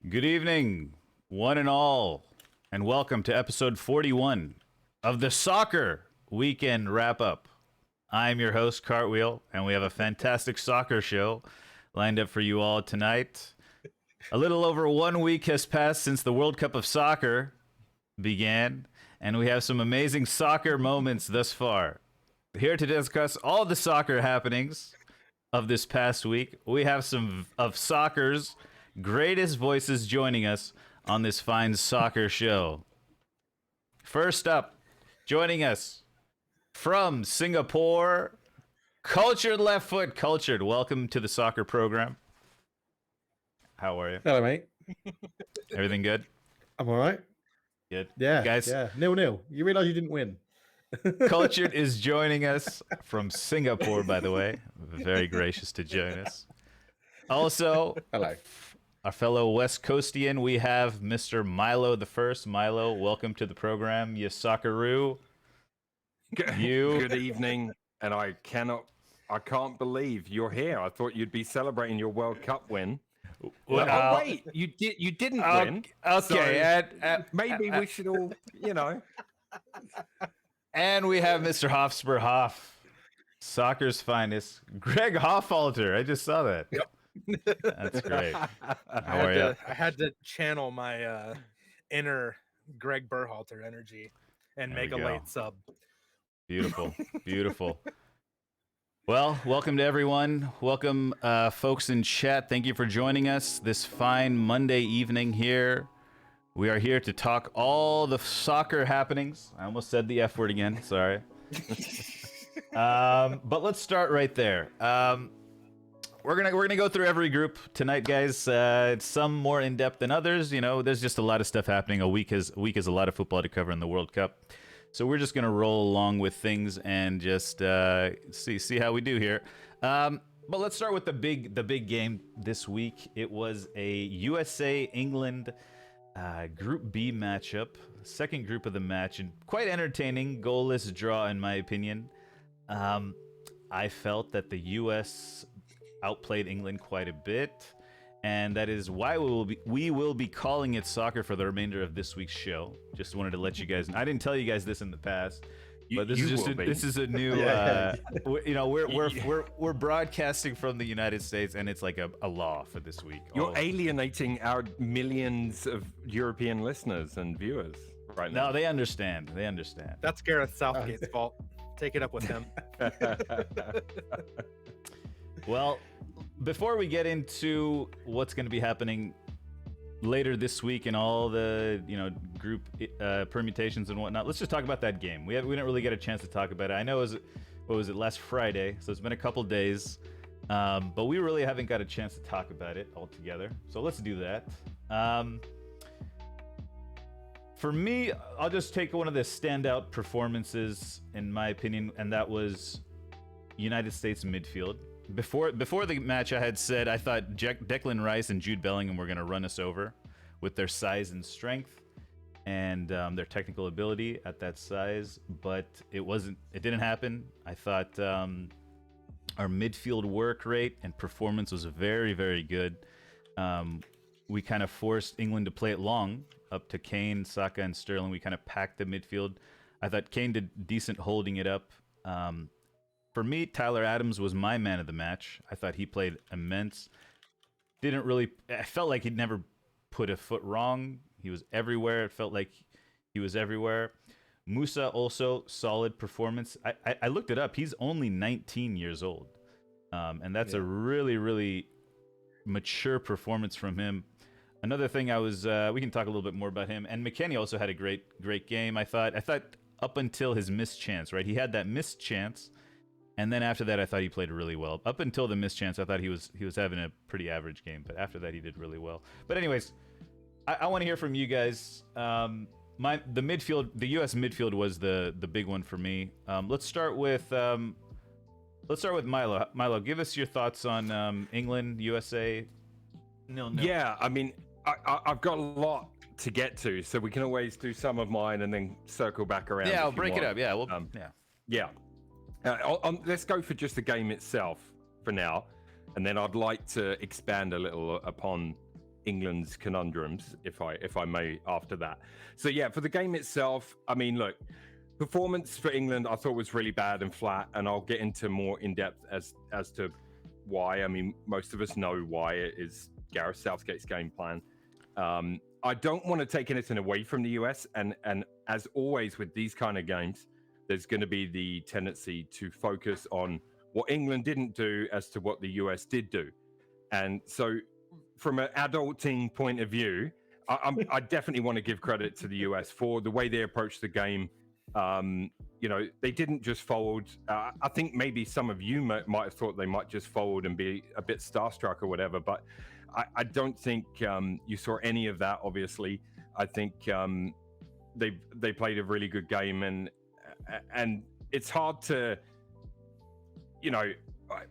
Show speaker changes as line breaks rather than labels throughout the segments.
Good evening, one and all, and welcome to episode 41 of the Soccer Weekend Wrap-Up. I'm your host, Cartwheel, and we have a fantastic soccer show lined up for you all tonight. A little over 1 week has passed since the World Cup of Soccer began, and we have some amazing soccer moments thus far. Here to discuss all the soccer happenings of this past week, we have some of soccer's greatest voices joining us on this fine soccer show. First up, joining us from Singapore, Cultured Left Foot. Cultured, welcome to the soccer program. How are you?
Hello, mate.
Everything good?
I'm all right.
Good.
Yeah,
Guys,
yeah. 0-0. You realize you didn't win.
Cultured is joining us from Singapore, by the way. Very gracious to join us. Also,
Hello.
our fellow West Coastian, we have Mr. milothe1st. Milo, welcome to the program. You socceroo.
Good evening, and I can't believe you're here. I thought you'd be celebrating your World Cup win. Oh wait, you didn't win.
Okay,
so maybe we should all,
And we have Mr. hoffspurfc, soccer's finest, Greg Hoffalter. I just saw that.
Yep.
That's great. How are you?
I had to channel my inner Greg Berhalter energy and
There
make a
we go.
late sub.
Beautiful, beautiful. Well, welcome to everyone. Welcome, folks in chat. Thank you for joining us this fine Monday evening here. We are here to talk all the soccer happenings. I almost said the F word again. Sorry. But let's start right there. We're gonna go through every group tonight, guys. It's some more in depth than others. You know, there's just a lot of stuff happening. A week is a lot of football to cover in the World Cup. So we're just gonna roll along with things and just see how we do here. But let's start with the big game this week. It was a USA England Group B matchup, second group of the match, and quite entertaining, goalless draw in my opinion. I felt that the US outplayed England quite a bit, and that is why we will be calling it soccer for the remainder of this week's show. Just wanted to let you guys know. I didn't tell you guys this in the past, but this is a new we're broadcasting from the United States, and it's like a law for this week.
You're alienating our millions of European listeners and viewers right now.
No, they understand.
That's Gareth Southgate's fault. Take it up with him.
Well, before we get into what's going to be happening later this week and all the group permutations and whatnot, let's just talk about that game. We didn't really get a chance to talk about it. I know it was last Friday, so it's been a couple days, but we really haven't got a chance to talk about it all together. So let's do that. For me, I'll just take one of the standout performances in my opinion, and that was United States midfield. Before the match, I had said I thought Declan Rice and Jude Bellingham were going to run us over with their size and strength and their technical ability at that size, but it didn't happen. I thought our midfield work rate and performance was very, very good. We kind of forced England to play it long up to Kane, Saka, and Sterling. We kind of packed the midfield. I thought Kane did decent holding it up. For me, Tyler Adams was my man of the match. I thought he played immense. I felt like he'd never put a foot wrong. He was everywhere. It felt like he was everywhere. Musa also, solid performance. I looked it up. He's only 19 years old. And that's a really, really mature performance from him. Another thing we can talk a little bit more about him. And McKennie also had a great game. I thought up until his missed chance, right? He had that missed chance. And then after that, I thought he played really well. Up until the missed chance, I thought he was having a pretty average game. But after that, he did really well. But anyways, I want to hear from you guys. The U.S. midfield was the big one for me. Let's start with Milo. Milo, give us your thoughts on England, USA. No.
Yeah, I mean, I've got a lot to get to, so we can always do some of mine and then circle back around.
Yeah, I'll break it up. Yeah,
Yeah. Let's go for just the game itself for now, and then I'd like to expand a little upon England's conundrums, if I may, after that. So yeah, for the game itself, I mean, look, performance for England I thought was really bad and flat, and I'll get into more in depth as to why. I mean, most of us know why. It is Gareth Southgate's game plan. I don't want to take anything away from the US, and as always with these kind of games, there's going to be the tendency to focus on what England didn't do as to what the US did do. And so from an adulting point of view, I definitely want to give credit to the US for the way they approached the game. You know, they didn't just fold. I think maybe some of you might have thought they might just fold and be a bit starstruck or whatever, but I don't think you saw any of that, obviously. I think they played a really good game, and it's hard to, you know,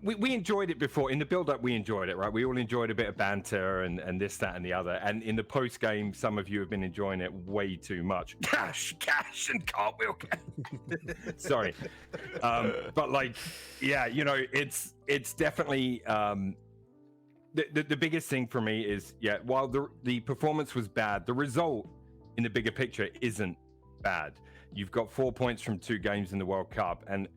we enjoyed it before. In the build-up, we enjoyed it, right? We all enjoyed a bit of banter and this, that, and the other. And in the post-game, some of you have been enjoying it way too much. Cash, and cartwheel. Sorry. But like, yeah, you know, it's definitely... The biggest thing for me is, yeah, while the performance was bad, the result in the bigger picture isn't bad. You've got 4 points from 2 games in the World Cup, and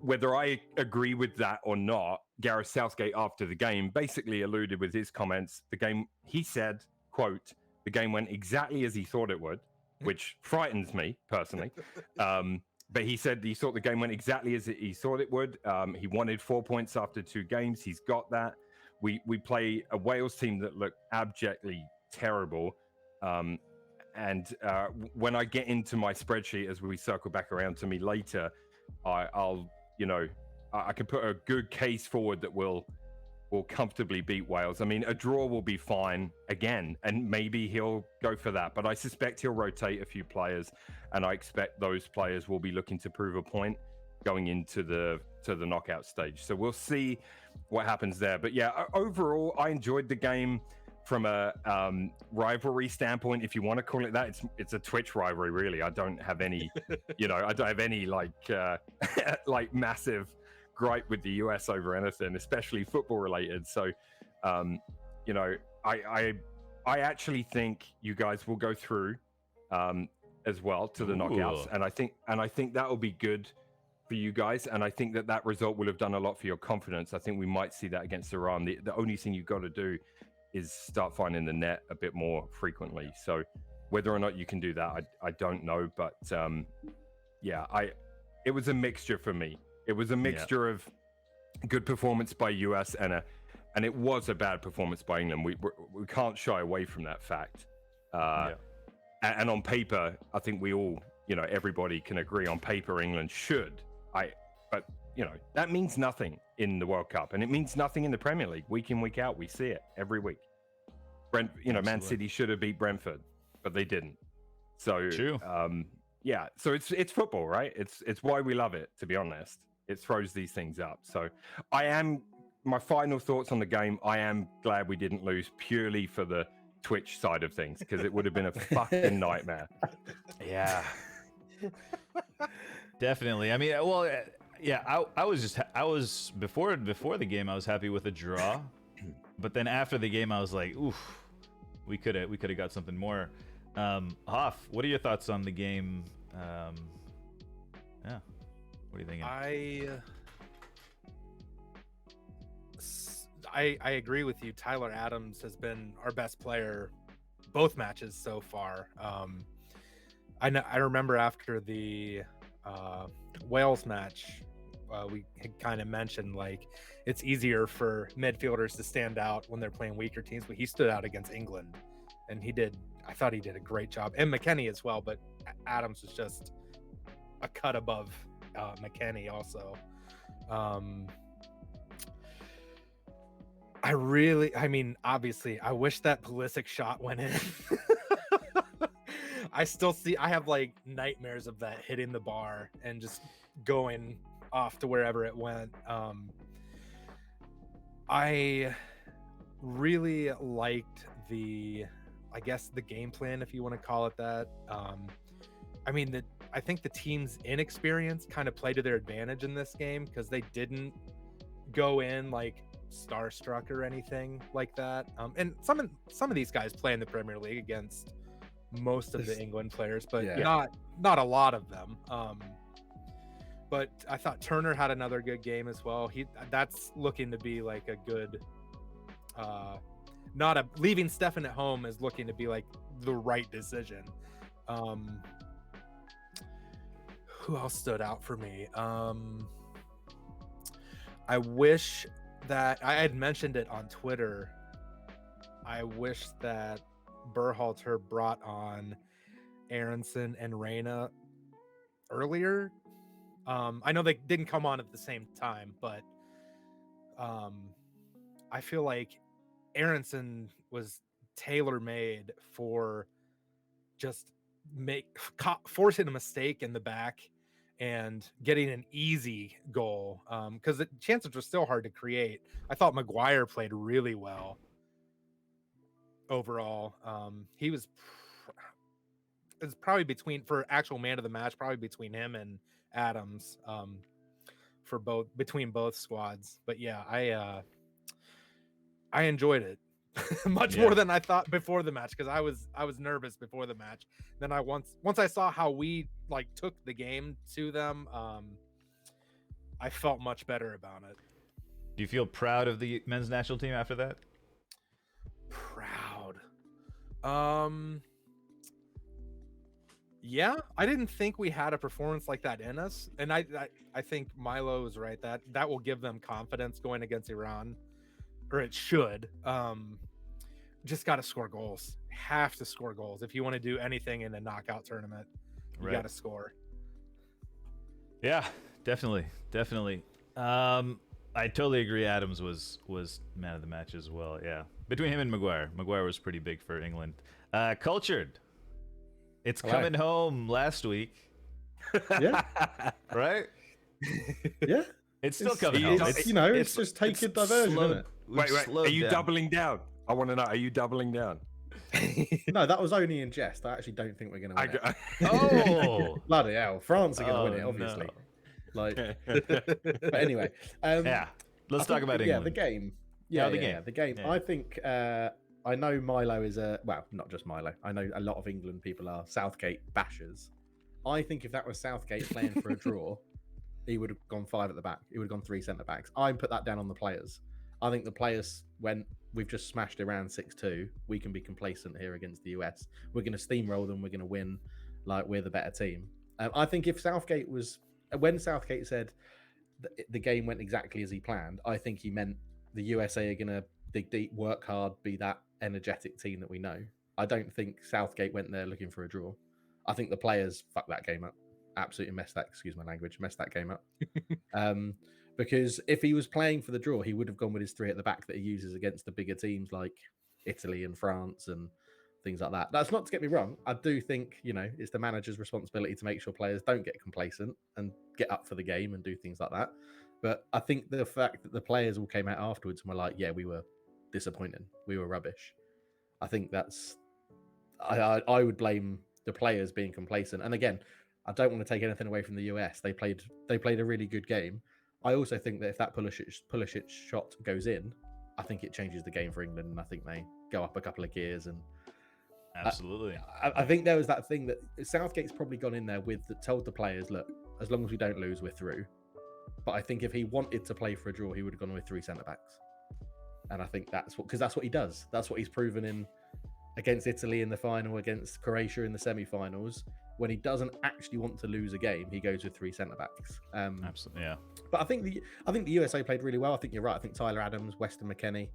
whether I agree with that or not, Gareth Southgate after the game basically alluded with his comments. The game, he said, quote, the game went exactly as he thought it would, which frightens me personally. But he said he thought the game went exactly as he thought it would. He wanted 4 points after 2 games. He's got that. We play a Wales team that look abjectly terrible. And when I get into my spreadsheet, as we circle back around to me later, I'll, you know, I can put a good case forward that will comfortably beat Wales. I mean, a draw will be fine again, and maybe he'll go for that. But I suspect he'll rotate a few players, and I expect those players will be looking to prove a point going into the knockout stage. So we'll see what happens there. But yeah, overall, I enjoyed the game from a rivalry standpoint, if you want to call it that. It's a Twitch rivalry, really. I don't have any, you know, I don't have any like like massive gripe with the US over anything, especially football related. So, you know, I actually think you guys will go through as well to the knockouts, and I think that will be good for you guys, and I think that result will have done a lot for your confidence. I think we might see that against Iran. The only thing you've got to do is start finding the net a bit more frequently. So whether or not you can do that, I don't know. But yeah, it was a mixture for me. It was a mixture of good performance by US and it was a bad performance by England. We can't shy away from that fact. And on paper, I think we all, you know, everybody can agree on paper England should. But you know, that means nothing in the World Cup, and it means nothing in the Premier League. Week in, week out, we see it every week. Man City should have beat Brentford, but they didn't. So true. Yeah, so it's football, right? It's why we love it, to be honest. It throws these things up. So my final thoughts on the game, I am glad we didn't lose purely for the Twitch side of things, because it would have been a fucking nightmare.
Yeah. Definitely. I mean, well, yeah, I was before the game I was happy with a draw, but then after the game I was like, oof, we could have got something more. Hoff, what are your thoughts on the game? Yeah, what are you thinking?
I agree with you. Tyler Adams has been our best player both matches so far. I remember after the Wales match, we had kind of mentioned like it's easier for midfielders to stand out when they're playing weaker teams, but he stood out against England, and I thought he did a great job, and McKennie as well, but Adams was just a cut above McKennie also. Obviously, I wish that Pulisic shot went in. I have like nightmares of that hitting the bar and just going off to wherever it went. I really liked the game plan, if you want to call it that. I think the team's inexperience kind of played to their advantage in this game, because they didn't go in like starstruck or anything like that. And some of these guys play in the Premier League against most of the England players, but not a lot of them. But I thought Turner had another good game as well. That's looking to be like a good leaving Stefan at home is looking to be like the right decision. Who else stood out for me? I wish that I had mentioned it on Twitter. I wish that Berhalter brought on Aronson and Reyna earlier. I know they didn't come on at the same time, but I feel like Aronson was tailor-made for just forcing a mistake in the back and getting an easy goal, because the chances were still hard to create. I thought Maguire played really well overall. He was it's probably for actual man of the match, probably between him and Adams, between both squads. But yeah, I enjoyed it much more than I thought before the match, because I was nervous before the match. Then once I saw how we like took the game to them, I felt much better about it.
Do you feel proud of the men's national team after that?
Proud. Yeah, I didn't think we had a performance like that in us, and I think Milo is right that will give them confidence going against Iran, or it should. Just got to score goals. Have to score goals if you want to do anything in a knockout tournament. You got to score.
Yeah, definitely. I totally agree. Adams was man of the match as well. Yeah, between him and Maguire was pretty big for England. Cultured. It's coming home last week.
Yeah.
Right?
Yeah.
It's still coming home.
It's just take a diversion, isn't it?
Wait, are you doubling down? I want to know, are you doubling down?
No, that was only in jest. I actually don't think we're going to win it.
Oh!
Bloody hell. France are going to win it, obviously.
No.
Like, but anyway.
Let's talk about England.
Yeah, the game. The game.
Yeah.
I think... I know Milo is not just Milo. I know a lot of England people are Southgate bashers. I think if that was Southgate playing for a draw, he would have gone 5 at the back. He would have gone 3 centre backs. I put that down on the players. I think the players, when we've just smashed Iran 6-2, we can be complacent here against the US. We're going to steamroll them. We're going to win. Like, we're the better team. I think if Southgate when Southgate said the game went exactly as he planned, I think he meant the USA are going to dig deep, work hard, be that energetic team that we know. I don't think Southgate went there looking for a draw. I think the players fucked that game up. Absolutely messed that game up. Because if he was playing for the draw, he would have gone with his 3 at the back that he uses against the bigger teams like Italy and France and things like that. That's not to get me wrong. I do think, it's the manager's responsibility to make sure players don't get complacent and get up for the game and do things like that. But I think the fact that the players all came out afterwards and were like, yeah, we were disappointing. We were rubbish. I think I would blame the players being complacent. And again, I don't want to take anything away from the US. They played a really good game. I also think that if that Pulisic shot goes in, I think it changes the game for England, and I think they go up a couple of gears. And
absolutely,
I think there was that thing that Southgate's probably gone in there told the players, look, as long as we don't lose, we're through. But I think if he wanted to play for a draw, he would have gone with 3 centre backs. And I think that's what he does. That's what he's proven against Italy in the final, against Croatia in the semi-finals. When he doesn't actually want to lose a game, he goes with 3 centre backs.
Absolutely, yeah.
But I think the USA played really well. I think you're right. I think Tyler Adams, Weston McKennie.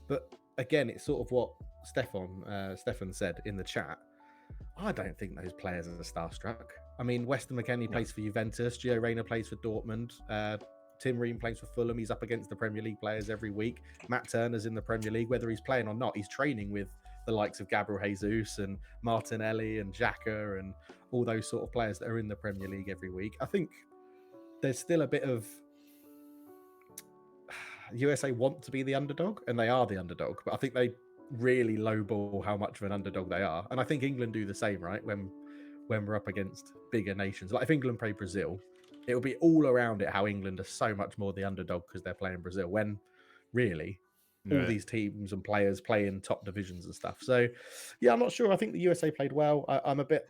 But again, it's sort of what Stefan said in the chat. I don't think those players are starstruck. I mean, Weston McKennie plays for Juventus. Gio Reyna plays for Dortmund. Tim Ream plays for Fulham. He's up against the Premier League players every week. Matt Turner's in the Premier League. Whether he's playing or not, he's training with the likes of Gabriel Jesus and Martinelli and Xhaka and all those sort of players that are in the Premier League every week. I think there's still a bit of USA want to be the underdog, and they are the underdog, but I think they really lowball how much of an underdog they are. And I think England do the same, right? When we're up against bigger nations. Like if England play Brazil, it'll be all around it how England are so much more the underdog because they're playing Brazil. When really. All
Right.
these teams and players play in top divisions and stuff. So, yeah, I'm not sure. I think the USA played well. I'm a bit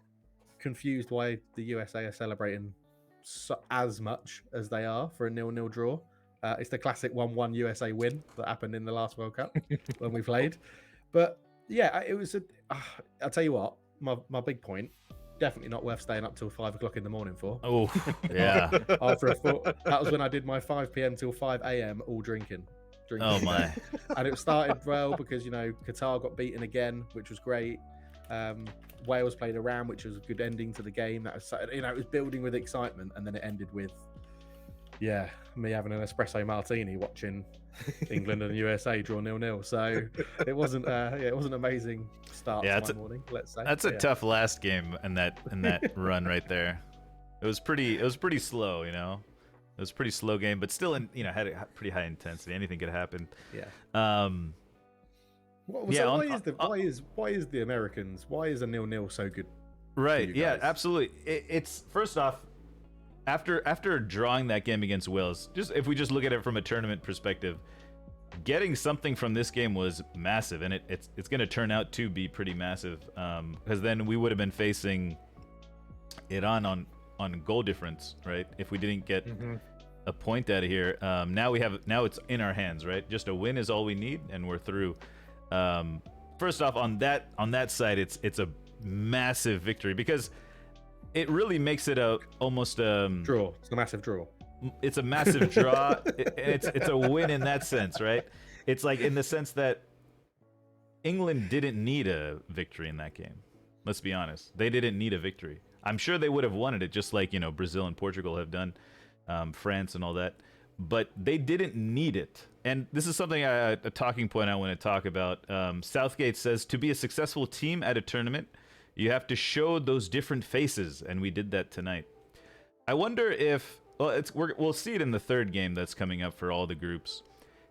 confused why the USA are celebrating as much as they are for a 0-0 draw. It's the classic 1-1 USA win that happened in the last World Cup when we played. But yeah, it was. I'll tell you what, my big point. Definitely not worth staying up till 5 o'clock in the morning for.
Oh, yeah.
After that was when I did my 5 p.m. till 5 a.m. all drinking.
Oh my.
And it started well because Qatar got beaten again, which was great. Wales played Iran, which was a good ending to the game. That was, it was building with excitement, and then it ended with, me having an espresso martini watching England and USA draw 0-0. So it wasn't an amazing start to my morning. Let's say
that's a tough last game in that run right there. It was pretty slow, It was a pretty slow game, but still, had a pretty high intensity. Anything could happen.
Yeah. Why is the Americans? Why is a 0-0 so good?
Right. Yeah. Absolutely. It's first off, after drawing that game against Wales, just if we just look at it from a tournament perspective, getting something from this game was massive, and it's going to turn out to be pretty massive, because then we would have been facing Iran on goal difference, right? If we didn't get a point out of here, now it's in our hands, right? Just a win is all we need, and we're through. First off, on that side, it's a massive victory because it really makes it almost
draw. It's a massive draw.
It's a massive draw. It's a win in that sense, right? It's like in the sense that England didn't need a victory in that game. Let's be honest. They didn't need a victory. I'm sure they would have wanted it, just like Brazil and Portugal have done, France and all that. But they didn't need it. And this is something, a talking point I want to talk about. Southgate says to be a successful team at a tournament, you have to show those different faces, and we did that tonight. I wonder if, we'll see it in the third game that's coming up for all the groups.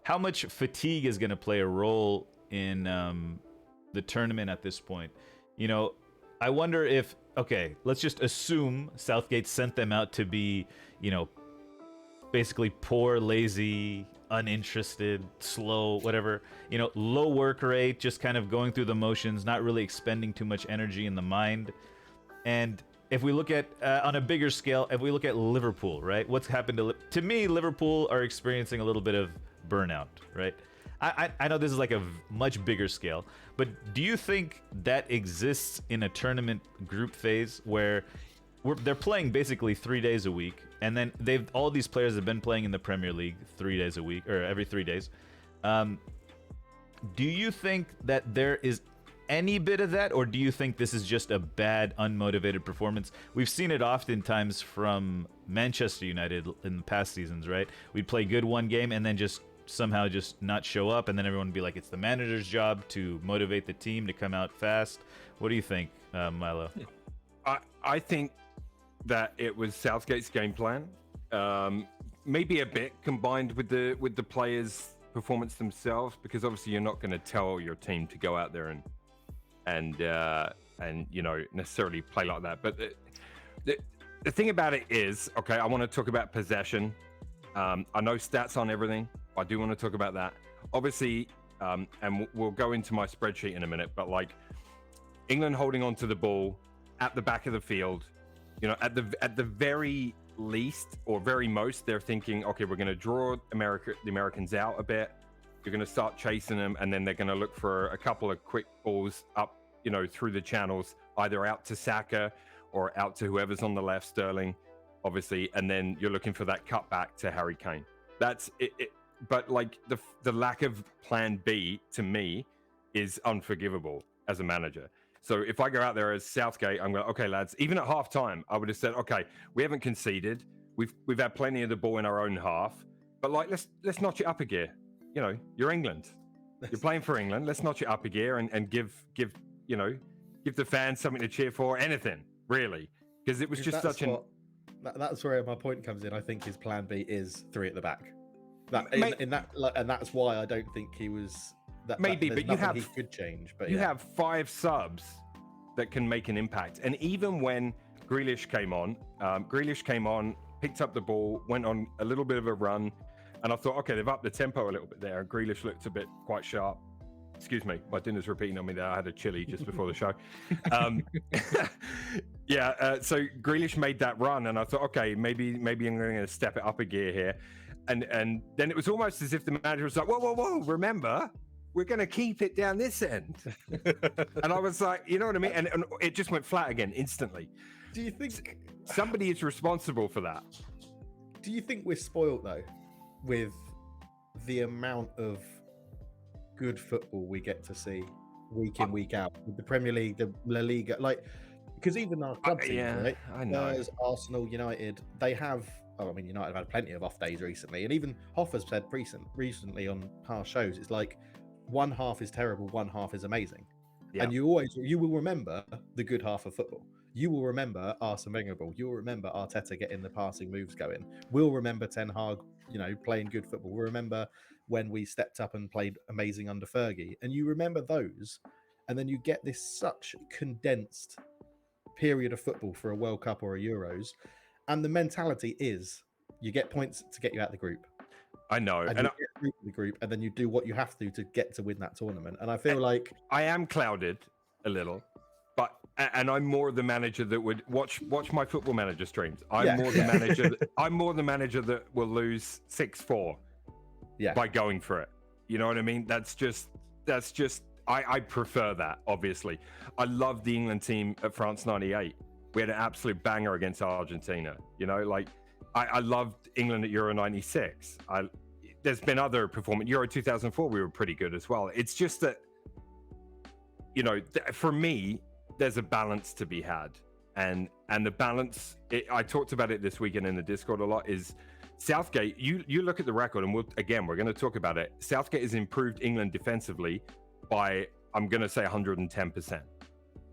How much fatigue is going to play a role in the tournament at this point? I wonder if, okay, let's just assume Southgate sent them out to be, basically poor, lazy, uninterested, slow, whatever, low work rate, just kind of going through the motions, not really expending too much energy in the mind. And if we look at, on a bigger scale, if we look at Liverpool, right? What's happened to me, Liverpool are experiencing a little bit of burnout, right? I know this is like a much bigger scale, but do you think that exists in a tournament group phase where they're playing basically 3 days a week, and then all these players have been playing in the Premier League 3 days a week, or every 3 days. Do you think that there is any bit of that, or do you think this is just a bad, unmotivated performance? We've seen it oftentimes from Manchester United in the past seasons, right? We'd play good one game and then just somehow just not show up, and then everyone would be like, it's the manager's job to motivate the team to come out fast. What do you think, Milo?
I think that it was Southgate's game plan, maybe a bit combined with the players' performance themselves, because obviously you're not going to tell your team to go out there and necessarily play like that. But the thing about it is, okay, I want to talk about possession. I know stats on everything. I do want to talk about that. Obviously, and we'll go into my spreadsheet in a minute, but like England holding on to the ball at the back of the field, at the very least or very most, they're thinking, okay, we're going to draw the Americans out a bit. You're going to start chasing them, and then they're going to look for a couple of quick balls up, through the channels, either out to Saka or out to whoever's on the left, Sterling, obviously, and then you're looking for that cut back to Harry Kane. That's it. But like the lack of plan B to me is unforgivable as a manager. So if I go out there as Southgate, I'm going, okay, lads, even at half time, I would have said, okay, we haven't conceded. We've had plenty of the ball in our own half, but like, let's notch it up a gear. You're England. You're playing for England. Let's notch it up a gear and give the fans something to cheer for, anything really. Because it was just
that's where my point comes in. I think his plan B is 3 at the back. And that's why I don't think he was. But he could change. But you
have 5 subs that can make an impact. And even when Grealish came on, picked up the ball, went on a little bit of a run, And I thought, okay, they've upped the tempo a little bit there. And Grealish looked a bit quite sharp. Excuse me, my dinner's repeating on me there. I had a chili just before the show. So Grealish made that run, and I thought, okay, maybe I'm going to step it up a gear here. And then it was almost as if the manager was like, whoa, remember, we're going to keep it down this end. And I was like, you know what I mean? And it just went flat again instantly.
Do you think
somebody is responsible for that?
Do you think we're spoiled though with the amount of good football we get to see week in, week out with the Premier League, the La Liga, like, because even our club teams, right?
I know.
Spurs, Arsenal, United, they have. Oh, I mean, United have had plenty of off days recently, and even Hoff has said recently on past shows, it's like one half is terrible, one half is amazing, and you will remember the good half of football. You will remember Arsene Wenger ball. You'll remember Arteta getting the passing moves going. We'll remember Ten Hag, playing good football. We'll remember when we stepped up and played amazing under Fergie. And you remember those, and then you get this such condensed period of football for a World Cup or a Euros. And the mentality is you get points to get you out of the group.
I know.
And you get through the group, and then you do what you have to get to win that tournament. And I feel like
I am clouded a little. And I'm more the manager that would watch my Football Manager streams. I'm more the manager that will lose 6-4 by going for it. You know what I mean? That's just I prefer that, obviously. I love the England team at France 98. We had an absolute banger against Argentina. I loved England at Euro 96. There's been other performance. Euro 2004, we were pretty good as well. It's just that, for me, there's a balance to be had, and the balance, I talked about it this weekend in the Discord a lot, is Southgate. You look at the record, and we're going to talk about it. Southgate has improved England defensively by, I'm going to say 110%.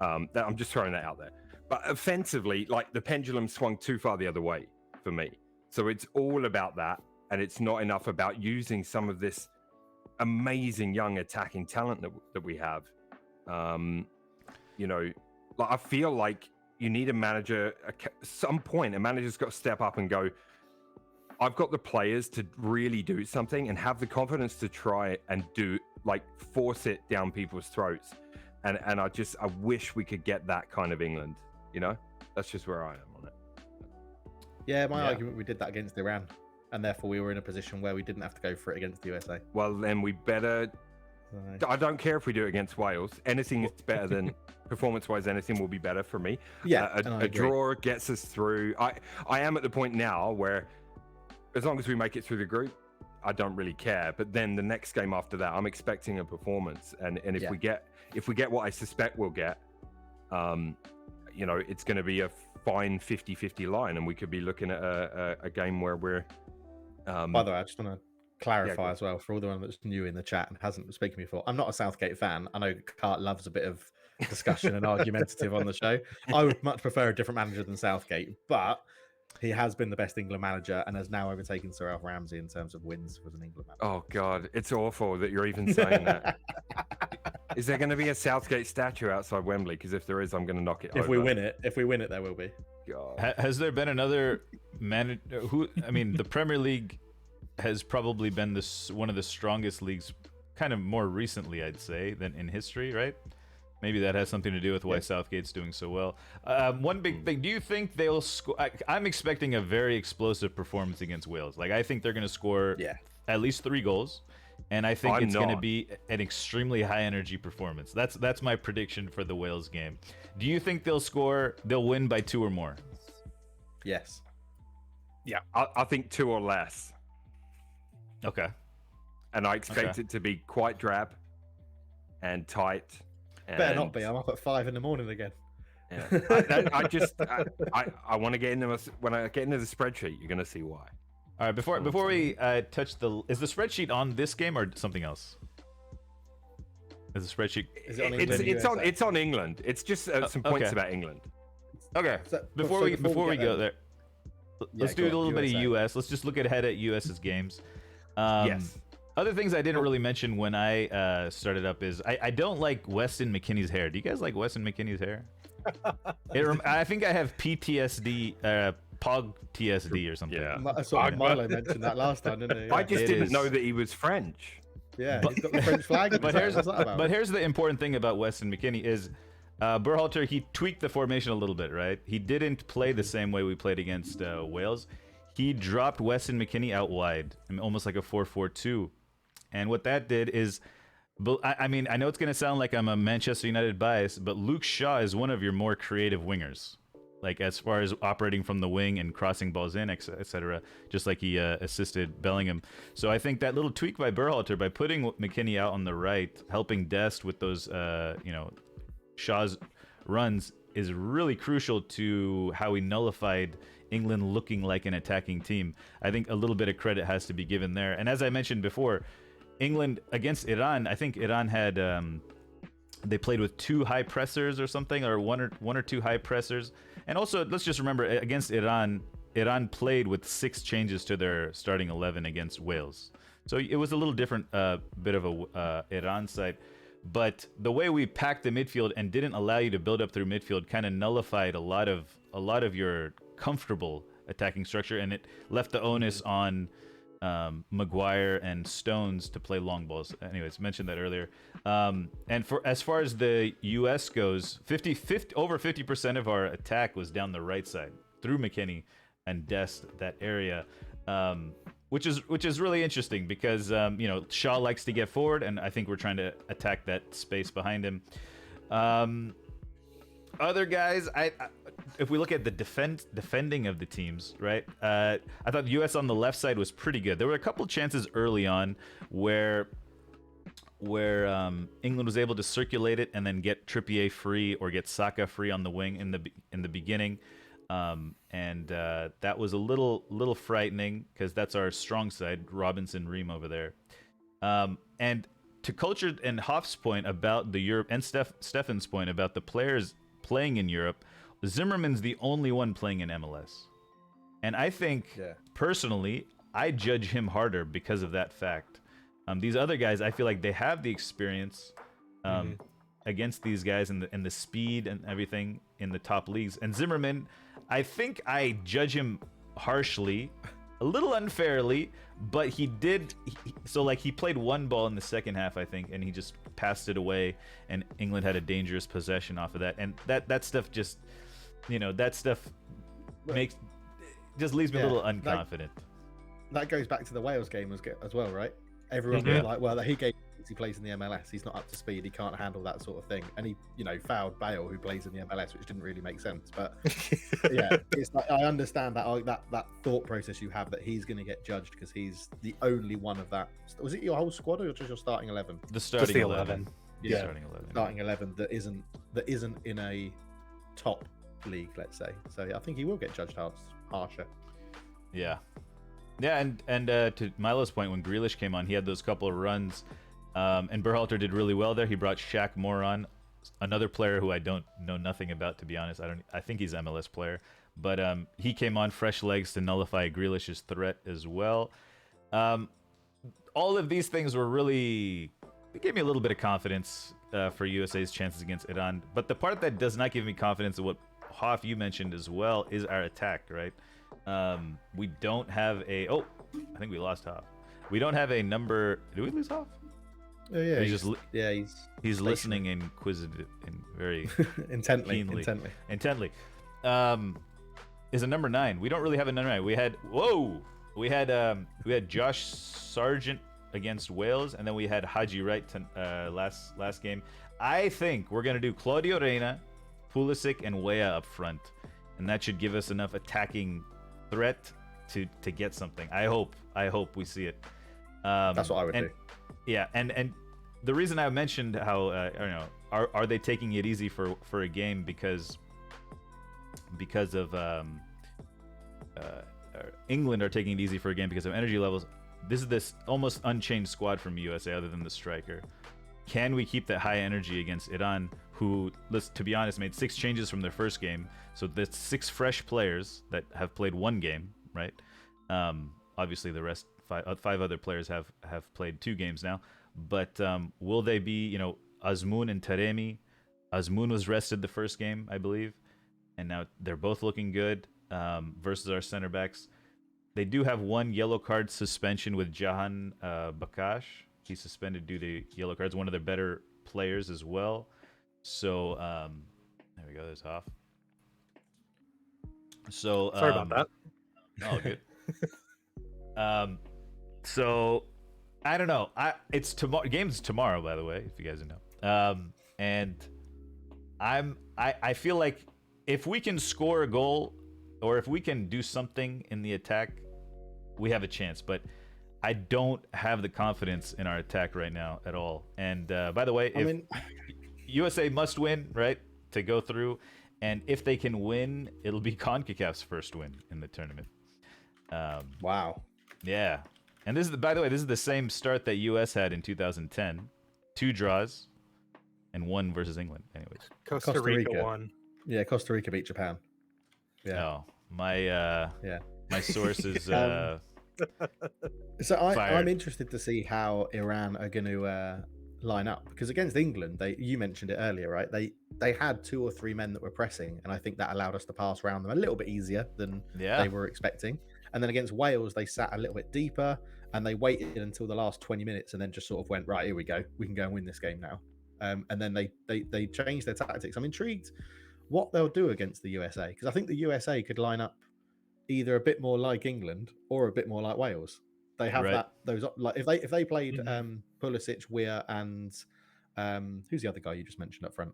I'm just throwing that out there. But offensively, like, the pendulum swung too far the other way for me. So it's all about that, and it's not enough about using some of this amazing young attacking talent that we have. I feel like you need a manager. At some point, a manager's got to step up and go, I've got the players to really do something and have the confidence to try and force it down people's throats. And I wish we could get that kind of England. That's just where I am on it.
Yeah, my argument, we did that against Iran, and therefore we were in a position where we didn't have to go for it against the USA.
Well, then we better. I don't care if we do it against Wales. Anything is better than performance-wise. Anything will be better for me.
Yeah,
a draw gets us through. I am at the point now where, as long as we make it through the group, I don't really care. But then the next game after that, I'm expecting a performance, and if we get what I suspect we'll get, it's going to be a fine 50-50 line, and we could be looking at a game where we're.
By the way, I just want to clarify as well for all the one that's new in the chat and hasn't spoken before. I'm not a Southgate fan. I know Cart loves a bit of discussion and argumentative on the show. I would much prefer a different manager than Southgate, but he has been the best England manager and has now overtaken Sir Alf Ramsey in terms of wins as an England manager.
Oh God, it's awful that you're even saying that. Is there going to be a Southgate statue outside Wembley? Because if there is, I'm going to knock it over.
If we win it, there will be.
God.
Has there been another manager the Premier League has probably been one of the strongest leagues kind of more recently, I'd say, than in history, right? Maybe that has something to do with why Southgate's doing so well. One big thing, do you think they'll score? I'm expecting a very explosive performance against Wales. Like, I think they're going to score at least 3 goals, and I think it's going to be an extremely high-energy performance. That's my prediction for the Wales game. Do you think they'll win by 2 or more?
Yes.
Yeah, I think 2 or less.
Okay.
And I expect it to be quite drab and tight.
Better not be. I'm up at 5 in the morning again.
Yeah. I want to get into when I get into the spreadsheet. You're going to see why.
All right. Before we touch is the spreadsheet on this game or something else? Is the spreadsheet?
Is it on England?
It's on England. It's just some points about England.
Okay. So, before we go there, let's do a little bit of US. Let's just look ahead at US's games.
Yes.
Other things I didn't really mention when I started up is I don't like Weston McKennie's hair. Do you guys like Weston McKennie's hair? I think I have PTSD Pog TSD or something.
Yeah.
I saw Milo mentioned that last time, didn't he?
I
Yeah,
just
It
didn't
is.
know that he was French.
yeah,
But-
he's got the French flag.
But here's
but
here's the important thing about Weston McKennie is Berhalter, he tweaked the formation a little bit, right? He didn't play the same way we played against Wales. He dropped Weston McKennie out wide, almost like a 4-4-2. And what that did is, I mean, I know it's going to sound like I'm a Manchester United bias, but Luke Shaw is one of your more creative wingers. Like as far as operating from the wing and crossing balls in, etc., just like he assisted Bellingham. So I think that little tweak by Berhalter, by putting McKennie out on the right, helping Dest with those, Shaw's runs, is really crucial to how he nullified England looking like an attacking team. I think a little bit of credit has to be given there. And as I mentioned before, England against Iran, I think Iran had they played with 2 high pressers or something, or one or two high pressers. And also, let's just remember, against Iran played with 6 changes to their starting 11 against Wales. So it was a little different bit of a Iran side. But the way we packed the midfield and didn't allow you to build up through midfield kind of nullified a lot of your comfortable attacking structure, and it left the onus on Maguire and Stones to play long balls. Anyways, mentioned that earlier. And for as far as the US goes, over 50% of our attack was down the right side through McKennie and Dest, that area, which is really interesting because Shaw likes to get forward, and I think we're trying to attack that space behind him. Other guys, if we look at the defending of the teams, right? I thought the U.S. on the left side was pretty good. There were a couple chances early on where England was able to circulate it and then get Trippier free or get Saka free on the wing in the beginning, and that was a little frightening because that's our strong side, Robinson, Ream over there, and to Culture and Hoff's point about the Europe and Stefan's point about the players playing in Europe, Zimmerman's the only one playing in MLS. And I think, personally, I judge him harder because of that fact. These other guys, I feel like they have the experience against these guys and the speed and everything in the top leagues. And Zimmerman, I think I judge him harshly, a little unfairly, but he played one ball in the second half, I think, and he just passed it away, and England had a dangerous possession off of that. And that stuff just, just leaves me a little unconfident.
That goes back to the Wales game as well, right? Everyone was like, well, he plays in the MLS, he's not up to speed, he can't handle that sort of thing, and he fouled Bale, who plays in the MLS, which didn't really make sense. But yeah, it's like, I understand that thought process you have, that he's going to get judged because he's the only one of that. Was it your whole squad or just your starting 11?
The starting
the
11.
Yeah,
Starting 11.
Starting 11 that isn't in a top league, let's say. So I think he will get judged harsher.
Yeah, and to Milo's point, when Grealish came on, he had those couple of runs, and Berhalter did really well there. He brought Shaq Moore on, another player who I don't know nothing about, to be honest. I think he's an MLS player, but he came on, fresh legs to nullify Grealish's threat as well. All of these things were really, it gave me a little bit of confidence for USA's chances against Iran. But the part that does not give me confidence, of what Hoff, you mentioned as well, is our attack, right? We don't have a... Oh, I think we lost Hoff. We don't have a number... Did we lose Hoff?
Oh, yeah,
he's listening inquisitive and very
intently.
Is a number 9. We don't really have a number 9. We had Josh Sargent against Wales, and then we had Haji Wright last game. I think we're gonna do Claudio Reyna, Pulisic, and Weah up front, and that should give us enough attacking threat to get something. I hope we see it.
That's what I would do.
Yeah, and the reason I mentioned how are they taking it easy for a game because of England are taking it easy for a game because of energy levels. This is this almost unchanged squad from USA other than the striker. Can we keep that high energy against Iran, who, to be honest, made 6 changes from their first game? So that's 6 fresh players that have played one game, right? Obviously, the rest, 5 other players have played 2 games now. But will they be, Azmoun and Taremi? Azmoun was rested the first game, I believe, and now they're both looking good. versus our center backs. They do have one yellow card suspension with Jahan Bakash. He's suspended due to yellow cards. One of their better players as well. So there we go. There's Hoff. So
Sorry about that.
Oh, good. So I don't know. It's tomorrow. Game's tomorrow, by the way, if you guys don't know. And I feel like if we can score a goal or if we can do something in the attack, we have a chance. But I don't have the confidence in our attack right now at all. And by the way, USA must win, right, to go through. And if they can win, it'll be CONCACAF's first win in the tournament.
Wow.
Yeah. And this is, by the way, this is the same start that US had in 2010. 2 draws and 1 versus England. Anyways.
Costa Rica won.
Yeah, Costa Rica beat Japan. Yeah.
No, my sources.
So I'm interested to see how Iran are going to line up, because against England, you mentioned it earlier, right? They had 2 or 3 men that were pressing, and I think that allowed us to pass around them a little bit easier than they were expecting. And then against Wales, they sat a little bit deeper and they waited until the last 20 minutes and then just sort of went, right, here we go, we can go and win this game now. And then they changed their tactics. I'm intrigued what they'll do against the USA, because I think the USA could line up either a bit more like England or a bit more like Wales. They have those like if they played Pulisic, Weir, and who's the other guy you just mentioned up front?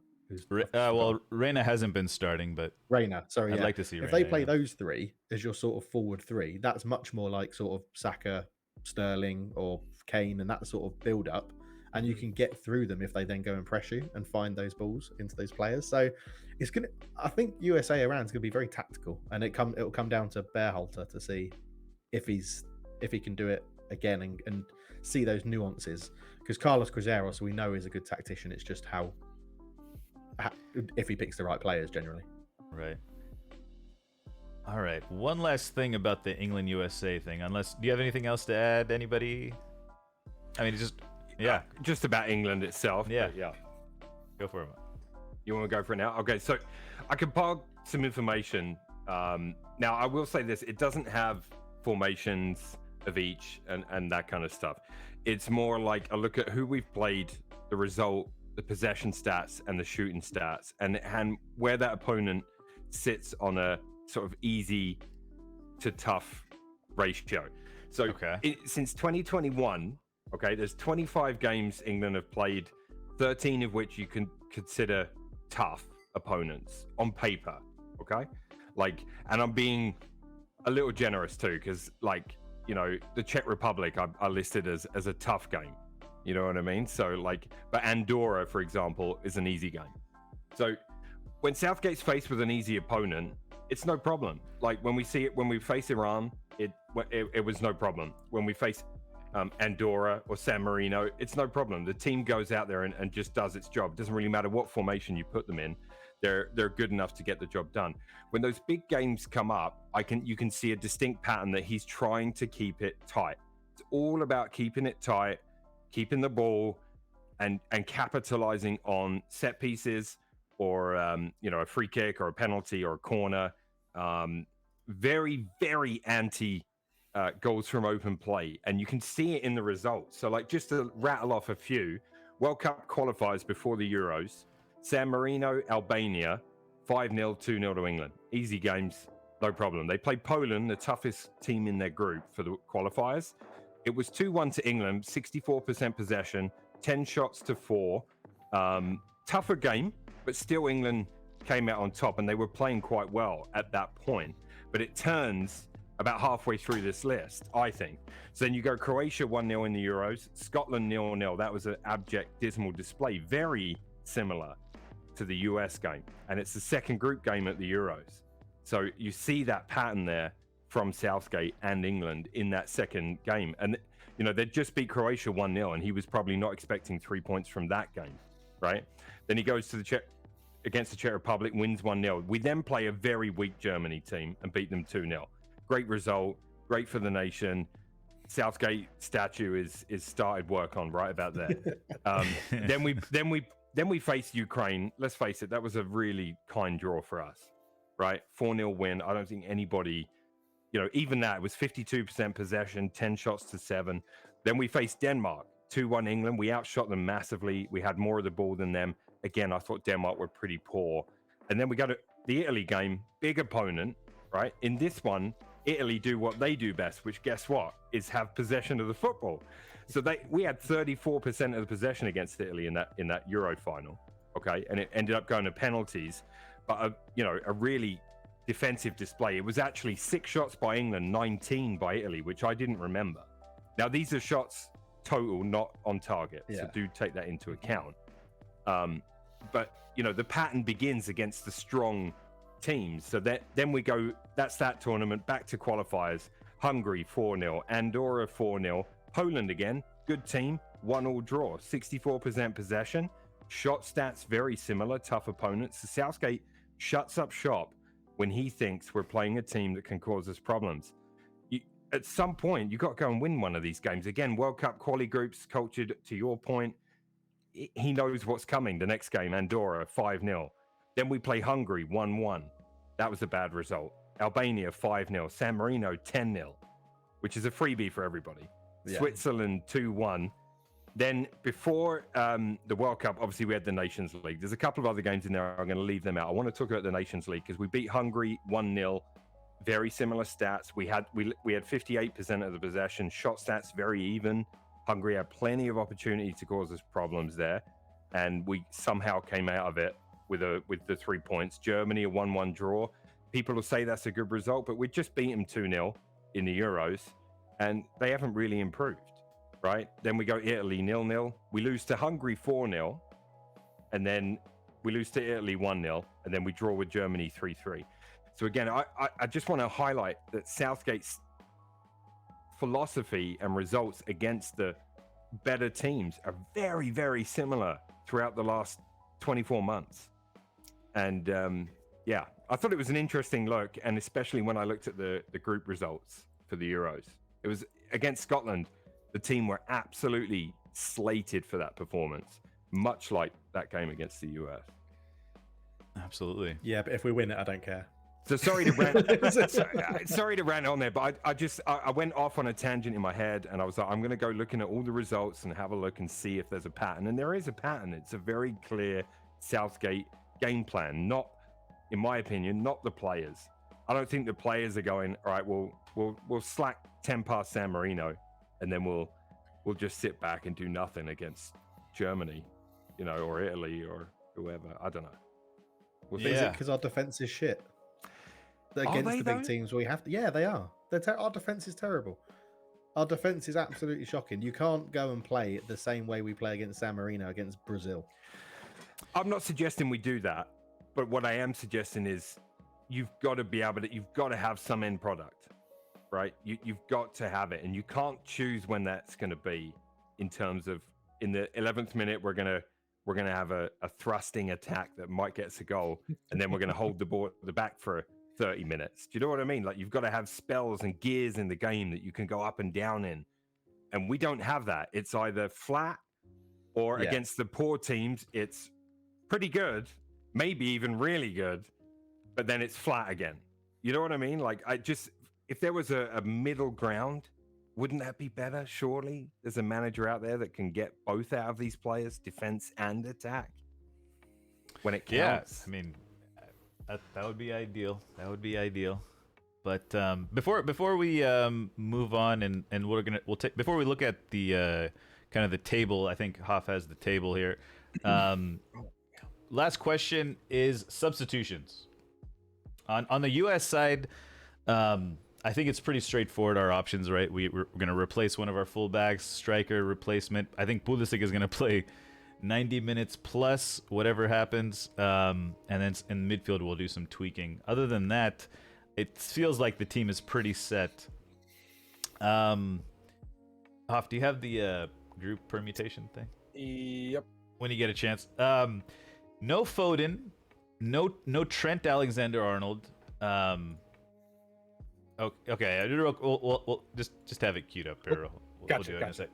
Reina hasn't been starting, but
Reina. Sorry,
I'd like to see
if
Reina,
they play those 3 as your sort of forward 3, that's much more like sort of Saka, Sterling, or Kane, and that sort of build up. And you can get through them if they then go and press you and find those balls into those players. So it's gonna. I think USA Iran's gonna be very tactical, and it'll come down to Berhalter to see if he can do it again and see those nuances. Because Carlos Cruzeiro, we know, is a good tactician. It's just how if he picks the right players generally.
Right. All right. One last thing about the England USA thing. Do you have anything else to add? Anybody? I mean,
just about England itself.
Yeah.
Yeah.
Go for it.
You want to go for it now? Okay. So I compiled some information. Now I will say this: it doesn't have formations of each and that kind of stuff. It's more like a look at who we've played, the result, the possession stats, and the shooting stats, and where that opponent sits on a sort of easy to tough ratio. So since 2021, there's 25 games England have played, 13 of which you can consider tough opponents on paper. And I'm being a little generous too, because the Czech Republic I listed as a tough game. You know what I mean? So but Andorra, for example, is an easy game. So when Southgate's faced with an easy opponent, it's no problem. Like when we face Iran, it was no problem. When we face Andorra or San Marino, it's no problem. The team goes out there and just does its job. It doesn't really matter what formation you put them in. They're good enough to get the job done. When those big games come up, you can see a distinct pattern that he's trying to keep it tight. It's all about keeping it tight, keeping the ball, and capitalizing on set pieces or a free kick or a penalty or a corner. Very, very anti goals from open play, and you can see it in the results. So just to rattle off a few: World Cup qualifiers before the Euros, San Marino, Albania, 5-0, 2-0 to England. Easy games, no problem. They played Poland, the toughest team in their group, for the qualifiers. It was 2-1 to England, 64% possession, 10 shots to 4. Tougher game, but still England came out on top, and they were playing quite well at that point. But it turns about halfway through this list, I think. So then you go Croatia 1-0 in the Euros, Scotland 0-0. That was an abject, dismal display, very similar to the US game. And it's the second group game at the Euros. So you see that pattern there from Southgate and England in that second game. And, they'd just beat Croatia 1-0, and he was probably not expecting 3 points from that game, right? Then he goes to against the Czech Republic, wins 1-0. We then play a very weak Germany team and beat them 2-0. Great result, great for the nation. Southgate statue is started work on right about there. Then we face Ukraine. Let's face it, that was a really kind draw for us, right? 4-0 win. I don't think anybody, even that, it was 52% possession, 10 shots to 7. Then we faced Denmark, 2-1 England. We outshot them massively. We had more of the ball than them. Again, I thought Denmark were pretty poor. And then we go to the Italy game, big opponent, right? In this one, Italy do what they do best, which guess what? Is have possession of the football. So we had 34% of the possession against Italy in that Euro final. Okay, and it ended up going to penalties, but a really defensive display. It was actually 6 shots by England, 19 by Italy, which I didn't remember. Now these are shots total, not on target, so do take that into account. But the pattern begins against the strong teams. So then we go. That's that tournament. Back to qualifiers. Hungary 4-0, Andorra 4-0, Poland again, good team, 1-1 draw, 64% possession. Shot stats very similar, tough opponents. So Southgate shuts up shop when he thinks we're playing a team that can cause us problems. At some point, you've got to go and win one of these games. Again, World Cup quali groups, cultured, to your point. He knows what's coming. The next game, Andorra 5-0. Then we play Hungary 1-1. That was a bad result. Albania 5-0. San Marino 10-0, which is a freebie for everybody. Yeah. Switzerland 2-1. Then before the World Cup, obviously we had the Nations League. There's a couple of other games in there. I'm going to leave them out. I want to talk about the Nations League because we beat Hungary 1-0. Very similar stats. We had 58% of the possession. Shot stats very even. Hungary had plenty of opportunity to cause us problems there, and we somehow came out of it with the 3 points. Germany a 1-1 draw. People will say that's a good result, but we just beat them 2-0 in the Euros, and they haven't really improved. Right? Then we go Italy 0-0. We lose to Hungary 4-0, and then we lose to Italy 1-0, and then we draw with Germany 3-3. So again, I just want to highlight that Southgate's philosophy and results against the better teams are very, very similar throughout the last 24 months. And I thought it was an interesting look, and especially when I looked at the group results for the Euros. It was against Scotland. The team were absolutely slated for that performance, much like that game against the US.
Absolutely.
Yeah, but if we win it, I don't care.
So sorry to rant. Sorry to rant on there, but I went off on a tangent in my head, and I was like, I'm going to go looking at all the results and have a look and see if there's a pattern. And there is a pattern. It's a very clear Southgate game plan. Not, in my opinion, not the players. I don't think the players are going, all right, we'll slack 10 past San Marino, and then we'll just sit back and do nothing against Germany, or Italy or whoever. I don't know.
Is it because our defense is shit? Against the big teams we have to. Yeah, they are. Our defense is terrible. Our defense is absolutely shocking. You can't go and play it the same way we play against San Marino against Brazil.
I'm not suggesting we do that, but what I am suggesting is you've got to have some end product, right? You've got to have it, and you can't choose when that's going to be. In terms of, in the 11th minute, we're gonna have a thrusting attack that might get us a goal, and then we're gonna hold the ball at the back for 30 minutes. Do you know what I mean? Like, you've got to have spells and gears in the game that you can go up and down in, and we don't have that. It's either flat or against the poor teams, it's pretty good, maybe even really good, but then it's flat again. You know what I mean? Like, if there was a middle ground, wouldn't that be better? Surely there's a manager out there that can get both out of these players, defense and attack, when it counts.
Yeah, I mean, that would be ideal. That would be ideal. But before we move on, and before we look at the kind of the table, I think Hoff has the table here. Last question is substitutions. On the US side, I think it's pretty straightforward, our options, right? We're going to replace one of our fullbacks, striker replacement. I think Pulisic is going to play 90 minutes plus, whatever happens. And then in midfield, we'll do some tweaking. Other than that, it feels like the team is pretty set. Hoff, do you have the group permutation thing?
Yep.
When you get a chance. No Foden, no Trent Alexander-Arnold. Okay, we'll just have it queued up here. We'll do it in a sec.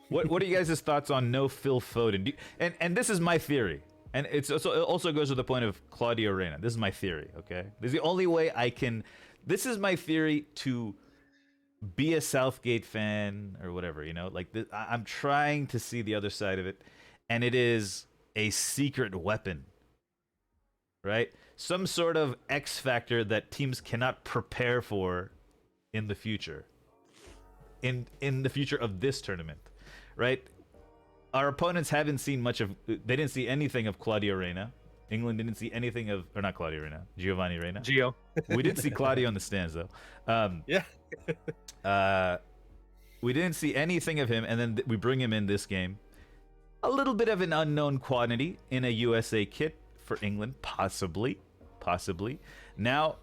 What are you guys' thoughts on no Phil Foden? And this is my theory, And it also goes to the point of Claudio Reyna. This is my theory, okay? This is the only way I can. This is my theory to be a Southgate fan or whatever, you know? Like, I'm trying to see the other side of it, and it is a secret weapon, right? Some sort of X factor that teams cannot prepare for in the future. In the future of this tournament, right? Our opponents haven't seen much of. They didn't see anything of Claudio Reyna. England didn't see anything of, or not Claudio Reyna, Giovanni Reyna.
Gio.
We did see Claudio in the stands though.
Yeah.
We didn't see anything of him, and then we bring him in this game. A little bit of an unknown quantity in a USA kit for England, possibly. Now,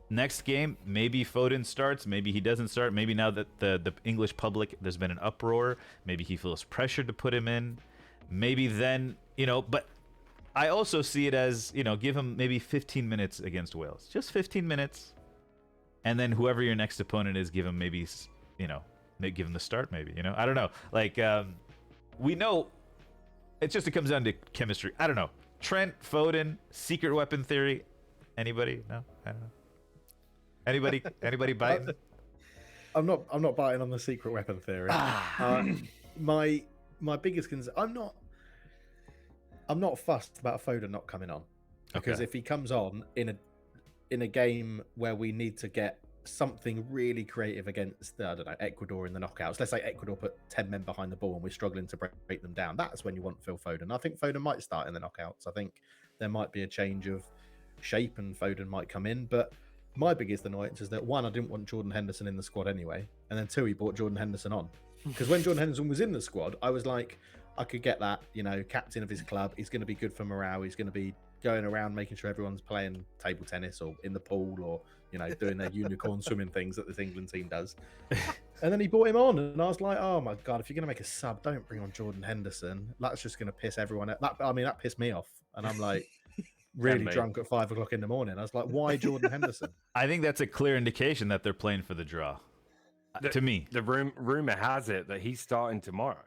next game, maybe Foden starts, maybe he doesn't start. Maybe now that the English public, there's been an uproar, maybe he feels pressured to put him in. Maybe then, you know, but I also see it as, you know, give him maybe 15 minutes against Wales. Just 15 minutes. And then whoever your next opponent is, give him maybe, you know, give him the start maybe, you know? I don't know. Like, we know, it comes down to chemistry. I don't know. Trent, Foden, secret weapon theory. Anybody? No? I don't know. Anybody biting?
I'm not biting on the secret weapon theory. My biggest concern. I'm not fussed about Foden not coming on, because if he comes on in a game where we need to get something really creative against I don't know, Ecuador in the knockouts. Let's say Ecuador put 10 men behind the ball and we're struggling to break them down. That's when you want Phil Foden. I think Foden might start in the knockouts. I think there might be a change of shape and Foden might come in, but my biggest annoyance is that, one, I didn't want Jordan Henderson in the squad anyway, and then two, he brought Jordan Henderson on. Because when Jordan Henderson was in the squad, I was like, I could get that, you know, captain of his club. He's going to be good for morale. He's going to be going around making sure everyone's playing table tennis or in the pool or, you know, doing their unicorn swimming things that this England team does. And then he brought him on, and I was like, oh my God, if you're going to make a sub, don't bring on Jordan Henderson. That's just going to piss everyone out. That pissed me off. And I'm like, really drunk at 5 o'clock in the morning. I was like, why Jordan Henderson?
I think that's a clear indication that they're playing for the draw. To me.
The rumor has it that he's starting tomorrow.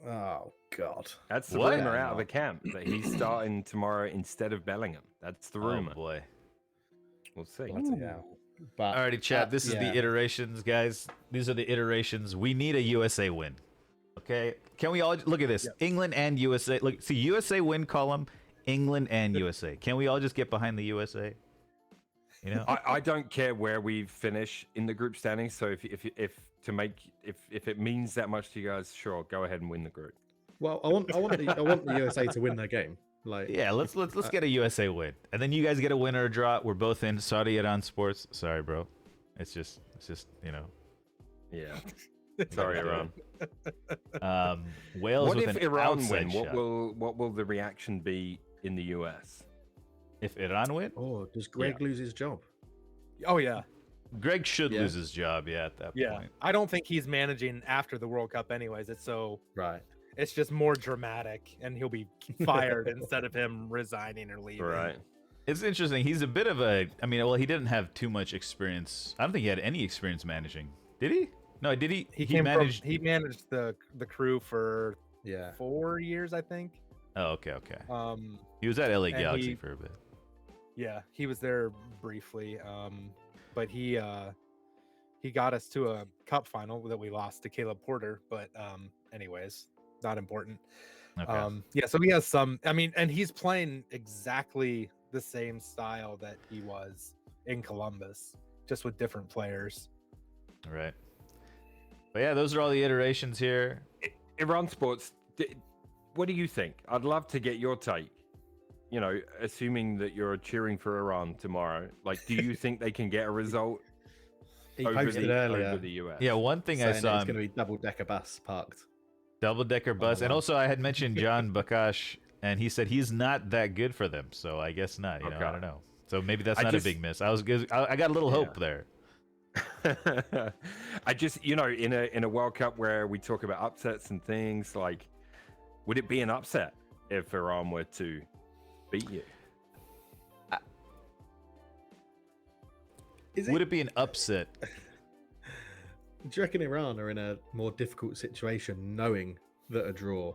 Oh God,
that's the rumor out of the camp, that he's starting tomorrow instead of Bellingham. That's the rumor.
Oh boy,
we'll see.
But
alrighty, chat. This is the iterations, guys. These are the iterations. We need a USA win. Okay, can we all look at this? Yep. England and USA. Look, see USA win column. England and USA. Can we all just get behind the USA? You know,
I don't care where we finish in the group standings. So if it means that much to you guys, sure, go ahead and win the group.
Well, I want the USA to win their game. Like,
yeah, let's get a USA win, and then you guys get a win or a draw. We're both in. Saudi Iran Sports. Sorry, bro. It's just you know.
Yeah. Sorry, Iran.
Wales.
What
with
if
an
Iran win?
shot.
What will the reaction be in the US?
If Iran win?
Oh, does Greg lose his job?
Oh yeah.
Greg should lose his job, at that point.
I don't think he's managing after the World Cup anyways. It's so
right.
It's just more dramatic, and he'll be fired instead of him resigning or leaving.
Right.
It's interesting. He's a bit of a. I mean, well, he didn't have too much experience. I don't think he had any experience managing. Did he? No, did he?
He managed. He managed the crew for 4 years, I think.
Oh, okay. He was at LA Galaxy for a bit.
Yeah, he was there briefly. But he got us to a cup final that we lost to Caleb Porter. But anyways, not important.
Okay.
So he has some. I mean, and he's playing exactly the same style that he was in Columbus, just with different players.
All right. But yeah, those are all the iterations here.
Iran Sports. What do you think? I'd love to get your take. You know, assuming that you're cheering for Iran tomorrow, like, do you think they can get a result over the US?
Yeah, one thing I saw.
It's going to be double-decker bus parked.
Double-decker bus. And also I had mentioned John Bakash, and he said he's not that good for them. So I guess not. You know, I don't know. So maybe that's not a big miss. I got a little hope there.
I just, you know, in a World Cup where we talk about upsets and things, like, would it be an upset if Iran were to beat you?
Would it be an upset?
Do you reckon Iran are in a more difficult situation knowing that a draw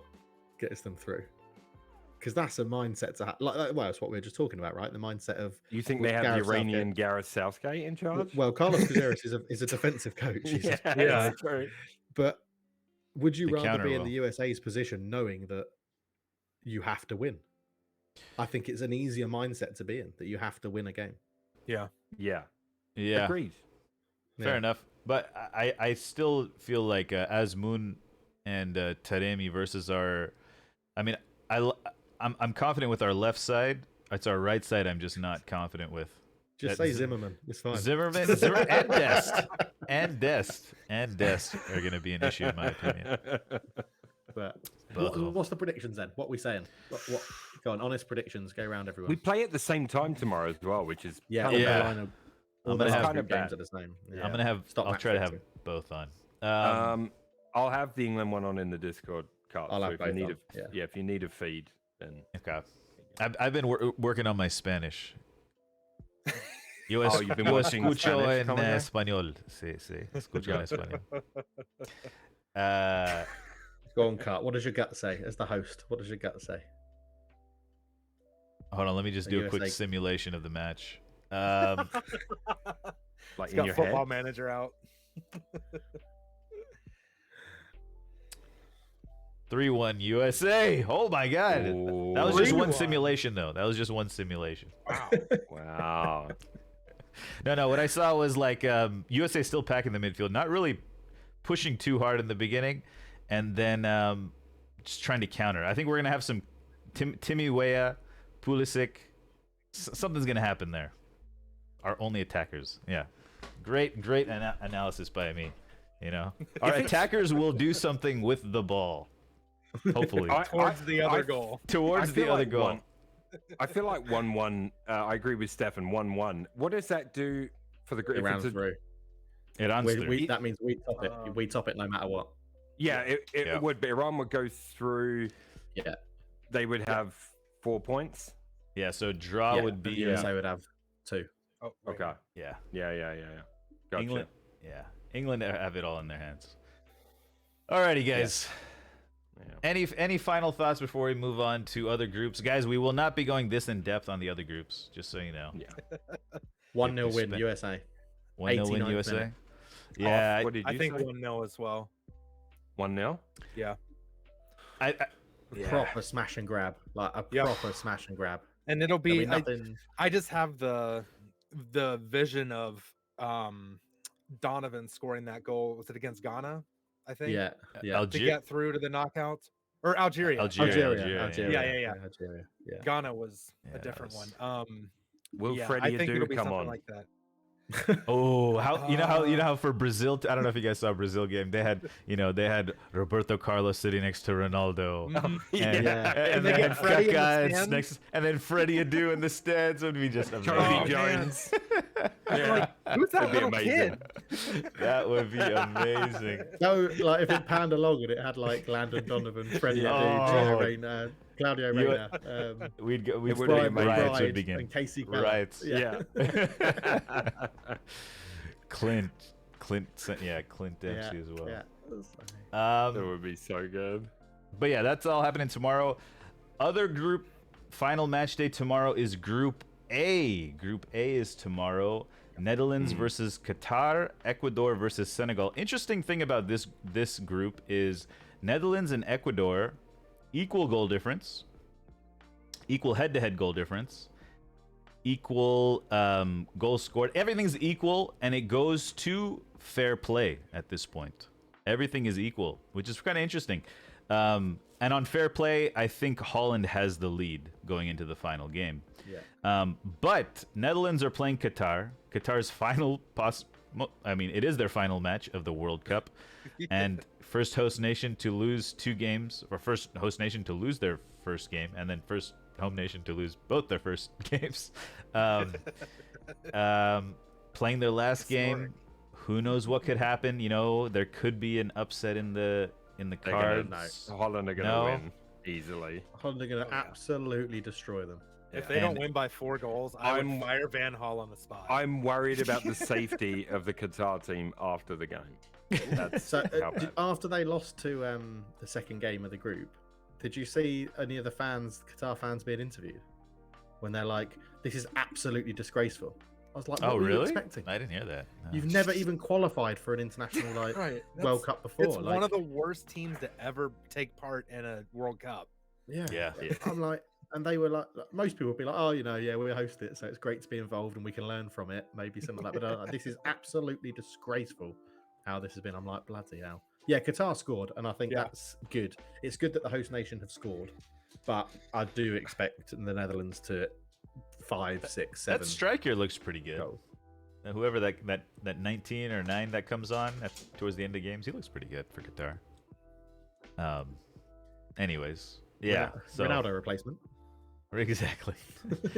gets them through? because that's a mindset to have. Well, it's what we were just talking about, right? The mindset of
You think
with
they have
Gareth
the Iranian
Southgate.
Gareth Southgate in charge?
Well, Carlos Caceres is a defensive coach.
yeah,
Yeah.
that's true.
But would you
The
rather
counter
be in
will.
the USA's position knowing that you have to win? I think it's an easier mindset to be in, that you have to win a game.
Yeah.
Yeah,
Yeah,
agreed.
fair
Yeah.
enough. But I still feel like Azmoun and Taremi versus our. I mean, I'm confident with our left side. It's our right side I'm just not confident with.
Just
That
say Zimmerman. It's fine.
Zimmerman and Dest are going to be an issue in my opinion.
But
Both of them.
what's the predictions then? What are we saying? What? Go on, honest predictions. Go around everyone.
We play at the same time tomorrow as well, which is
Yeah,
kind of
Yeah.
bad.
I'm gonna have-
games
bad.
are the same. Yeah.
I'm gonna have.
Stop
I'll
match
try to have
fixing.
both on.
I'll have the England one on in the Discord card.
I'll
so
have
if you
both
need
on, yeah.
if you need a feed, then
Okay. I've been working on my Spanish. Yo
Oh, you've been watching
escucho
Spanish
en
commentary?
español. Sí, sí. Escucho en español.
Go on, Cart. What does your gut say? As the host, what does your gut say?
Hold on. Let me just
The
do a quick
USA.
simulation of the match.
like
He's
in
got
your
football
head.
manager out.
3-1 USA. Oh my God. That was just one
3-1.
simulation, though. That was just one simulation.
Wow.
Wow.
No. What I saw was like USA still packing the midfield, not really pushing too hard in the beginning, and then just trying to counter. I think we're gonna have some Timmy Weah, Pulisic. Something's gonna happen there. Our only attackers. Yeah, great analysis by me. You know, our attackers will do something with the ball. Hopefully,
Towards the other
I-
goal.
towards
I feel
the other
like
goal.
I feel like 1-1. I agree with Stefan. 1-1. What does that do for the group?
It
if
rounds
it's a-
through.
It runs through.
That means we top it. We top it no matter what.
Yeah, it
Yeah.
would. But Iran would go through.
Yeah.
They would have 4 points.
Yeah, so draw would
The
be
USA would have 2.
Oh, wait.
Okay.
yeah.
Yeah. Gotcha.
England, yeah, England have it all in their hands. Alrighty, guys.
Yeah.
Any final thoughts before we move on to other groups, guys? We will not be going this in depth on the other groups, just so you know.
Yeah.
1-0
we
win
spent-
USA.
1-0 win
89th
USA.
minute.
Yeah,
What did you
I think
say?
1-0 as well.
1-0.
Yeah.
I
Yeah.
Proper smash and grab. Like a
Yep.
proper smash and grab.
And it'll
There'll
be,
be nothing.
I just have the vision of Donovan scoring that goal. Was it against Ghana? I think.
Yeah.
To
Algeria.
get through to the knockouts or Algeria.
Algeria.
Yeah.
Algeria. Yeah.
Ghana was
Yeah,
a different
that
one.
Will
yeah,
Freddie
I think
Adu
it'll be
come
something
on?
like that.
Oh, how you know how for Brazil? I don't know if you guys saw Brazil game. They had Roberto Carlos sitting next to Ronaldo.
Mhm.
And,
Yeah.
and
they
they
get
had
Freddie in the
Kaká
stands?
next, and then Freddie Adu in the stands would be just
Charlie
amazing.
man.
Jones.
Like, who's that
That'd be
little
amazing.
kid?
That would be amazing.
No, like if it panned along and it had like Landon Donovan, Freddie
Yeah.
Adu,
Oh.
Gio Reyna, Claudio
You-
Reyna,
We'd go. We'd
It would
start,
be amazing.
riots would
Bride,
begin.
and Casey Keller.
Riots.
Yeah.
Clint Dempsey as well.
Yeah.
That would be so good.
But yeah, that's all happening tomorrow. Other group final match day tomorrow is Group A. Group A is tomorrow. Netherlands versus Qatar, Ecuador versus Senegal. Interesting thing about this group is Netherlands and Ecuador equal goal difference, equal head-to-head goal difference, equal goals scored. Everything's equal, and it goes to fair play at this point. Everything is equal, which is kind of interesting. And on fair play, I think Holland has the lead going into the final game.
Yeah.
But Netherlands are playing Qatar. Qatar's final it is their final match of the World Cup, and first host nation to lose 2 games, or first host nation to lose their first game, and then first home nation to lose both their first games. Playing their last game. Who knows what could happen? You know, there could be an upset in the cards.
Holland are going to
No.
win easily.
Holland are going to
Oh, yeah.
absolutely destroy them.
If they don't
And-
win by 4 goals, I would
I'm-
fire Van Hal on the spot.
I'm worried about the safety of the Qatar team after the game. That's
So
how bad.
after they lost to the second game of the group, Did you see any of the Qatar fans being interviewed when they're like, "This is absolutely disgraceful"? I was like, "What
Oh,
were you
really?
expecting?
I didn't hear that. No.
You've never even qualified for an international
Right.
World Cup before.
It's
like,
one of the worst teams to ever take part in a World Cup.
yeah,
Yeah.
I'm like, and they were like, most people would be like, "Oh, yeah, we host it, so it's great to be involved and we can learn from it, maybe something like that." But this is absolutely disgraceful how this has been. I'm like, bloody hell. Yeah, Qatar scored, and I think
Yeah.
that's good. It's good that the host nation have scored, but I do expect the Netherlands to 5, 6, 7
That striker looks pretty good.
goals.
And whoever that 19 or 9 that comes on towards the end of games, he looks pretty good for Qatar. Anyways, yeah. So
Ronaldo replacement.
exactly.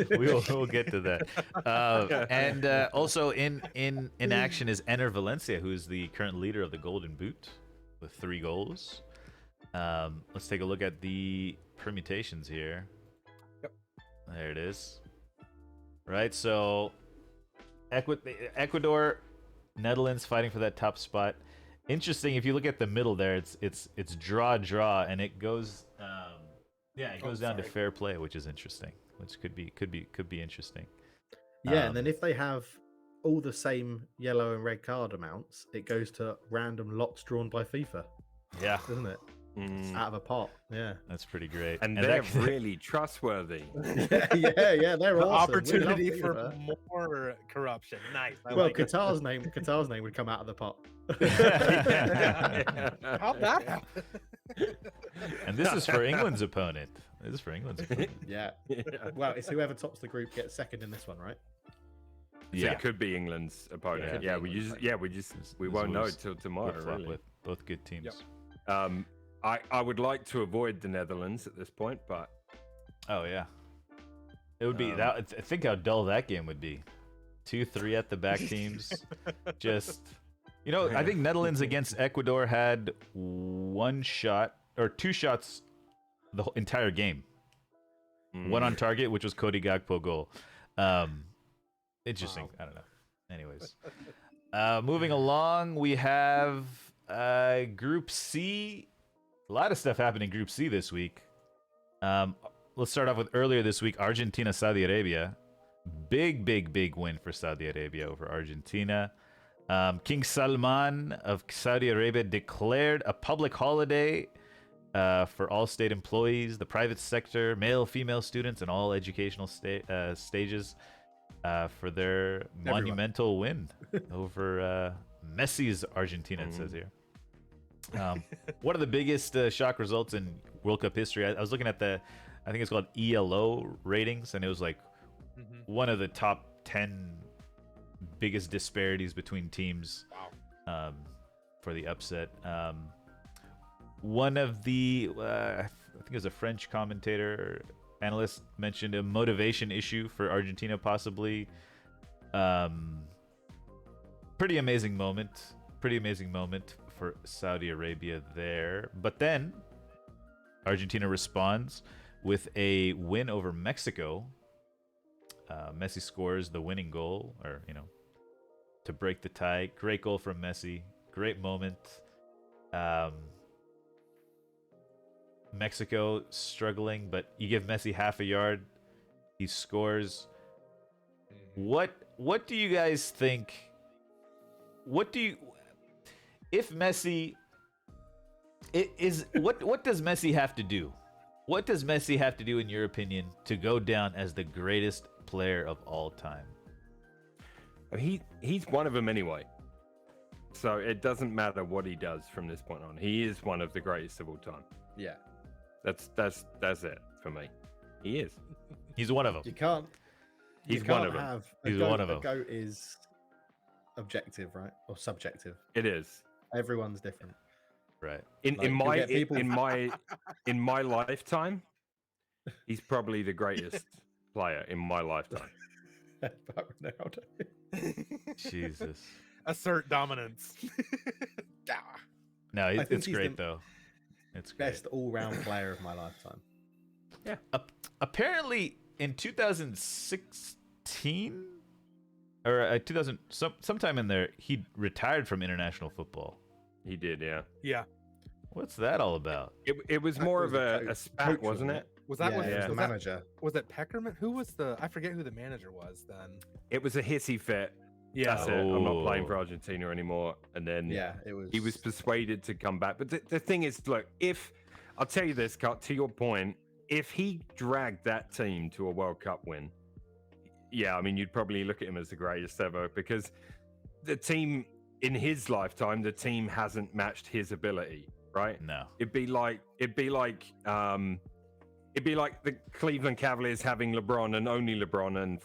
we'll get to that. And also in action is Enner Valencia, who is the current leader of the Golden Boot with 3 goals. Let's take a look at the permutations here.
Yep.
There it is. Right, so Ecuador, Netherlands fighting for that top spot. Interesting. If you look at the middle there, it's draw, and it goes down to fair play, which is interesting. Which could be interesting.
Yeah, and then if they have all the same yellow and red card amounts, it goes to random lots drawn by FIFA,
Yeah,
doesn't it? It's out of a pot. Yeah.
that's pretty great.
And
that-
they're really trustworthy.
yeah, they're
The
awesome. We
opportunity
love
for
FIFA.
more corruption. Nice. I
Well,
like it.
Qatar's name would come out of the pot.
How'd that happen?
and this is for England's opponent. This is for England's opponent.
Yeah. Well, it's whoever tops the group gets second in this one, right?
So it could be England's opponent.
Yeah.
Yeah, we won't know till tomorrow.
Flip-flop
Really.
with both good teams.
Yep.
I would like to avoid the Netherlands at this point, but
Oh yeah, it would be that. I think how dull that game would be. 2-3 at the back teams, just I think Netherlands against Ecuador had 1 shot or 2 shots the whole entire game. One on target, which was Cody Gakpo goal. Interesting.
Wow.
I don't know. Anyways, moving along, we have Group C. A lot of stuff happened in Group C this week. Let's start off with earlier this week, Argentina, Saudi Arabia. Big win for Saudi Arabia over Argentina. King Salman of Saudi Arabia declared a public holiday for all state employees, the private sector, male, female students, and all educational stages for their monumental win over Messi's Argentina, it says here. One of the biggest shock results in World Cup history. I was looking at I think it's called ELO ratings, and it was like one of the top 10 biggest disparities between teams for the upset. One of the, I think it was a French commentator, analyst, mentioned a motivation issue for Argentina, possibly. Pretty amazing moment for Saudi Arabia there. But then Argentina responds with a win over Mexico. Messi scores the winning goal, or to break the tie. Great goal from Messi. Great moment. Mexico struggling, but you give Messi half a yard, he scores. What do you guys think? If Messi what does Messi have to do? What does Messi have to do, in your opinion, to go down as the greatest player of all time?
He's one of them anyway. So it doesn't matter what he does from this point on. He is one of the greatest of all time.
Yeah.
That's it for me. He is.
He's one of them.
You can't.
He's
you can't
one of them.
have
He's one of them.
A goat is objective, right, or subjective.
It is.
Everyone's different.
Right.
In
Like, you'll get people-
in my lifetime, he's probably the greatest player in my lifetime.
But Ronaldo.
Jesus.
Assert dominance. Yeah.
No,
think
it's
he's
great
the
though. It's great.
Best all-round player of my lifetime.
Apparently, in 2016 or 2000, sometime in there, he retired from international football.
He did, yeah.
Yeah.
What's that all about?
It was
That
more
was
of
the
a
coach,
spat, wasn't it?
Was that
yeah,
was,
it was
yeah.
the
was that-
manager.
was it Peckerman? Who was the? I forget who the manager was then.
It was a hissy fit.
Yeah.
That's it. I'm not playing for
Oh.
Argentina anymore. And then
Yeah, it was.
he was persuaded to come back. But the thing is, look, if I'll tell you this, Cut, to your point, if he dragged that team to a World Cup win, yeah, I mean, you'd probably look at him as the greatest ever, because the team in his lifetime, the team hasn't matched his ability, right?
No.
It'd be like the Cleveland Cavaliers having LeBron and only LeBron and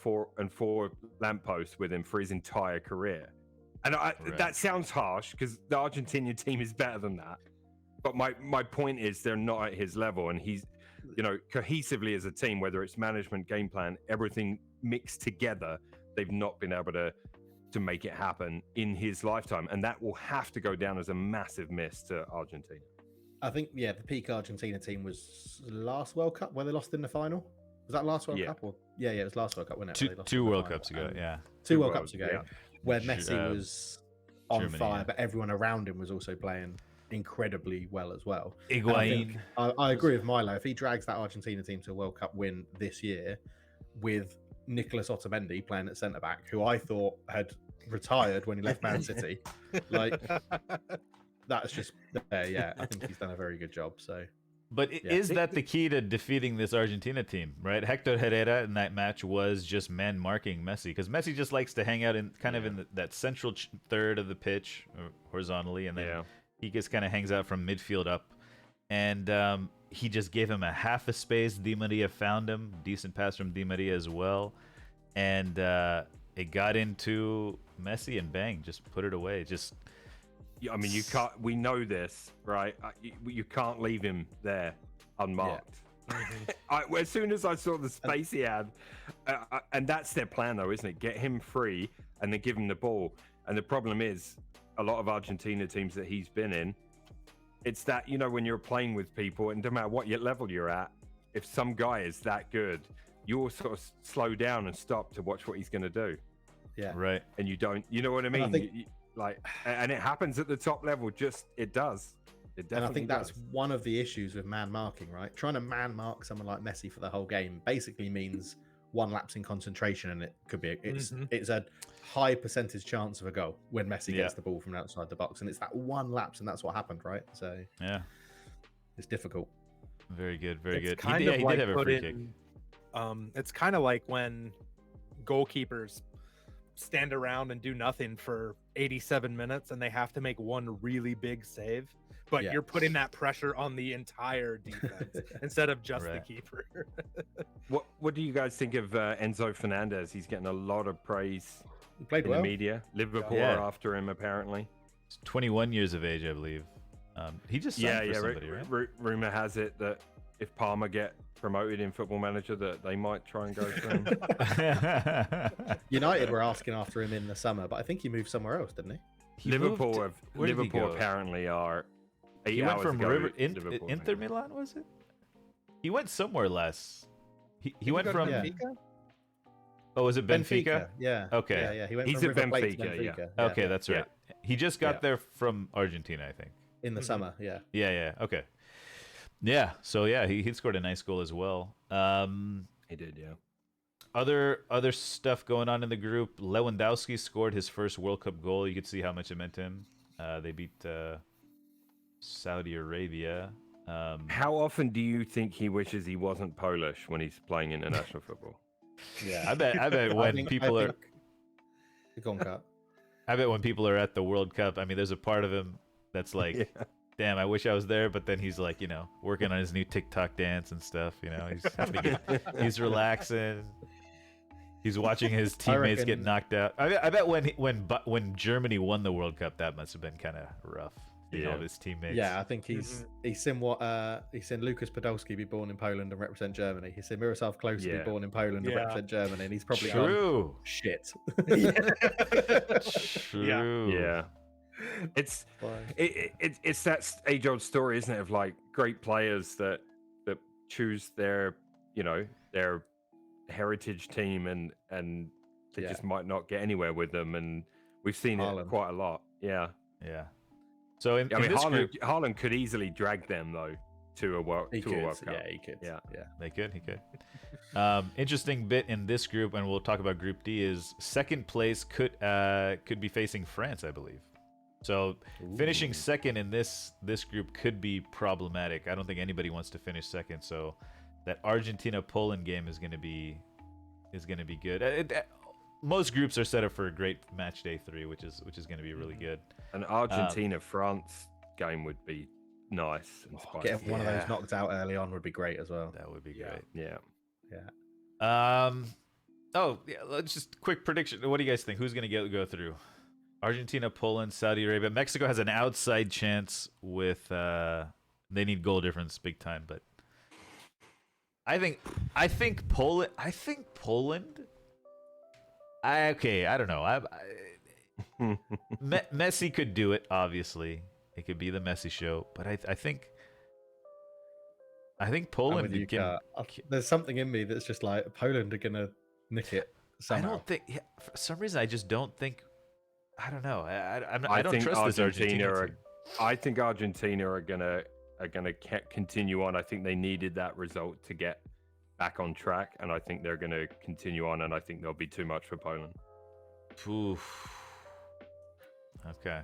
four lampposts with him for his entire career. And that sounds harsh because the Argentinian team is better than that. But my point is they're not at his level, and he's, cohesively as a team, whether it's management, game plan, everything mixed together, they've not been able to make it happen in his lifetime, and that will have to go down as a massive miss to Argentina.
I think, the peak Argentina team was last World Cup where they lost in the final. Was that last World Cup? Or yeah, it was last World Cup, wasn't it? Where they lost
Two
in the
World
final.
Cups ago, yeah.
Two World Cups ago,
yeah.
where Messi was on
Germany,
fire,
yeah.
but everyone around him was also playing incredibly well as well.
Higuain.
I agree with Milo. If he drags that Argentina team to a World Cup win this year with Nicolas Otamendi playing at centre back, who I thought had retired when he left Man City, like that's just yeah. I think he's done a very good job. So,
But is that the key to defeating this Argentina team, right? Hector Herrera in that match was just man marking Messi, because Messi just likes to hang out in that central third of the pitch horizontally, and then he just kind of hangs out from midfield up. And he just gave him a half a space. Di Maria found him. Decent pass from Di Maria as well. And it got into Messi and bang, just put it away. Just,
I mean, you can't. We know this, right? You can't leave him there unmarked. As soon as I saw the space he had, and that's their plan, though, isn't it? Get him free and then give him the ball. And the problem is, a lot of Argentina teams that he's been in, it's that, when you're playing with people, and no matter what level you're at, if some guy is that good, you'll sort of slow down and stop to watch what he's going to do.
yeah,
right.
And you don't, you know what I mean?
I think-
And it happens at the top level. It does. It definitely
and I think that's
does.
one of the issues with man marking, right? Trying to man mark someone like Messi for the whole game basically means one lapse in concentration, and it could be it's a high percentage chance of a goal when Messi gets the ball from outside the box, and it's that one lapse, and that's what happened, right? So
Yeah.
it's difficult.
Very good. Very
It's
good.
kind
He
of
did
like
have a free kick.
it's kind of like when goalkeepers stand around and do nothing for 87 minutes and they have to make one really big save, but
Yeah.
you're putting that pressure on the entire defense instead of just the
Right.
keeper.
What do you guys think of Enzo Fernandez? He's getting a lot of praise
He played
in
well.
the media. Liverpool
Yeah.
are after him, apparently.
He's 21 years of age, I believe. He just signed for somebody, right?
Rumor has it that if Palmer get promoted in Football Manager, that they might try and go for him.
United were asking after him in the summer, but I think he moved somewhere else, didn't he?
He
Liverpool
moved-
have
where did he
Liverpool
go?
apparently are. 8
He went
hours
from
ago,
Inter
Liverpool-
Milan, was it? He went somewhere less. He went
Go to
from.
Benfica?
Oh, was it Benfica?
Yeah.
Okay.
Yeah. He went
He's
from
at
River Plate to
Benfica, yeah.
Benfica.
Okay, that's
Yeah.
right. He just got
Yeah.
there from Argentina, I think.
in the
Mhm.
summer. Yeah.
Yeah. Okay. Yeah. So yeah, he scored a nice goal as well.
He did, yeah.
Other stuff going on in the group. Lewandowski scored his first World Cup goal. You could see how much it meant to him. They beat Saudi Arabia.
How often do you think he wishes he wasn't Polish when he's playing international football?
Yeah.
I bet when people are.
Go on, Kat.
I bet when people are at the World Cup, I mean, there's a part of him that's like,
Yeah.
damn, I wish I was there. But then he's like, working on his new TikTok dance and stuff. He's having to he's relaxing. He's watching his teammates get
reckon-
knocked out. I bet when Germany won the World Cup, that must have been kind of rough. Seeing all
Yeah.
of his teammates.
Yeah, I think he's seen he's seen Lucas Podolski be born in Poland and represent Germany. He's seen Miroslav Klose
Yeah.
be born in Poland and
Yeah.
represent Germany, and he's probably gone,
True.
shit.
True.
Yeah. It's it's that age-old story, isn't it, of like great players that choose their their heritage team and they
Yeah.
just might not get anywhere with them, and we've seen it
Haaland.
quite a lot. Yeah.
Yeah. So in
I mean,
this group,
Haaland could easily drag them though to a World
He
to
could.
a World Cup.
Yeah, he could.
Yeah.
he could. Interesting bit in this group, and we'll talk about Group D, is second place could be facing France, I believe. So finishing second in this group could be problematic. I don't think anybody wants to finish second. So that Argentina-Poland game is going to be good. Most groups are set up for a great match day 3, which is going to be really good.
An Argentina-France game would be nice and spicy.
Get one of those knocked out early on would be great as well.
That would be great.
Yeah.
Let's just quick prediction. What do you guys think? Who's going to go through? Argentina, Poland, Saudi Arabia. Mexico has an outside chance with they need goal difference big time, but I think Poland. I don't know. Messi could do it. Obviously, it could be the Messi show. But I think Poland.
There's something in me that's just like Poland are gonna nick it somehow.
I don't think. Yeah, for some reason, I just don't think. I don't know.
I
don't
think
trust this Argentina team.
I think Argentina are gonna continue on. I think they needed that result to get back on track, and I think they're gonna continue on. And I think there'll be too much for Poland.
Oof. Okay.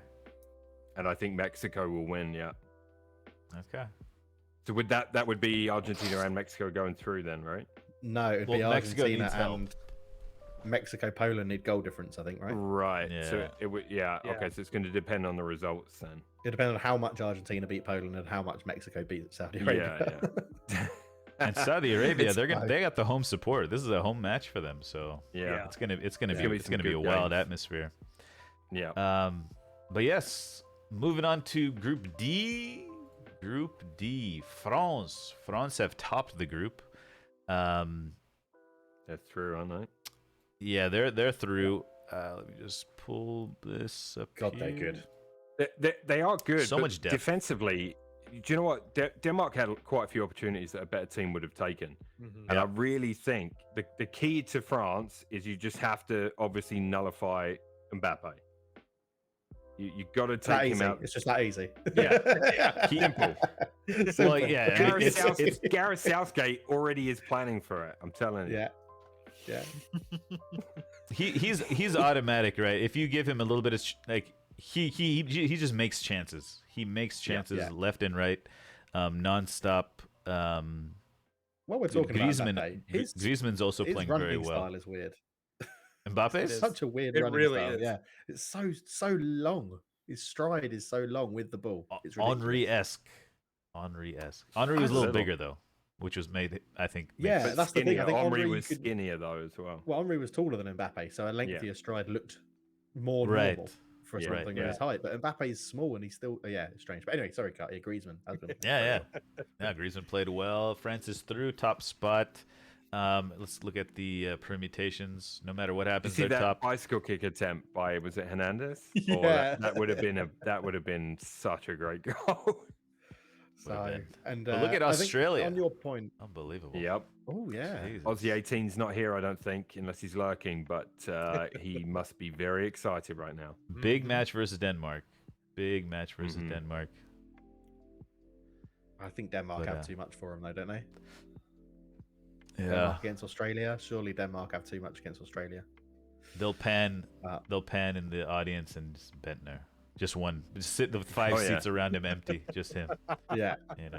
And I think Mexico will win. Yeah.
Okay.
So would that would be Argentina and Mexico going through then, right?
No, it'd be
Mexico
Argentina
needs help.
and Mexico, Poland need goal difference, I think, right?
Right.
Yeah.
So it would. Yeah. Okay. So it's going to depend on the results then.
It depends on how much Argentina beat Poland and how much Mexico beat Saudi Arabia.
Yeah.
And Saudi Arabia, they got the home support. This is a home match for them, so
Yeah.
it's gonna be
some
a
good
wild
games.
atmosphere.
Yeah.
But yes, moving on to Group D. Group D, France have topped the group.
They're through, aren't they?
Yeah, they're through. Let me just pull this up.
God, they're
here.
good.
They are good.
So
but
much depth.
Defensively, do you know what? Denmark had quite a few opportunities that a better team would have taken. And I really think the key to France is you just have to obviously nullify Mbappe. You got to take him out.
It's just that easy.
Yeah. Simple.
Well, yeah,
Gareth Southgate already is planning for it. I'm telling you.
Yeah.
he's automatic, right? If you give him a little bit of he just makes chances. He makes chances left and right, nonstop.
What we're talking about,
Griezmann's also
his
playing
running
very well.
style is weird.
Mbappe?
It's such a weird running style. Yeah, it's so long. His stride is so long with the ball. It's ridiculous.
Henry-esque. Henry was a little bigger though, which was made, I think.
Yeah, that's the thing. I think
Henry was skinnier though as well.
Well, Henry was taller than Mbappe, so a lengthier stride looked more normal for something of his height. But Mbappe is small and he's still, it's strange. But anyway, sorry, Kat. Yeah, Griezmann.
Yeah. Griezmann played well. France is through, top spot. Let's look at the permutations. No matter what happens, they're
that
top.
Bicycle kick attempt by, was it Hernandez?
Yeah,
that would have been such a great goal.
So, and
but look at Australia.
On your point,
unbelievable.
Yep.
Oh yeah.
Jesus.
Aussie 18's not here, I don't think, unless he's lurking. But he must be very excited right now.
Big match versus Denmark. Denmark.
I think Denmark have too much for them, though, don't they?
Yeah.
Denmark against Australia. Surely Denmark have too much against Australia.
They'll pan in the audience and just Bentner. Just one. Just sit the 5 seats around him empty. Just him.
Yeah.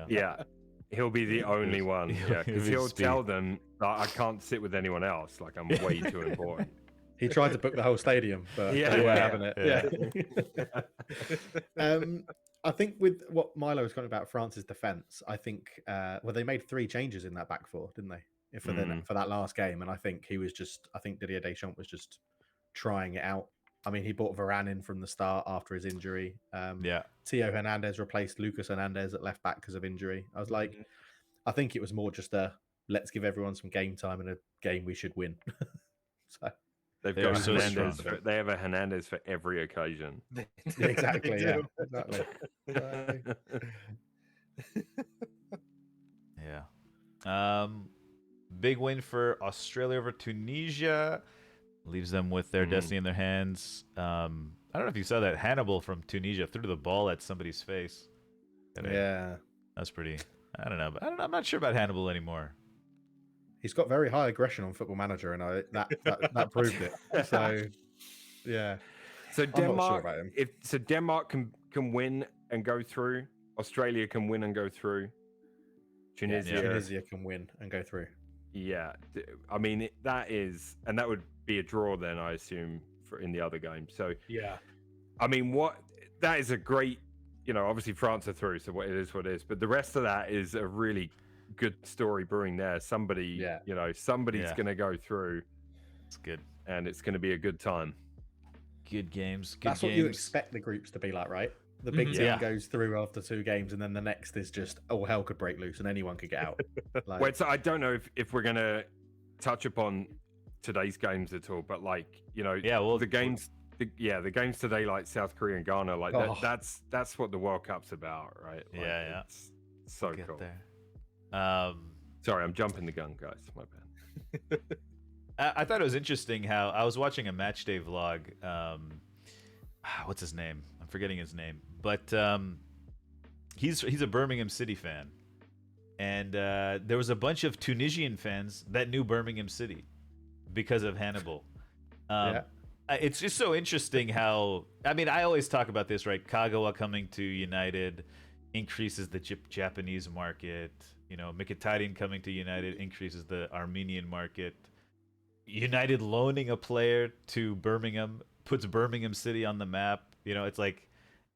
Yeah. He'll be the only one. Yeah. Because he'll tell them I can't sit with anyone else. Like I'm way too important.
He tried to book the whole stadium, but they weren't having it. Yeah. I think with what Milo was talking about France's defense, I think they made 3 changes in that back four, didn't they? For that last game, and I think Didier Deschamps was just trying it out. I mean, he brought Varane in from the start after his injury. Theo Hernandez replaced Lucas Hernandez at left back because of injury. I was like, I think it was more just let's give everyone some game time in a game we should win. So
they've got Hernandez. They have a Hernandez for every occasion.
Exactly. Yeah. Exactly.
Yeah. Big win for Australia over Tunisia. Leaves them with their destiny in their hands. I don't know if you saw that. Hannibal from Tunisia threw the ball at somebody's face.
Yeah.
That's pretty. I don't know. But I'm not sure about Hannibal anymore.
He's got very high aggression on Football Manager, and that proved it. So, yeah.
So
I'm not sure
Denmark,
about him.
Denmark can win and go through. Australia can win and go through.
Tunisia can win and go through.
Yeah, I mean that would be a draw then, I assume, in the other game. So
Yeah.
I mean, that is a great, obviously France are through, so what it is. But the rest of that is a really good story brewing there. Somebody's going to go through.
It's good,
and it's going to be a good time.
Good games.
That's what you expect the groups to be like, right? The big team goes through after 2 games, and then the next is just hell could break loose and anyone could get out.
Well, so I don't know if we're gonna touch upon today's games at all, but the games today, like South Korea and Ghana, that's what the World Cup's about, right? It's so cool. Sorry, I'm jumping the gun, guys. My bad.
I thought it was interesting how I was watching a Matchday vlog. What's his name? I'm forgetting his name, but he's a Birmingham City fan, and there was a bunch of Tunisian fans that knew Birmingham City because of Hannibal. It's just so interesting how, I always talk about this, right? Kagawa coming to United increases the Japanese market. Mkhitaryan coming to United increases the Armenian market. United loaning a player to Birmingham puts Birmingham City on the map. It's like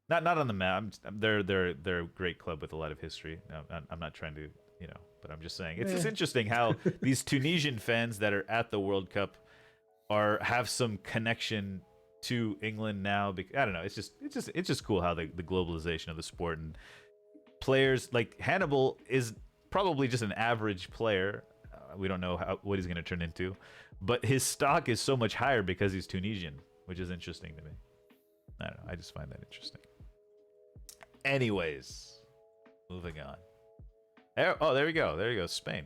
not on the map. They're a great club with a lot of history. I'm not trying to, but I'm just saying it's just interesting how these Tunisian fans that are at the World Cup have some connection to England now. I don't know. It's just cool how the globalization of the sport and players like Hannibal is probably just an average player. We don't know what he's going to turn into, but his stock is so much higher because he's Tunisian, which is interesting to me. I don't know. I just find that interesting. Anyways, moving on. There we go. There you go. Spain.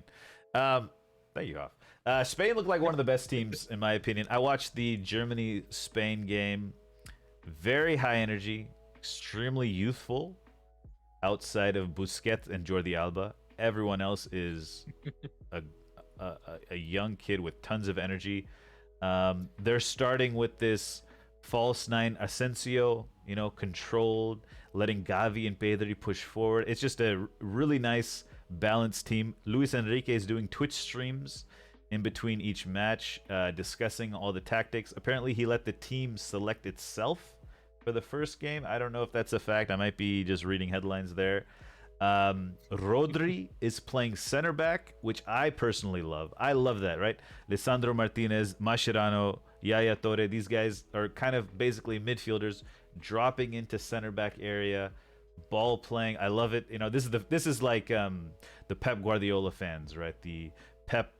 Thank you, Hoff. Spain looked like one of the best teams, in my opinion. I watched the Germany-Spain game. Very high energy, extremely youthful. Outside of Busquets and Jordi Alba, everyone else is a young kid with tons of energy. They're starting with this false 9 Asensio, controlled, letting Gavi and Pedri push forward. It's just a really nice, balanced team. Luis Enrique is doing Twitch streams in between each match, discussing all the tactics. Apparently, he let the team select itself for the first game. I don't know if that's a fact. I might be just reading headlines there. Rodri is playing center back, which I personally love. I love that, right? Lisandro Martinez, Mascherano, Yaya Torre, these guys are kind of basically midfielders dropping into center back area, ball playing. I love it. This is like the Pep Guardiola fans, right? The Pep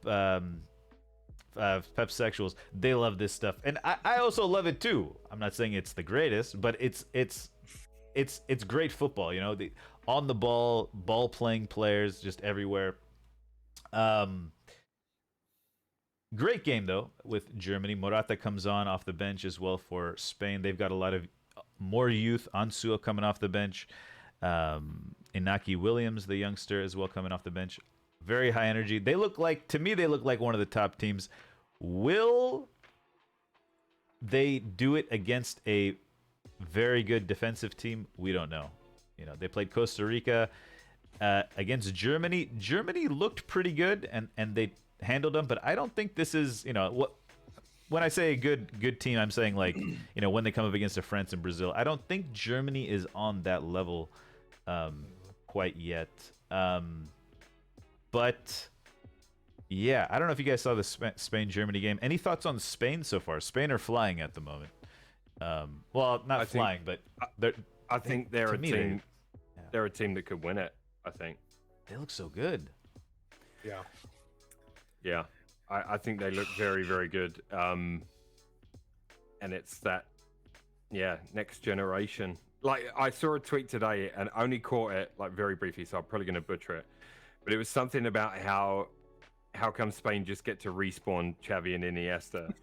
sexuals. They love this stuff, and I also love it too. I'm not saying it's the greatest, but it's great football. The on the ball playing players just everywhere. Great game though with Germany. Morata comes on off the bench as well for Spain. They've got a lot of more youth. Ansu coming off the bench. Inaki Williams, the youngster, as well, coming off the bench. Very high energy. They look like one of the top teams. Will they do it against a very good defensive team? We don't know. They played Costa Rica against Germany. Germany looked pretty good, and they handled them. But I don't think this is, when I say a good team, I'm saying like, when they come up against France and Brazil. I don't think Germany is on that level quite yet. But yeah, I don't know if you guys saw the Spain-Germany game. Any thoughts on Spain so far? Spain are flying at the moment. Well, not flying, but
I think they're a team. They're a team that could win it. I think
they look so good.
Yeah. I think they look very, very good. And it's that, next generation. Like, I saw a tweet today and only caught it like very briefly, so I'm probably going to butcher it. But it was something about how how come Spain just get to respawn Xavi and Iniesta?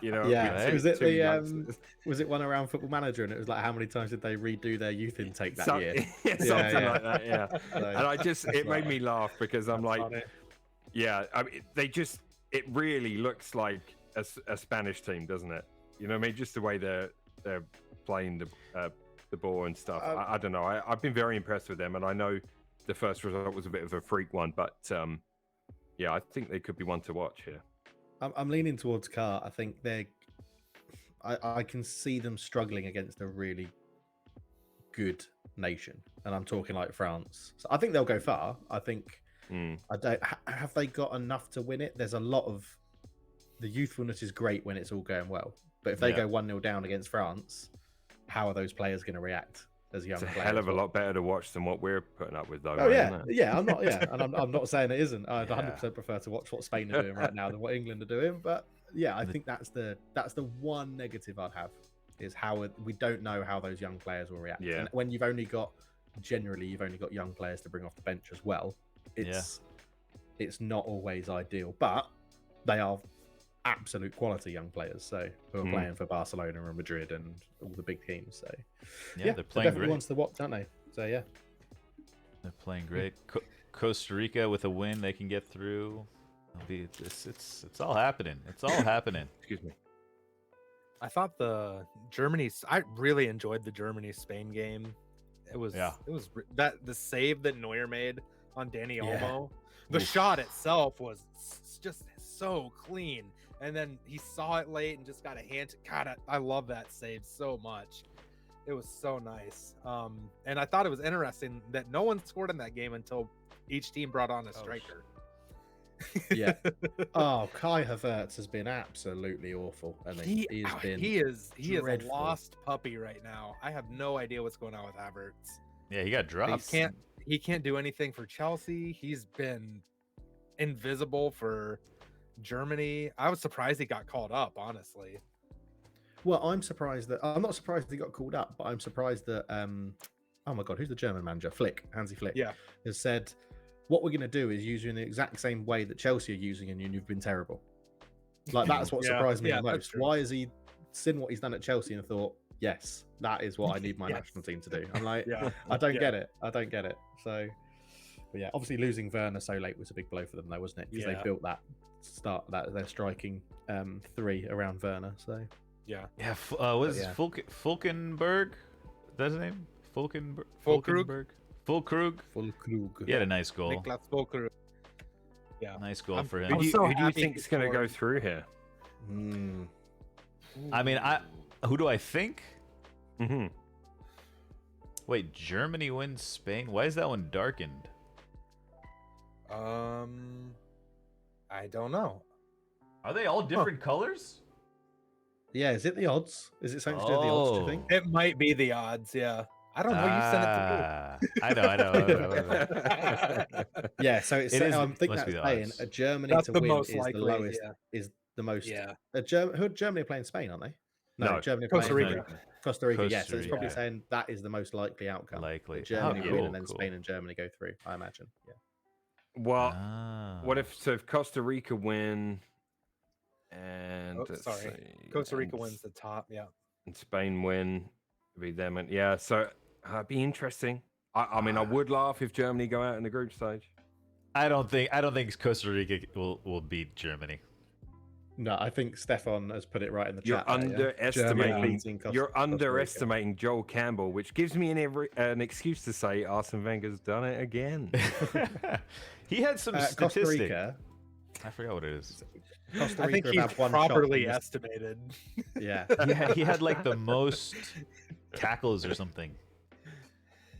You know,
Yeah,
with
Right.
was it
two
the
youngsters.
was it one around Football Manager, and it was like how many times did they redo their youth intake that
So-
year?
something
yeah.
like that, yeah.
So,
And I just, it made me laugh because I'm like,
Funny.
yeah, I mean, it really looks like a Spanish team, doesn't it? You know what I mean? Just the way they're playing the ball and stuff. I don't know. I've been very impressed with them, and I know the first result was a bit of a freak one, but yeah, I think they could be one to watch here.
I'm leaning towards Car. I think I can see them struggling against a really good nation, and I'm talking like France. So I think they'll go far. I think I don't. Have they got enough to win it? There's a lot of the youthfulness is great when it's all going well, but if they go 1-0 down against France, how are those players going to react as young
It's a
players?
hell of a lot better to watch than what we're putting up with, though.
Oh yeah,
isn't it?
yeah. I'm not. Yeah, and I'm not saying it isn't. I'd
Yeah.
100% prefer to watch what Spain are doing right now than what England are doing. But yeah, I think that's the one negative I'd have is how we don't know how those young players will react.
Yeah.
And when you've only got young players to bring off the bench as well, it's not always ideal. But they are absolute quality young players. So who are playing for Barcelona and Madrid and all the big teams. So
Yeah, they're playing
definitely
great.
ones to watch, aren't they? So yeah.
They're playing great. Costa Rica with a win, they can get through. It's all happening. It's all happening.
Excuse me.
I thought I really enjoyed the Germany-Spain game. It was the save that Neuer made on Danny
Yeah.
Olmo. The shot itself was just so clean, and then he saw it late and just got a hand. God, I love that save so much. It was so nice. And I thought it was interesting that no one scored in that game until each team brought on a striker.
Yeah. Oh, Kai Havertz has been absolutely awful. I mean,
He is a
dreadful.
lost puppy right now. I have no idea what's going on with Havertz.
Yeah, he got dropped.
He can't do anything for Chelsea. He's been invisible for Germany. I was surprised he got called up, honestly.
Well, I'm not surprised he got called up, but I'm surprised that oh my god, who's the German manager? Hansi Flick,
Yeah.
has said what we're going to do is use you in the exact same way that Chelsea are using and you've been terrible. Like that's what surprised me the
that's
most.
true.
Why has he seen what he's done at Chelsea and thought, yes, that is what I need my
Yes.
national team to do? I'm like,
Yeah.
I don't get it. I don't get it. So, but yeah, obviously losing Werner so late was a big blow for them, though, wasn't it? Because they built that their striking three around Werner. So
Yeah.
Yeah, what is
yeah.
Fulkenberg? That's his name?
Fulkrug?
Fulkenberg? Fulkrug?
full Krug.
He had a nice goal.
Niklas Fulkrug. Yeah.
Nice goal
I'm-
for
Who
him.
do you,
so
who do you
happy
think's
he
going to go
scored.
through here?
Mm.
I mean, who do I think?
Mm-hmm.
Wait, Germany wins Spain? Why is that one darkened?
I don't know.
Are they all different colors?
Yeah, is it the odds? Is it something to do with the odds, do you think?
It might be the odds, yeah. I don't know. You sent it to
I know.
Yeah, so it's
It is-
I think
must
that's
be the
saying
odds.
a Germany
That's
to
the
win
most
is
likely,
the lowest
yeah.
is the most
me. Yeah.
who Germany are playing Spain, aren't they?
No,
Germany are
Costa
playing
Rica.
Costa Rica,
Costa
yeah. So it's probably
Rica.
saying that is the most likely outcome.
Likely.
Germany
Oh,
win
cool,
and then
cool.
Spain and Germany go through, I imagine. Yeah.
Well,
Ah.
what if Costa Rica win and
Oh,
let's
sorry.
see,
Costa Rica
and-
wins the top, yeah.
and Spain win, it'd be them, and yeah, so it'd be interesting. I mean, I would laugh if Germany go out in the group stage.
I don't think Costa Rica will beat Germany.
No, I think Stefan has put it right in the
You're
chat. there, yeah.
underestimating.
Germany beating Costa Rica.
Underestimating Joel Campbell, which gives me an excuse to say Arsene Wenger's done it again.
He had some
Costa
statistic.
Rica.
I forgot what it is.
Costa
I
Rica
think
have
he's
had one shot
properly
in this-
estimated.
Yeah.
He had like the most tackles or something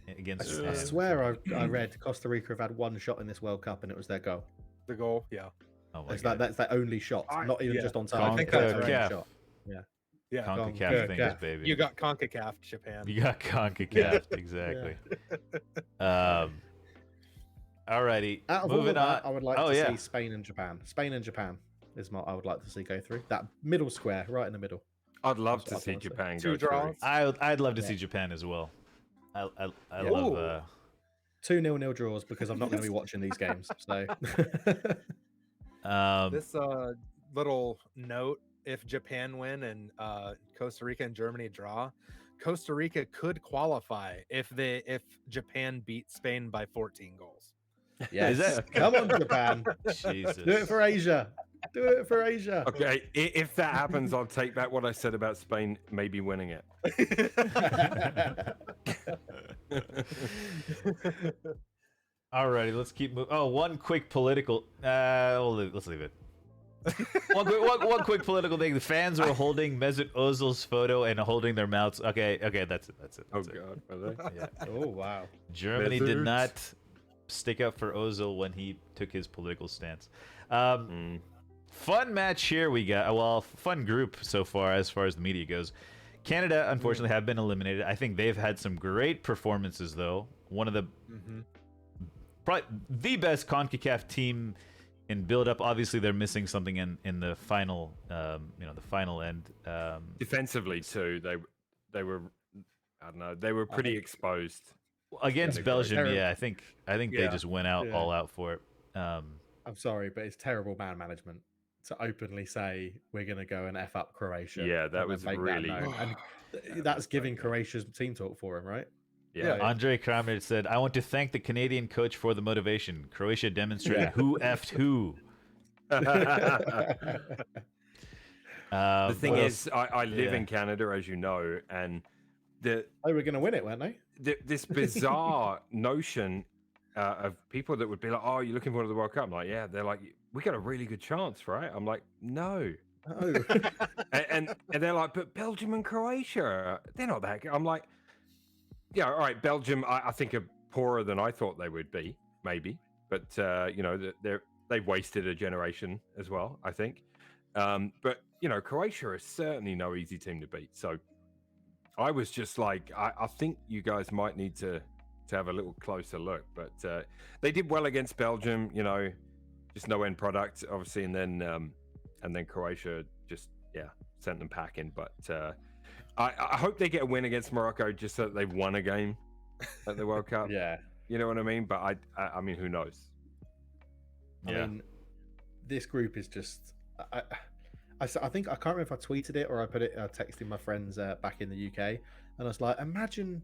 against
I
Spain.
swear I read Costa Rica have had one shot in this World Cup and it was their goal.
The goal, yeah.
Oh my
It's
God.
that's their only shot, not even
yeah.
just on
I
target.
think
That's
that's
their only
CONCACAF.
shot.
Yeah.
CONCACAF things,
CONCACAF.
baby.
You got CONCACAF, Japan.
You got CONCACAF, exactly. Alrighty,
Out of all
moving
of
on.
that, I would like
Oh,
to
yeah.
see Spain and Japan. Spain and Japan is what I would like to see go through. That middle square, right in the middle.
I'd love
That's
to
what I
see
wanna say.
Japan
Two
go through.
draws.
I'd love to
Yeah.
see Japan as well. I
Yeah.
love.
Ooh.
2-0 draws because I'm not going to be watching these games. So
This little note: if Japan win and Costa Rica and Germany draw, Costa Rica could qualify if Japan beat Spain by 14 goals.
Yes.
that-
Come on, Japan.
Jesus.
Do it for Asia. Do it for Asia.
Okay, if that happens, I'll take back what I said about Spain maybe winning it.
Alrighty, let's keep moving. Oh, one quick political. Let's leave it. one quick political thing. The fans were holding Mesut Ozil's photo and holding their mouths. Okay, that's it.
Oh
That's it.
God, were they?
Yeah.
Oh wow.
Germany did
Mesut.
not stick up for Ozil when he took his political stance. Fun match here we got. Well, fun group so far as the media goes. Canada, unfortunately, have been eliminated. I think they've had some great performances, though. One of the probably the best CONCACAF team in build-up. Obviously, they're missing something in the final, the final end.
Defensively too, they were, I don't know, they were pretty exposed.
Against
Yeah,
Belgium,
terrible.
yeah, I think they
Yeah.
just went out
Yeah.
all out for it.
I'm sorry, but it's terrible man management to openly say we're going to go and F up Croatia.
Yeah, that
and then
was
make
really-
known. And
That
that's
was
giving
so bad.
Croatia's team talk for him, right?
Yeah,
Andre Kramer said, "I want to thank the Canadian coach for the motivation. Croatia demonstrated who effed who."
the thing
what
is, I live
Yeah.
in Canada, as you know, and the
They were going to win it, weren't they?
this bizarre notion of people that would be like, "Oh, you're looking forward to the World Cup?" I'm like, "Yeah." They're like, "We got a really good chance, right?" I'm like, "No,"
Oh.
and they're like, "But Belgium and Croatia, they're not that good." I'm like, "Yeah, all right, Belgium, I think are poorer than I thought they would be, maybe, but they've wasted a generation as well, I think. But Croatia is certainly no easy team to beat. So I was just like, I think you guys might need to have a little closer look. But they did well against Belgium, just no end product, obviously, and then Croatia just sent them packing. But I hope they get a win against Morocco just so that they've won a game at the World Cup.
Yeah.
You know what I mean? But I mean, who knows?
I mean, this group is just. I think I can't remember if I tweeted it or I put it texting my friends back in the UK, and I was like, imagine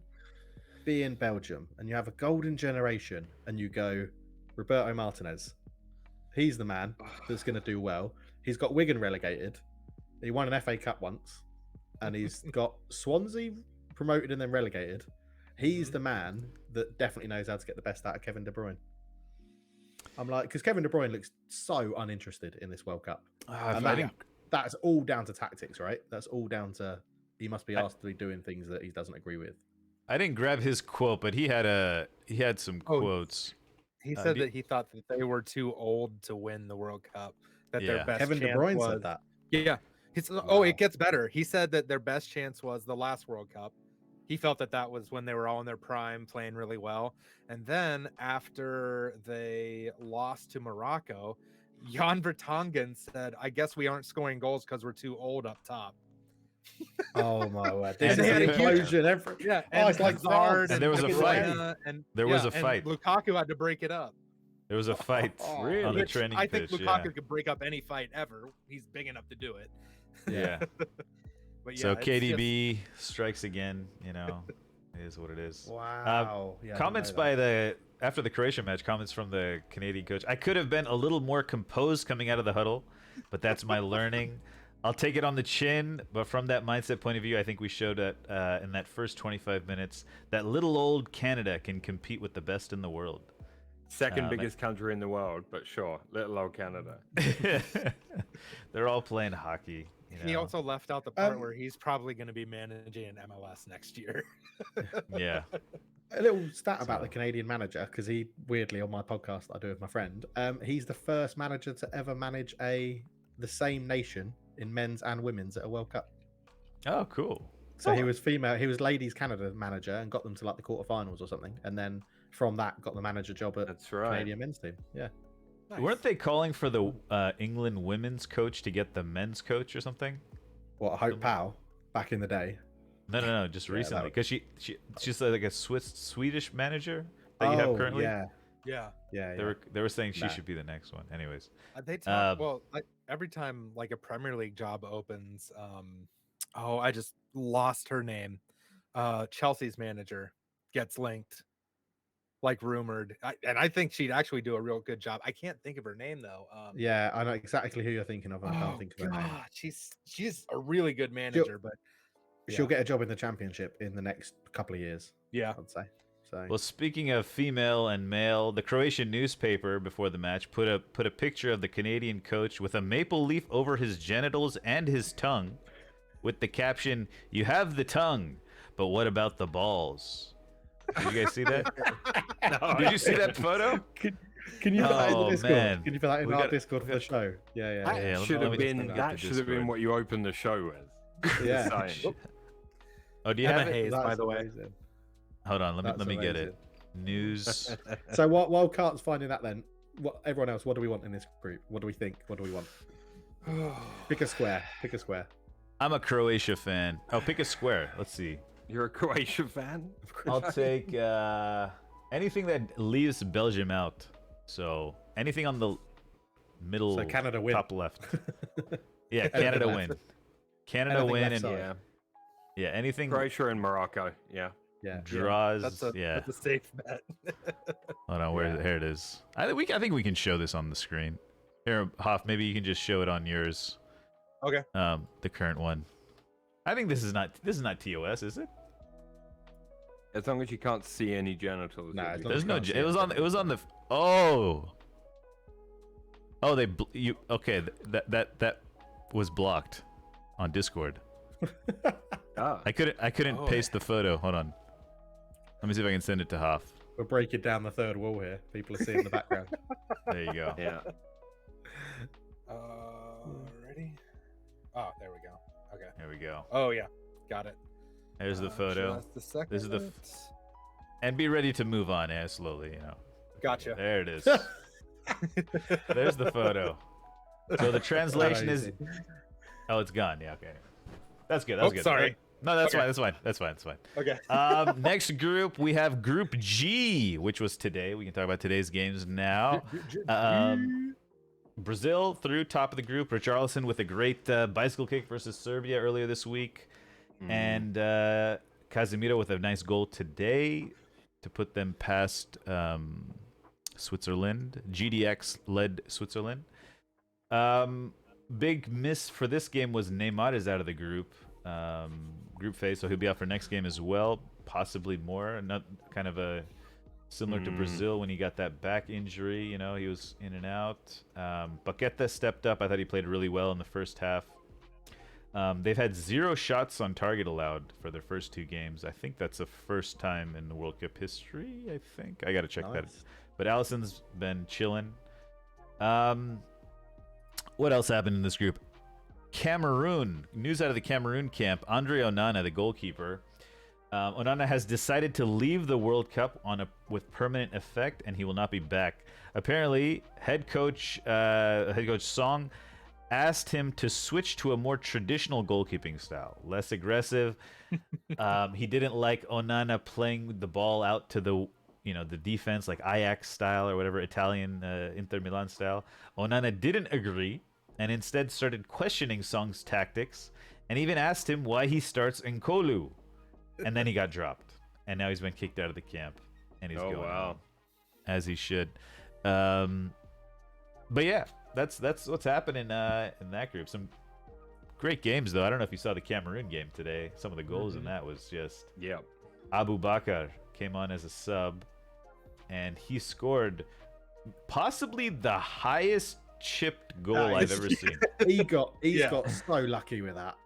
being Belgium and you have a golden generation and you go Roberto Martinez. He's the man that's going to do well. He's got Wigan relegated. He won an FA Cup once, and he's got Swansea promoted and then relegated. He's the man that definitely knows how to get the best out of Kevin De Bruyne. I'm like, because Kevin De Bruyne looks so uninterested in this World Cup. And that's all down to tactics, right? That's all down to he must be asked to be doing things that he doesn't agree with.
I didn't grab his quote, but he had some quotes.
He said that he thought that they were too old to win the World Cup. That their
Yeah.
best
Kevin De
chance
Bruyne
was,
said that.
Yeah.
Wow.
It gets better. He said that their best chance was the last World Cup. He felt that was when they were all in their prime, playing really well. And then after they lost to Morocco, Jan Vertonghen said, "I guess we aren't scoring goals because we're too old up top."
Oh my word!
And
This is
they had
an
a huge-
implosion.
Yeah,
Oh, it's like
Hazard
France.
And there was a
De
fight.
Bruyne and
There was a
and
fight.
Lukaku had to break it up.
There was a fight on the
Which
training
I think
pitch.
Lukaku could break up any fight ever. He's big enough to do it.
Yeah.
But
So
it's
KDB strikes again. It is what it is.
Wow. Yeah, I didn't
Comments
know that.
after the Croatia match. Comments from the Canadian coach. I could have been a little more composed coming out of the huddle, but that's my learning. I'll take it on the chin, but from that mindset point of view, I think we showed that in that first 25 minutes that little old Canada can compete with the best in the world.
Second biggest country in the world, but sure, little old Canada.
They're all playing hockey.
He also left out the part where he's probably going to be managing in MLS next year.
Yeah.
A little stat about the Canadian manager, because he weirdly on my podcast that I do with my friend, he's the first manager to ever manage the same nation in men's and women's at a World Cup.
Oh, cool.
So he was ladies Canada manager and got them to like the quarterfinals or something, and then from that got the manager job at
That's right.
Canadian men's team. Yeah.
Nice.
Weren't they calling for the England women's coach to get the men's coach or something?
What, Hope Powell back in the day?
No, just
Yeah,
recently,
that-
because she's like a Swedish manager that you have currently.
Yeah.
Yeah.
Yeah,
They were saying she
Nah.
should be the next one. Anyways,
They talk well, like every time like a Premier League job opens, I just lost her name. Chelsea's manager gets linked, like rumored. I think she'd actually do a real good job. I can't think of her name though.
yeah. I know exactly who you're thinking of, and I can't think of her name.
God, she's a really good manager, but
She'll get a job in the championship in the next couple of years.
yeah.
I'd say. So
well, speaking of female and male, the Croatian newspaper before the match put a picture of the Canadian coach with a maple leaf over his genitals and his tongue, with the caption, "You have the tongue, but what about the balls?" Did you guys see that?
No,
Did you see that photo?
Can you put that in the
Oh,
Discord?
man.
Can you put that in
We
our
got-
Discord for the show? Yeah.
That
Yeah, let
should
me
have
just
been
bring up
that
the
should have been
Discord.
what you opened the show with.
Yeah.
Saying.
Oh, do you
Emma
have it?
Hayes, by
That's
the way.
amazing.
Hold on,
That's
let me get
amazing.
it. News.
So while Cart's finding that, then everyone else, what do we want in this group? What do we think? What do we want? Pick a square. Pick a square.
I'm a Croatia fan. Oh, pick a square. Let's see.
You're a Croatia fan?
I'll take anything that leaves Belgium out. So anything on the middle,
So Canada win.
top left. Yeah, Canada
left.
win. Canada
Anything
win,
left
and
side.
Yeah.
anything
Croatia and Morocco. Yeah.
Yeah.
draws.
That's
yeah.
a safe bet.
Hold on, where here it is. I think we can show this on the screen. Here, Hoff, maybe you can just show it on yours.
Okay.
The current one. I think this is not TOS, is it?
As long as you can't see any genitals.
Nah,
it'll
as
be
long
There's
as
no.
you can't see
It was on. It was on the. Oh. Oh, that was blocked on Discord.
Ah.
I couldn't
Oh.
paste the photo. Hold on. Let me see if I can send it to Hoff.
We're breaking down the third wall here. People are seeing the background.
There you go.
Yeah.
Ready? Oh, there we go. Okay.
There we go.
Oh yeah, got it.
There's the photo.
Just a second.
This is the And be ready to move on, slowly.
Gotcha.
There it is. There's the photo. So the translation is. Oh, it's gone. Yeah. Okay. That's good. That's good.
Sorry.
No, that's
Okay.
fine. That's fine.
Okay.
Next group, we have Group G, which was today. We can talk about today's games now. Brazil through top of the group. Richarlison with a great bicycle kick versus Serbia earlier this week. And Casemiro with a nice goal today to put them past Switzerland. GDX led Switzerland. Big miss for this game was Neymar is out of the group phase, so he'll be out for next game as well, possibly more. Not kind of a similar to Brazil when he got that back injury. He was in and out. Paqueta stepped up. I thought he played really well in the first half. They've had 0 shots on target allowed for their first 2 games. I think that's the first time in the World Cup history. I gotta check that. But Alisson's been chilling. What else happened in this group? Cameroon. News out of the Cameroon camp. Andre Onana, the goalkeeper. Onana has decided to leave the World Cup with permanent effect, and he will not be back. Apparently, head coach Song asked him to switch to a more traditional goalkeeping style, less aggressive. He didn't like Onana playing the ball out to the defense, like Ajax style or whatever, Italian Inter Milan style. Onana didn't agree and instead started questioning Song's tactics and even asked him why he starts Nkolu. And then he got dropped. And now he's been kicked out of the camp. And he's going home, as he should. But yeah, that's what's happening in that group. Some great games, though. I don't know if you saw the Cameroon game today. Some of the goals in that was just...
Yeah.
Abu Bakar came on as a sub, and he scored possibly the highest chipped goal I've ever seen.
He's got so lucky with that.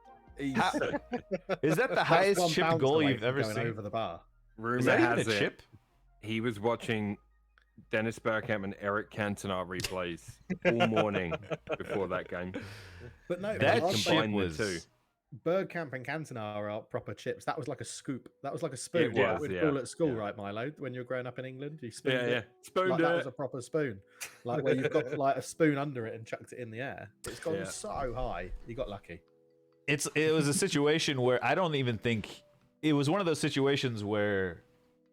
Is that the highest chipped goal you've ever seen?
Over the bar.
Rumor
Is that even
has
a
it,
chip?
he was watching Dennis Bergkamp and Eric Cantona replays all morning before that game.
But no,
That
I'd say
chip
combined the
was...
two.
Bergkamp and Cantona are proper chips. That was like a scoop. That was like a spoon.
It was,
We'd
yeah.
call it at school,
Yeah.
right, Milo? When you were growing up in England, you spooned
Yeah,
it.
yeah. Spooned
Like that
it.
was a proper spoon, like where you've got like a spoon under it and chucked it in the air. It's gone
Yeah.
so high. You got lucky.
It was a situation where I don't even think... It was one of those situations where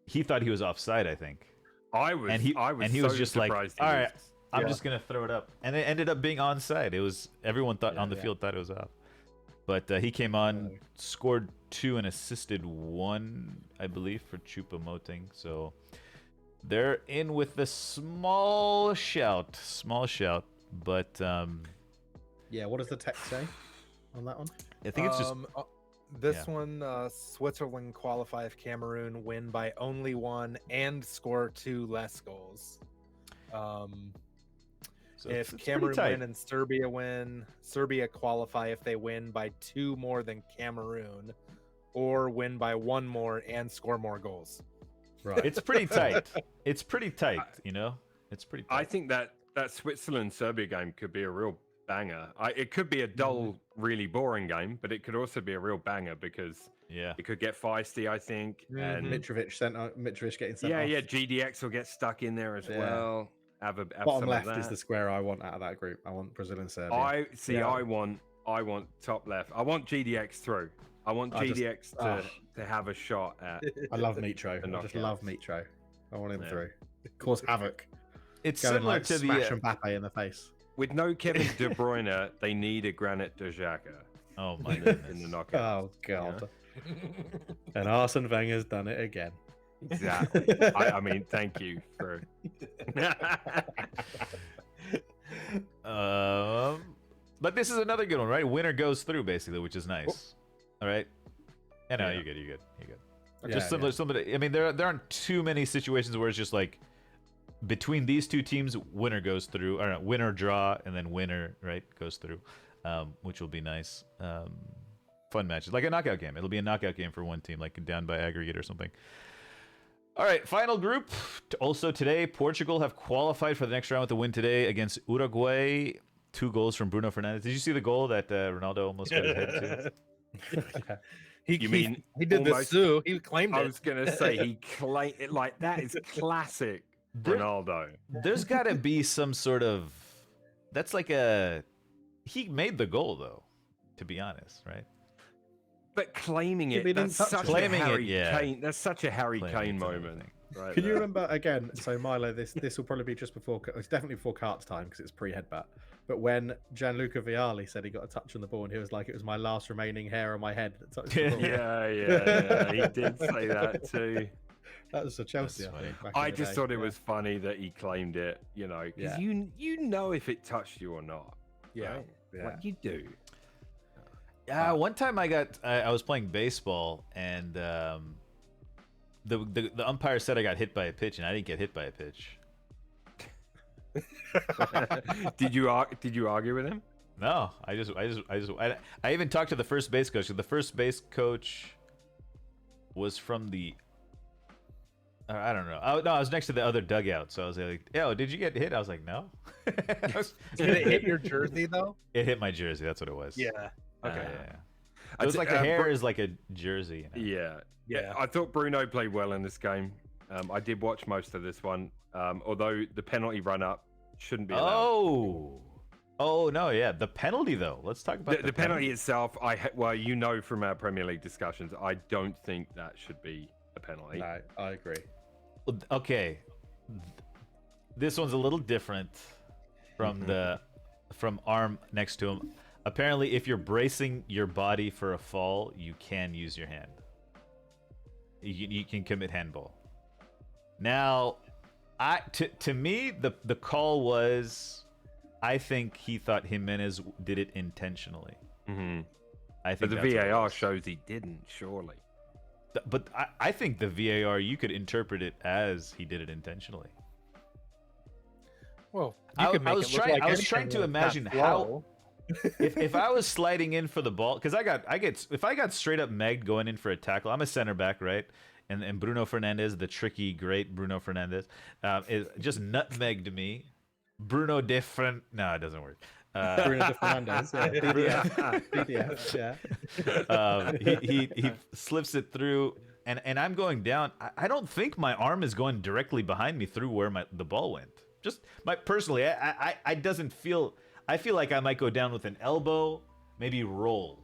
he thought he was offside, I think.
I was
and he
so
was just like,
surprised.
all right, I'm
Yeah.
just gonna throw it up, and it ended up being onside. It was everyone thought
Yeah,
on the
yeah.
field thought it was off, but he came on, scored 2 and assisted 1, I believe, for Choupo-Moting. So they're in with the small shout, but
Yeah, what does the text say on that one?
I think it's just
This
yeah.
one, Switzerland qualify if Cameroon win by only 1 and score 2 less goals.
so
If
it's
Cameroon
pretty tight.
win and Serbia win, Serbia qualify if they win by 2 more than Cameroon, or win by 1 more and score more goals.
Right.
It's pretty tight. It's pretty tight, you know. It's pretty tight.
I think that Switzerland Serbia game could be a real banger. It could be a dull, really boring game, but it could also be a real banger because
yeah.
it could get feisty. I think, and
Mitrovic getting sent
yeah,
off.
yeah, GDX will get stuck in there as
Yeah.
well. Have
Bottom
some
left
of
is
that.
the square I want out of that group. I want Brazil and Serbia.
I see.
Yeah.
I want top left. I want GDX through. I want GDX to have a shot at.
I love Mitro.
The
I just
knockouts.
love Mitro. I want him
Yeah.
through. Cause havoc.
It's
Go and
similar
like
to
smash
the
Mbappe in the face.
With no Kevin De Bruyne, they need a Granit Xhaka
oh my
in the
goodness.
knockout.
Oh god. And Arsene Wenger's done it again.
Exactly. I mean, thank you for.
But this is another good one, right? Winner goes through, basically, which is nice. All right. Yeah, no,
Yeah.
you're good. You're good.
Yeah,
Just similar. Somebody. I mean, there aren't too many situations where it's just like between these two teams, winner goes through, or winner draw, and then winner right goes through, which will be nice. Fun matches, like a knockout game. It'll be a knockout game for one team, like down by aggregate or something. All right, final group. Also today, Portugal have qualified for the next round with a win today against Uruguay. 2 goals from Bruno Fernandes. Did you see the goal that Ronaldo almost got his head to?
He did the
almost-
sue. He claimed
I
it.
was gonna say he claimed it. Like that is classic Ronaldo.
There's got to be some sort of. That's like a. He made the goal though, to be honest, right?
But claiming
Yeah,
it,
but he didn't
that's
touch
such
it.
Claiming
a
it,
Harry
yeah.
Kane. That's such a Harry
Claiming
Kane
it's another
moment.
thing.
Right
Can you
there.
remember again? So Milo, this will probably be just before. It's definitely before Cart's time because it's pre-headbutt. But when Gianluca Vialli said he got a touch on the ball and he was like, "It was my last remaining hair on my head that touched the ball."
Yeah, he did say that too.
That was a Chelsea.
That's
I
funny.
think, back in
I
the
just
day.
thought it
Yeah.
was funny that he claimed it, you know, because
Yeah.
you know if it touched you or not.
Yeah.
Right?
Yeah.
Like you do.
Yeah, one time I was playing baseball and the umpire said I got hit by a pitch and I didn't get hit by a pitch.
Did you argue with him?
No, I even talked to the first base coach. The first base coach was from the. I don't know. Oh no, I was next to the other dugout, so I was like, "Yo, did you get hit?" I was like, "No."
Did it hit your jersey though?
It hit my jersey. That's what it was.
Yeah. Okay.
Yeah. It was like the hair is like a jersey. You know?
Yeah.
Yeah.
I thought Bruno played well in this game. I did watch most of this one, although the penalty run up shouldn't be allowed.
Oh no, yeah, the penalty though. Let's talk about
The penalty itself. Well, you know from our Premier League discussions, I don't think that should be a penalty.
No, I agree.
Okay, this one's a little different from from arm next to him. Apparently, if you're bracing your body for a fall, you can use your hand. You can commit handball. Now, to me, the call was, I think he thought Jimenez did it intentionally.
Mm-hmm.
I
But
think
the
that's what it
VAR
was.
shows he didn't. Surely.
But I think the VAR, you could interpret it as he did it intentionally.
Well,
I
could make
was
it look
trying.
like
I was
anything
trying to
that's not
imagine
flow.
how. if I was sliding in for the ball, because if I got straight up megged going in for a tackle, I'm a center back, right? And Bruno Fernandes, the tricky, great Bruno Fernandes, is just nutmegged me. Bruno different. No, it doesn't work.
Bruno Fernandes, BDF, yeah.
He slips it through, and I'm going down. I don't think my arm is going directly behind me through where the ball went. Just personally, I doesn't feel. I feel like I might go down with an elbow, maybe roll.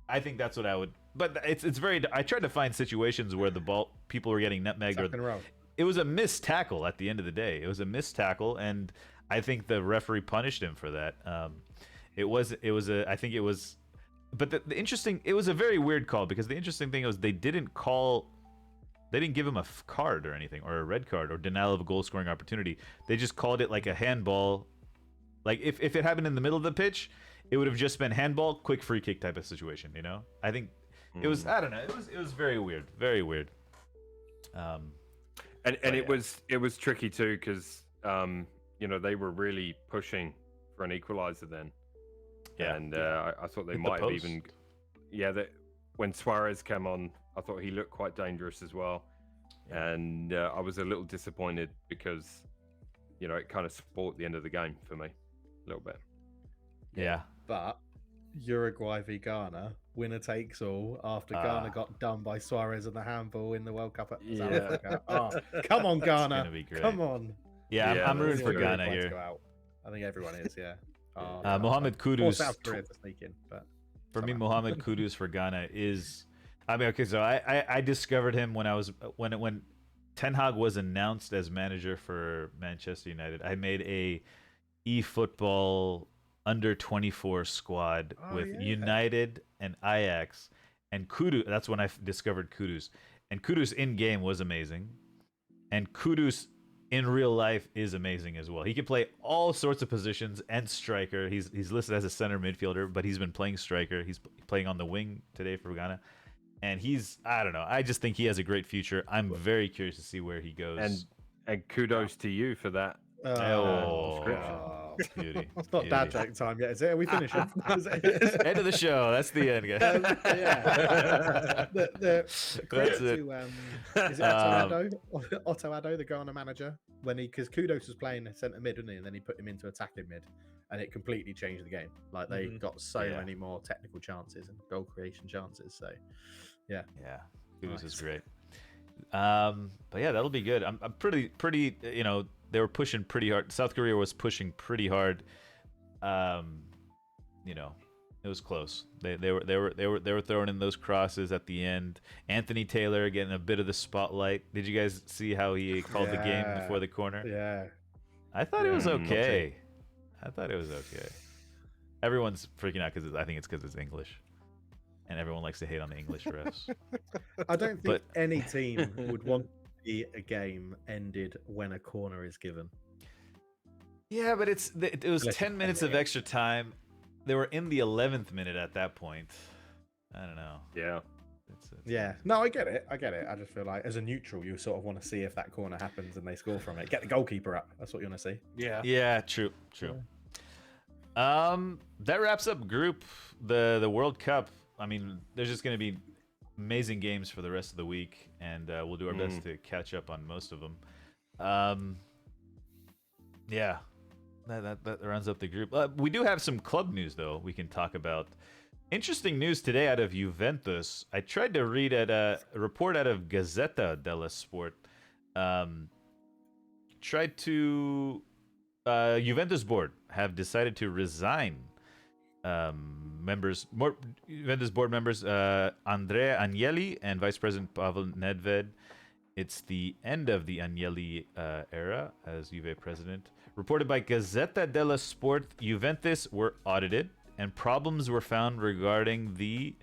I think that's what I would. But it's very. I tried to find situations where the ball people were getting nutmegged,
Tuck and roll.
it was a missed tackle at the end of the day. It was a missed tackle, and I think the referee punished him for that. I think it was, but the interesting, it was a very weird call, because the interesting thing was they didn't give him a card or anything, or a red card, or denial of a goal scoring opportunity. They just called it like a handball. Like if it happened in the middle of the pitch, it would have just been handball, quick free kick type of situation, you know? I think it was, I don't know, it was very weird, very weird.
And it was tricky too, because you know, they were really pushing for an equalizer then.
Yeah.
And I thought they
Hit the
might have
post.
even, that when Suarez came on, I thought he looked quite dangerous as well.
Yeah.
And I was a little disappointed, because you know, it kind of spoiled the end of the game for me a little bit.
Yeah.
But Uruguay v Ghana, winner takes all, after Ghana got done by Suarez and the handball in the World Cup at South Africa. Oh, come on, Ghana.
gonna be great.
Come on.
Yeah,
Yeah,
I'm rooting
that's
for
good.
Ghana
Uruguay to
here.
go out. I think everyone is, yeah.
Mohamed
Or
Kudus,
South Korea to sneak in, but
for me,
somehow.
Mohamed Kudus for Ghana is, I mean, okay, so I discovered him when Ten Hag was announced as manager for Manchester United. I made a eFootball under 24 squad with United and Ajax, and Kudus. That's when I discovered Kudus, and Kudus in game was amazing, and Kudus in real life is amazing as well. He can play all sorts of positions and striker. He's listed as a center midfielder, but he's been playing striker. He's playing on the wing today for Ghana. And I don't know. I just think he has a great future. I'm very curious to see where he goes.
And kudos to you for that.
Beauty.
It's not dad joke time yet, is it? Are we finishing?
End of the show. That's the end, guys.
Yeah. Credit
That's it.
to is it Otto Addo, the Ghana manager, because Kudos was playing centre mid, wasn't he? And then he put him into attacking mid, and it completely changed the game. Like they got so many more technical chances and goal creation chances. So, yeah,
Kudus is great. But yeah, that'll be good. I'm pretty. You know, they were pushing pretty hard. South Korea was pushing pretty hard. You know, it was close. They were throwing in those crosses at the end. Anthony Taylor getting a bit of the spotlight. Did you guys see how he called the game before the corner?
Yeah,
I thought it was okay. Everyone's freaking out because I think it's because it's English, and everyone likes to hate on the English refs.
I don't think any team would want to see a game ended when a corner is given.
Yeah, but it was 10 minutes of extra time. They were in the 11th minute at that point. I don't know.
Yeah.
Yeah. No, I get it. I just feel like as a neutral, you sort of want to see if that corner happens and they score from it. Get the goalkeeper up. That's what you want to see.
Yeah.
Yeah, true. That wraps up the World Cup. I mean, there's just going to be amazing games for the rest of the week, and we'll do our best to catch up on most of them. Yeah. That rounds up the group. We do have some club news, though, we can talk about. Interesting news today out of Juventus. I tried to read a report out of Gazzetta dello Sport. Juventus board have decided to resign Juventus board members Andrea Agnelli and Vice President Pavel Nedved. It's the end of the Agnelli era as Juve president. Reported by Gazzetta dello Sport, Juventus were audited and problems were found regarding the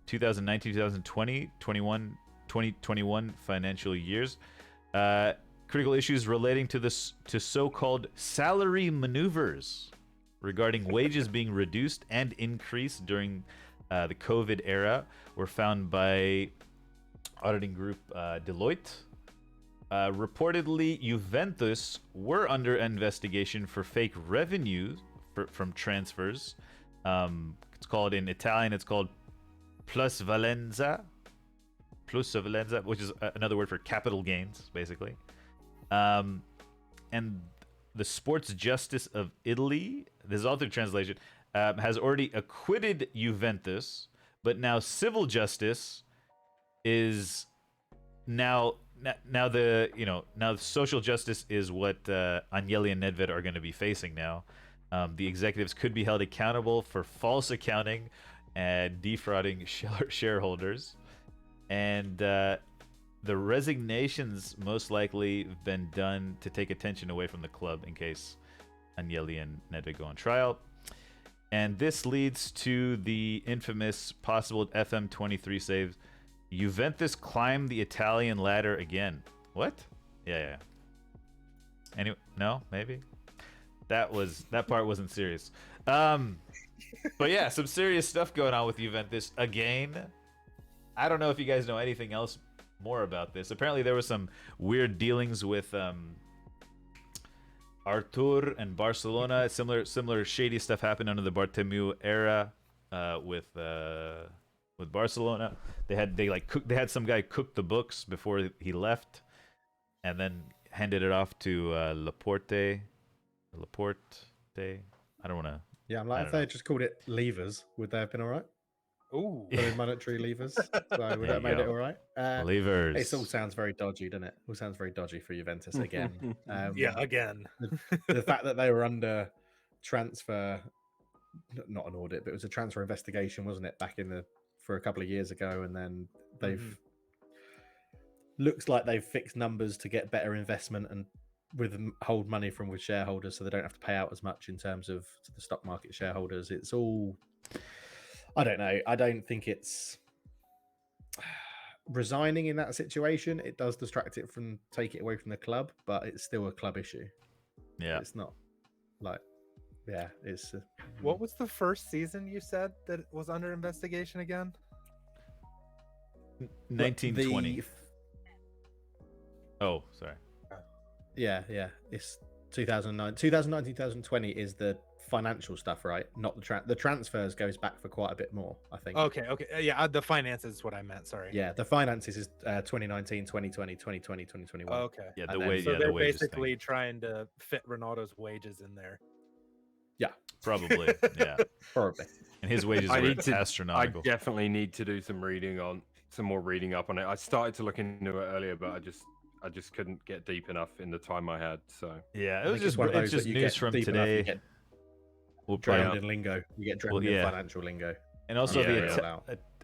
2019-2020, 2021 financial years. Critical issues relating to so-called salary maneuvers regarding wages being reduced and increased during the COVID era were found by auditing group Deloitte. Reportedly, Juventus were under investigation for fake revenue from transfers. It's called in Italian, it's called plusvalenza, which is another word for capital gains, basically. And the Sports Justice of Italy, this is all through translation, has already acquitted Juventus, but now civil justice is now the social justice is what Agnelli and Nedved are going to be facing now. The executives could be held accountable for false accounting and defrauding shareholders. And the resignations most likely been done to take attention away from the club in case Agnelli and Nedved go on trial. And this leads to the infamous possible FM23 save. Juventus climb the Italian ladder again. What? Yeah. Anyway, no, maybe that part wasn't serious. But yeah, some serious stuff going on with Juventus again. I don't know if you guys know anything else more about this. Apparently, there was some weird dealings with Artur and Barcelona. Similar shady stuff happened under the Bartomeu era with Barcelona. They had some guy cook the books before he left, and then handed it off to Laporte. I don't want to.
Yeah, I'm like, if they had just called it levers, would they have been all right?
Ooh.
Those monetary levers. So would that have made it all right?
Levers.
It all sounds very dodgy, doesn't it? It all sounds very dodgy for Juventus again.
Yeah, again.
The fact that they were under transfer, not an audit, but it was a transfer investigation, wasn't it? Back for a couple of years ago, and then they've looks like they've fixed numbers to get better investment and hold money with shareholders, so they don't have to pay out as much in terms of to the stock market shareholders. It's all, I don't know. I don't think it's resigning in that situation. It does take it away from the club, but it's still a club issue.
Yeah,
it's not like, yeah, it's.
What was the first season you said that was under investigation again?
1920. Oh, sorry.
Yeah. It's 2009, 2020 is the financial stuff, right? Not the transfers goes back for quite a bit more, I think.
Okay. Yeah, the finances is what I meant. Sorry.
Yeah, the finances is 2019, 2020, 2020, 2021.
Okay.
Yeah,
So they're basically trying to fit Ronaldo's wages in there.
Yeah,
probably. Yeah,
probably.
And his wages were astronomical.
I definitely need to do some more reading up on it. I started to look into it earlier, but I just couldn't get deep enough in the time I had. So
yeah, it was just news from today.
We'll drowned in lingo. You get drowned in financial lingo.
And also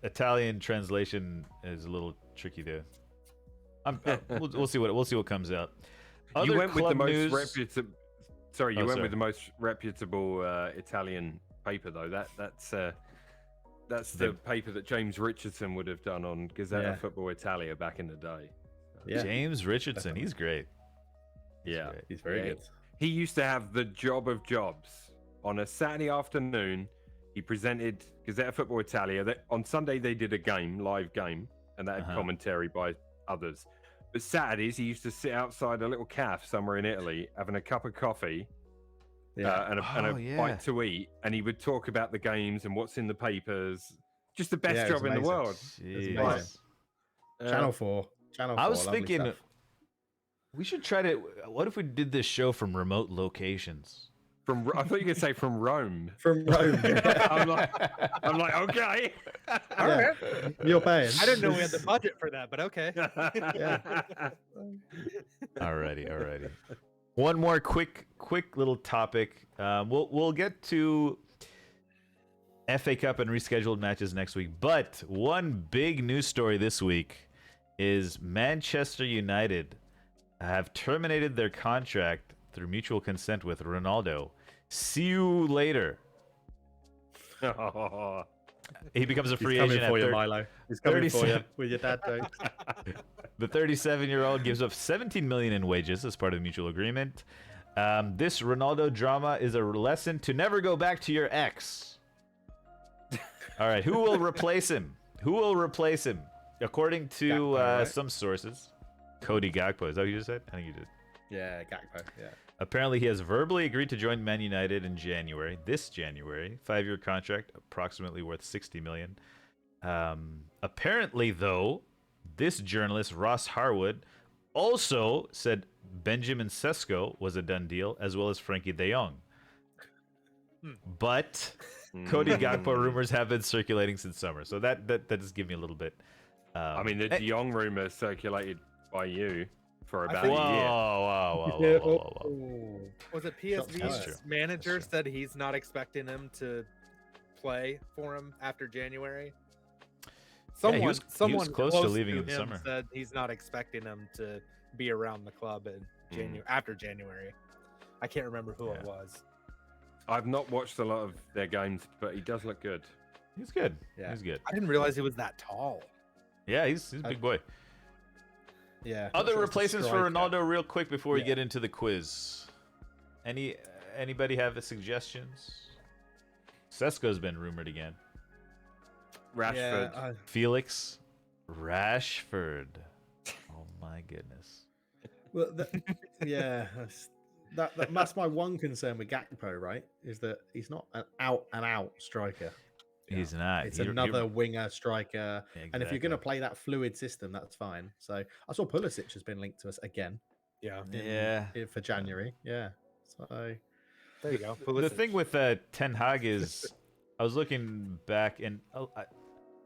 Italian translation is a little tricky there. We'll see what comes out.
You went with the most reputable. Sorry, you went with the most reputable Italian paper though. That's the paper that James Richardson would have done on Gazzetta Football Italia back in the day.
Yeah. James Richardson,
definitely.
He's great.
Yeah,
he's very good.
He used to have the job of jobs. On a Saturday afternoon, he presented Gazzetta Football Italia. On Sunday, they did a live game, and that had commentary by others. But Saturdays, he used to sit outside a little cafe somewhere in Italy, having a cup of coffee and a bite to eat, and he would talk about the games and what's in the papers. Just the best job in the world.
Channel 4.
I was thinking, we should try to. What if we did this show from remote locations?
I thought you could say from Rome.
From Rome.
I'm like, okay.
All right.
You're paying.
I didn't know we had the budget for that, but okay.
Alrighty. One more quick little topic. We'll get to FA Cup and rescheduled matches next week. But one big news story this week is Manchester United have terminated their contract through mutual consent with Ronaldo. See you later. He becomes a free agent.
For you, Milo. He's coming for you with your dad jokes.
The 37-year-old gives up 17 million in wages as part of the mutual agreement. This Ronaldo drama is a lesson to never go back to your ex. All right, who will replace him? According to
Gakpo, right?
some sources, Cody Gakpo. Is that what you just said? I think you did.
Yeah, Gakpo. Yeah.
Apparently, he has verbally agreed to join Man United in this January. 5-year contract, approximately worth 60 million. Apparently, though, this journalist, Ross Harwood, also said Benjamin Sesko was a done deal, as well as Frankie de Jong. But Cody Gakpo rumors have been circulating since summer, so that does give me a little bit.
I mean, the de Jong rumor circulated by you for about
a
year.
Whoa.
Was it PSV's manager said he's not expecting him to play for him after January? Someone,
was
someone
close to leaving in the
him
summer.
said he's not expecting him to be around the club in January after January. I can't remember who it was.
I've not watched a lot of their games, but he does look good.
He's good.
Yeah.
He's good.
I didn't realize he was that tall.
Yeah, he's a big boy.
Yeah.
Other replacements for Ronaldo, real quick before we
Yeah.
get into the quiz. Anybody have suggestions? Sesko's been rumored again.
Rashford.
Yeah,
Felix Rashford. Oh my goodness.
well, yeah, that's my one concern with Gakpo, right? Is that he's not an out striker.
He's not.
It's another winger striker.
Yeah,
And if you're going to
exactly.
play that fluid system, that's fine. So I saw Pulisic has been linked to us again.
Yeah.
For January. Yeah. So
There you go.
The
Pulisic.
thing with Ten Hag is, I was looking back and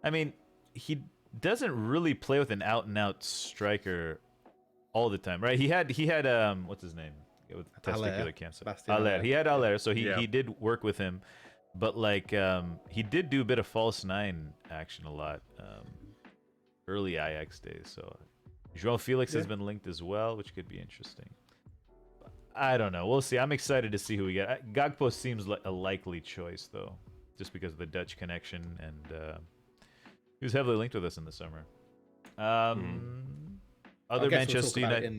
I mean, he doesn't really play with an out-and-out striker all the time, right? He had what's his name? With testicular cancer.
Sebastian
Aller.
Aller.
He had Aller, so
Yeah.
he did work with him, but like he did do a bit of false nine action a lot early Ajax days. So João Felix has been linked as well, which could be interesting. I don't know. We'll see. I'm excited to see who we get. Gakpo seems like a likely choice, though, just because of the Dutch connection, and he was heavily linked with us in the summer. Other
I guess we'll
Manchester
talk about it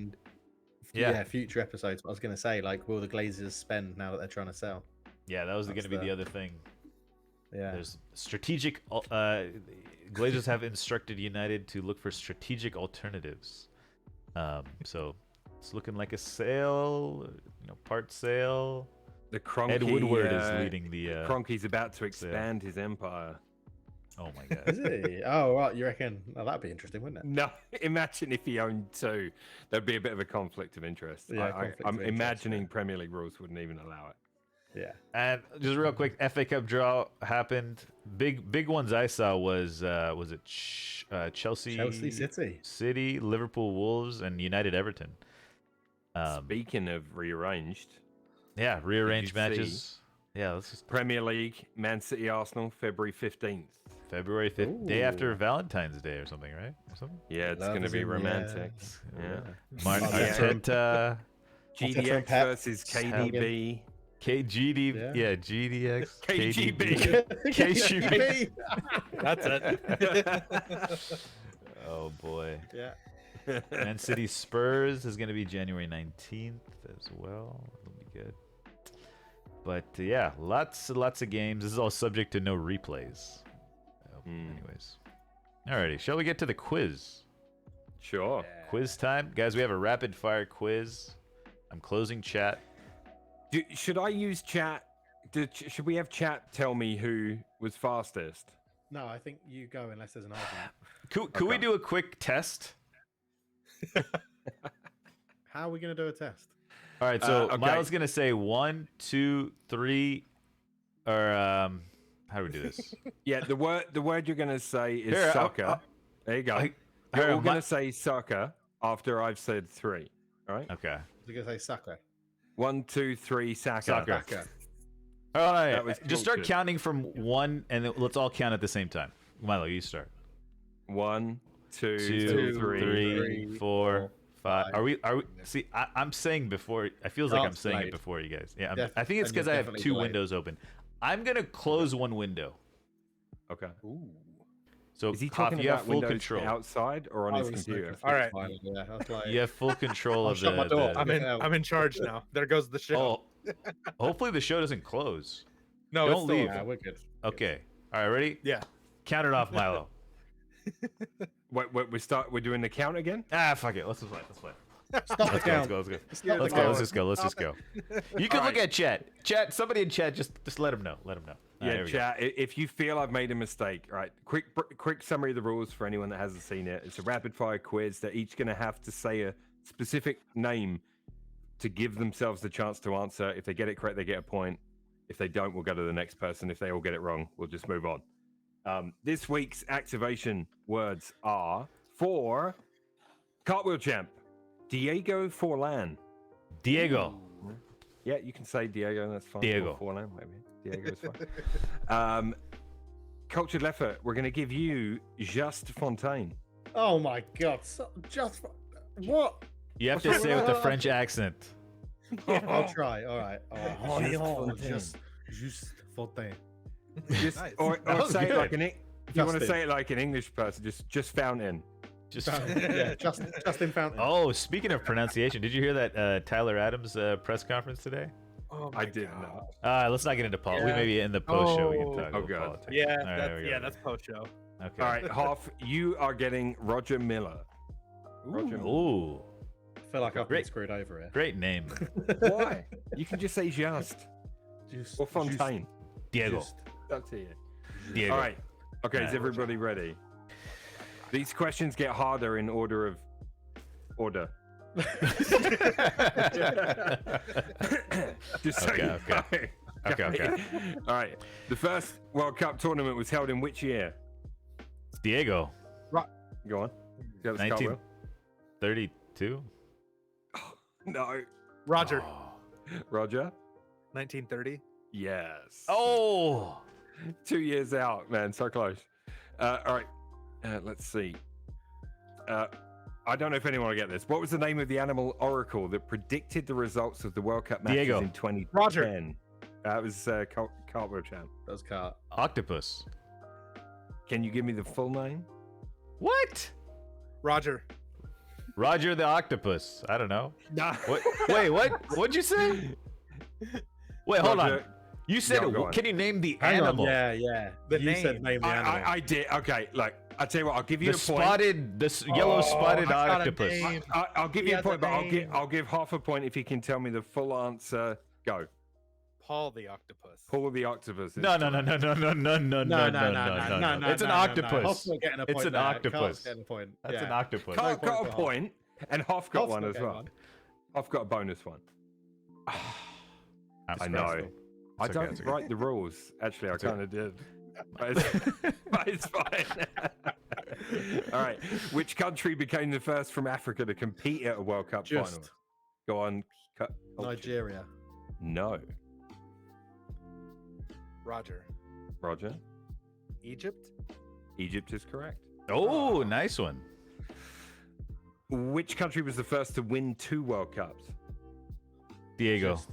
United.
in future episodes. But I was going to say, like, will the Glazers spend now that they're trying to sell?
Yeah, that was going to be
That's
the other thing.
Yeah.
There's strategic. Glazers have instructed United to look for strategic alternatives. So it's looking like a sale, part sale.
The Kroenke,
Ed Woodward is leading the.
Kroenke's about to expand his empire.
Oh my god.
Is he? Oh, right. You reckon? Oh, that'd be interesting, wouldn't it?
No, imagine if he owned two. There'd be a bit of a conflict of interest.
Yeah, conflict of
I'm
interest,
imagining Premier League rules wouldn't even allow it.
Yeah.
And just real quick, FA Cup draw happened. Big ones I saw was it Chelsea
City,
Liverpool Wolves, and United Everton.
Speaking of rearranged,
Yeah, rearranged
Did you
matches. Yeah, let's just
Premier League, Man City, Arsenal, February 15th.
February 5th, day after
Ooh.
Valentine's Day or something, right? Or something.
Yeah, it's
Love
going to
is
be
in the
romantic.
air.
Yeah.
Martin
Yeah.
Arteta,
GDX
Pep.
versus KDB.
KGD,
Yeah.
GDX,
KGB.
KGB.
That's it.
Oh boy.
Yeah.
Man City Spurs is going to be January 19th as well. It'll be good. But yeah, lots of games. This is all subject to no replays. Anyways. Alrighty, shall we get to the quiz?
Sure.
Quiz time. Guys, we have a rapid fire quiz. I'm closing chat.
Should I use chat? Should we have chat tell me who was fastest?
No, I think you go unless there's an argument.
Could we
Okay.
do a quick test?
How are we going to do a test?
All right, so
Okay.
Miles gonna say 1, 2, 3, or how do we do this?
Yeah, the word you're going to say is
Here,
soccer. There you go.
Here,
You're all
my-
going to say soccer after I've said 3. All right.
Okay.
We're going to say sucker.
1, 2, 3, Saka.
Soccer.
Sucker.
All right.
That was
Just start
bullshit.
counting from 1, and then let's all count at the same time. Milo, you start.
1, 2,
2,
3.
3, 4, 5.
five.
Are we? See, I'm saying before. I feels like I'm
That's
saying it
delayed.
before you guys. Yeah.
Def-
I think it's
and you're
because I have
definitely
2
delayed.
windows open. I'm gonna close one window.
Okay.
So
Is he
Hoff,
talking
you have
about
full
windows
control.
outside or on
I
his
was so
computer?
confused
All right.
by it, Yeah, I was like,
You have full control
I'll
of
shut my door.
the
I'm in charge now. There goes the show.
Oh, hopefully the show doesn't close.
No,
don't
it's still
leave.
yeah,
open.
we're good.
Okay. All right, ready?
Yeah.
Count it off, Milo.
Wait, we're doing the count again?
Fuck it. Let's just play. Let's play.
Stop the
Let's
count.
go. Let's
Stop the
go.
count.
Let's just go. You can look at chat. Chat. Somebody in chat. Just let them know. Let them know. All right,
Yeah,
here we go.
chat. If you feel I've made a mistake, all right. Quick summary of the rules for anyone that hasn't seen it. It's a rapid fire quiz. They're each going to have to say a specific name to give themselves the chance to answer. If they get it correct, they get a point. If they don't, we'll go to the next person. If they all get it wrong, we'll just move on. This week's activation words are for Cartwheel Champ, Diego Forlan.
Diego.
Yeah, you can say Diego. That's fine.
Diego.
Or Forlan, maybe. Diego is fine. Cultured Leffert, we're going to give you Just Fontaine.
Oh my god! What?
You have to say it with a French accent.
I'll try. All right.
Just
Just Fontaine.
Just,
Nice.
or
That was
say it
good.
like if you want to
Justin.
say it like an English person, just Fountain.
Just.
Yeah, Justin Fountain.
Oh, speaking of pronunciation, did you hear that Tyler Adams press conference today?
Oh my
I didn't
God.
know.
Let's not get into politics.
Yeah.
Maybe in the post show we can
Oh.
talk
Oh,
about
God.
politics.
Yeah,
All right, there we go.
that's post show.
Okay.
All right, Hoff, you are getting Roger Miller. Roger Miller.
Ooh,
I feel like I've been
Great.
screwed over here.
great name,
Why? You can just say Just
Just,
or Fontaine.
Diego.
Just-
Up to you.
Diego.
All right. Okay, is
Alright.
everybody ready? These questions get harder in order of order. Just so
Okay,
you
okay.
know.
Okay.
All right. The first World Cup tournament was held in which year?
Diego.
Go on. Go to
19
Cartwheel.
32.
No.
Roger,
Oh.
Roger?
1930.
Yes.
Oh.
2 years out, man. So close. All right. Let's see. I don't know if anyone will get this. What was the name of the animal oracle that predicted the results of the World Cup matches
Diego.
in 2010?
Roger.
That was cartwheelchamp.
That's cut.
Octopus.
Can you give me the full name?
What?
Roger.
Roger the octopus. I don't know.
No.
What? Wait, what? What'd you say? Wait, hold on.
Roger.
You said,
Yeah, go on.
can you name the
Hang on.
animal?
Yeah.
The
you
name.
said name the animal.
I did. Okay, look. I'll tell you what. I'll give you
The
a point.
spotted, yellow
Oh,
spotted
I got a
octopus.
name.
I'll give
He
you a
has a
point, but
name.
I'll give half a point if you can tell me the full answer. Go.
Paul the octopus.
Paul the octopus. is
No.
correct.
It's an octopus.
Hoff's not getting a
It's
point
an
there.
octopus.
Carl's getting a point.
That's
Yeah.
an octopus.
Carl
No point
got
for
a
Hoff.
point, and Hoff got
Hoff's
one
not
as
getting
well.
one.
Hoff got a bonus one.
I'm
I know.
surprised.
I
It's okay,
don't
it's okay.
write the rules. Actually, I
It's okay.
kind of did. But it's fine. All right. Which country became the first from Africa to compete at a World Cup final?
Just
Go on.
Nigeria.
No.
Roger.
Roger.
Egypt.
Egypt is correct.
Oh, nice one.
Which country was the first to win 2 World Cups?
Diego.
Just-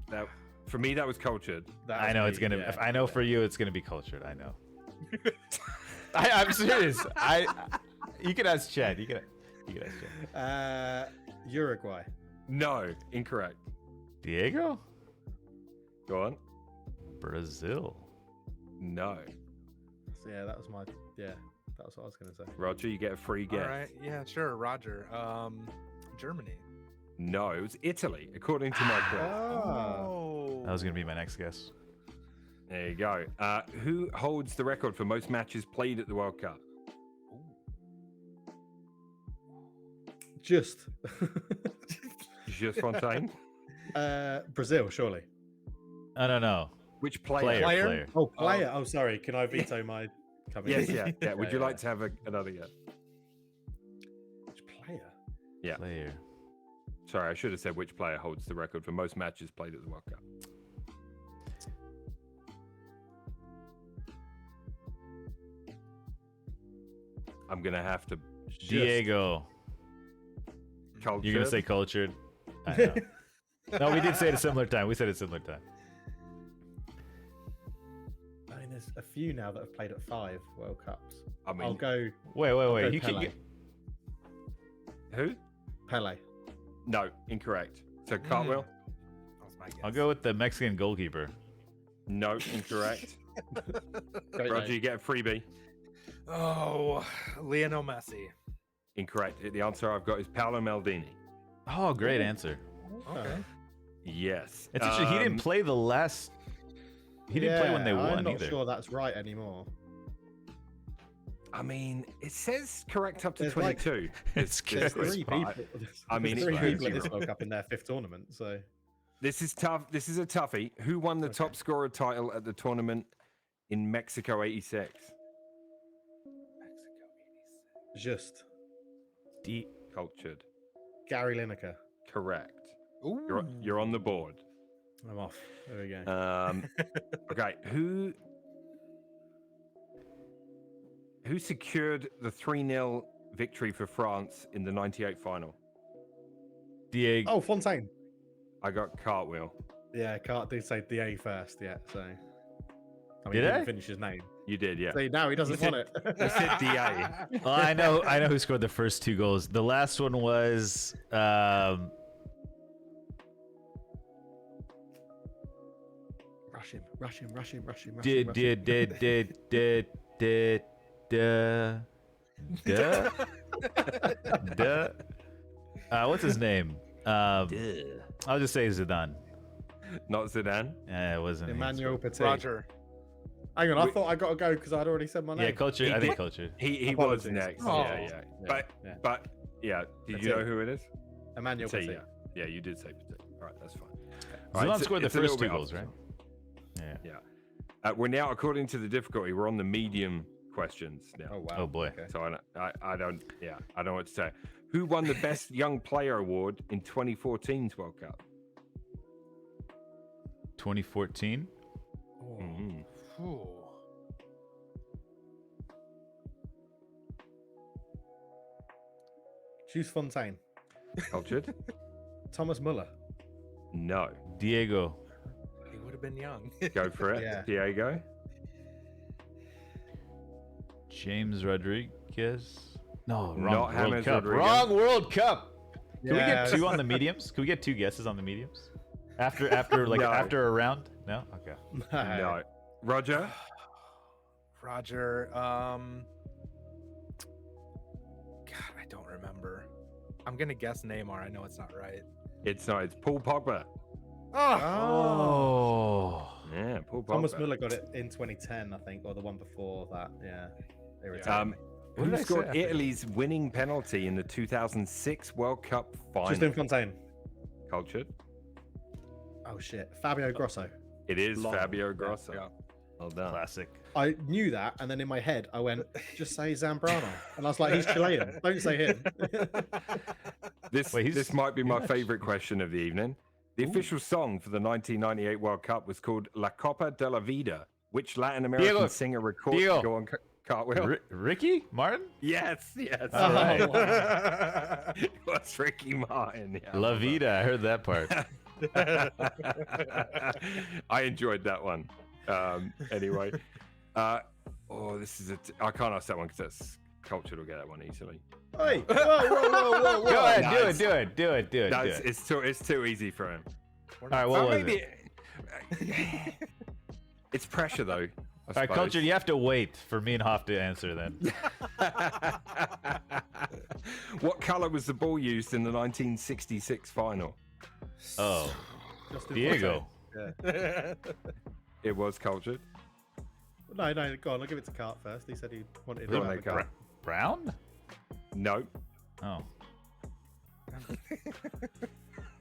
That, for me, that was cultured.
That
I
was
know
me,
it's gonna.
yeah.
If I know for you, it's gonna be cultured. I know. I'm serious. You can ask Chad. You can ask Chad.
Uruguay.
No, incorrect.
Diego.
Go on.
Brazil.
No.
So yeah, that was my. Yeah, that was what I was gonna say.
Roger, you get a free guess.
All right. Yeah, sure. Roger. Germany.
No, it was Italy, according to my quiz.
Oh.
That was gonna be my next guess.
There you go. Who holds the record for most matches played at the World Cup?
Just.
Just Fontaine.
Brazil, surely.
No.
Which player?
Player.
Oh, player. Oh, sorry. Can I veto my coming?
Yes,
in?
yeah. Would you like to have another guess?
Which player?
Yeah.
Player.
Sorry, I should have said which player holds the record for most matches played at the World Cup. I'm gonna have to.
Diego.
Culture.
You're gonna say cultured. I know. No, we did say it a similar time. We said it a similar time.
I mean, there's a few now that have played at 5 World Cups.
I mean,
I'll go
Wait.
go
You can
Pele.
get.
who?
Pele.
No, incorrect. So Cartwheel.
That was my guess.
I'll go with the Mexican goalkeeper.
No, incorrect.
Great
Roger,
name.
you get a freebie.
Oh, Lionel Messi.
Incorrect. The answer I've got is Paolo Maldini.
Oh, great answer.
Okay.
Yes.
It's actually he didn't play the last. He didn't play when they won
I'm not
either.
sure that's right anymore.
I mean, it says correct up to
There's like-
22.
It's
There's
good.
3
fine.
people.
I mean,
there's
it
3
could
people
be
at this
wrong.
World Cup in their 5th tournament. So
This is tough. This is a toughie. Who won the
Okay.
top scorer title at the tournament in Mexico '86?
just
Cultured.
Gary Lineker.
Correct.
Ooh.
You're on the board.
I'm off. There we go.
Okay. Who secured the 3-0 victory for France in the 98 final?
Diego.
Oh, Fontaine.
I got Cartwheel.
Yeah, Cart did say DA first. Yeah, so. I mean,
Did
he
I?
didn't finish his name.
You did, yeah.
See, now he doesn't want it.
You said DA.
Well, I know who scored the first 2 goals. The last one was
Rush him.
What's his name? I'll just say Zidane.
Not Zidane.
Yeah, it wasn't.
Emmanuel Petit.
Roger.
Hang on, I thought I got to go because I'd already said my name.
Yeah, culture.
He
I think
did.
culture.
He was
Apologies.
next.
Oh.
Yeah. But yeah. Did
That's
you know
it.
who it is?
Emmanuel
Petit,
Petit.
yeah, you did say Petit. All right, that's fine.
Zidane scored the
it's a little
first 2
bit
goals,
off.
right? Yeah.
Yeah. We're now, according to the difficulty, we're on the medium questions now.
Oh wow.
Oh boy.
Okay.
So I don't know what to say. Who won the best young player award in 2014's World Cup?
2014.
Mhm.
Ooh.
Choose Fontaine.
Cultured?
Thomas Muller.
No.
Diego.
He would have been young.
Go for it,
Yeah.
Diego.
James Rodriguez. No, wrong.
Not
World
James
Cup.
Rodriguez.
Wrong World Cup. Can we
Yeah.
get 2 on the mediums? Can we get 2 guesses on the mediums? After like
No.
after a round? No. Okay.
No. Roger?
Roger. God, I don't remember. I'm gonna guess Neymar. I know it's not right.
It's Paul Pogba.
Oh.
Yeah, Paul Pogba.
Thomas Muller got it in 2010, I think, or the one before that. Yeah. They retired.
What
Who
did I
scored
say?
Italy's winning penalty in the 2006 World Cup final?
Justin Fontaine.
Cultured.
Oh shit. Fabio Grosso.
It is
Long.
Fabio Grosso.
Yeah.
Well done.
Classic.
I knew that, and then in my head, I went, just say Zambrano. And I was like, he's Chilean. Don't say him.
This
Wait,
this might be my
Dutch.
favorite question of the evening. The official song for the 1998 World Cup was called La Copa de la Vida. Which Latin American
Diego.
singer recorded?
Diego.
Go on, Cartwheel.
Ricky Martin?
Yes.
All right.
It was Ricky Martin. Yeah,
La Vida. I heard that part.
I enjoyed that one. Anyway, this is I can't ask that one because that's culture. Will get that one easily.
Hey, whoa.
Go ahead.
Nice.
Do it.
No, it's too easy for him.
All right. What was
maybe
it?
it's pressure though.
All right, culture. You have to wait for me and Hoff to answer then.
What color was the ball used in the 1966 final?
Oh,
Justin
Diego.
Fontaine.
It was cultured.
No, go on. I'll give it to Cart first. He said he wanted
Go
to
on,
have
then,
a go.
Cart.
Brown?
No.
Oh.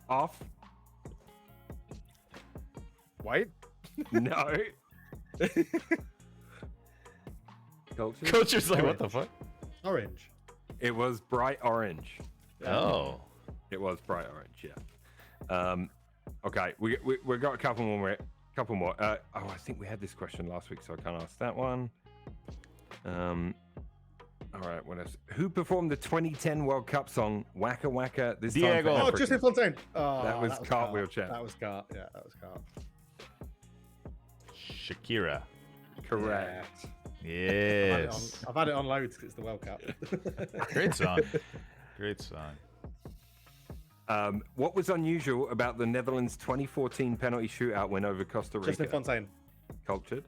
Off.
White?
No. Culture.
Culture's like, what the fuck?
Orange.
It was bright orange.
Oh.
It was bright orange. Yeah. Okay. We got a couple more. I think we had this question last week, so I can't ask that one. All right. What else? Who performed the 2010 World Cup song "Waka Waka"? This time for
Diego.
Oh,
Africa?
Justin Fontaine. Oh,
That was Cartwheel
Cart.
Champ.
That was Cart. Yeah, that was Cart.
Shakira.
Correct.
Yes.
I've had it on loads because it's the World Cup.
Great song. Great song.
What was unusual about the Netherlands' 2014 penalty shootout win over Costa Rica?
Justin Fontaine.
Cultured.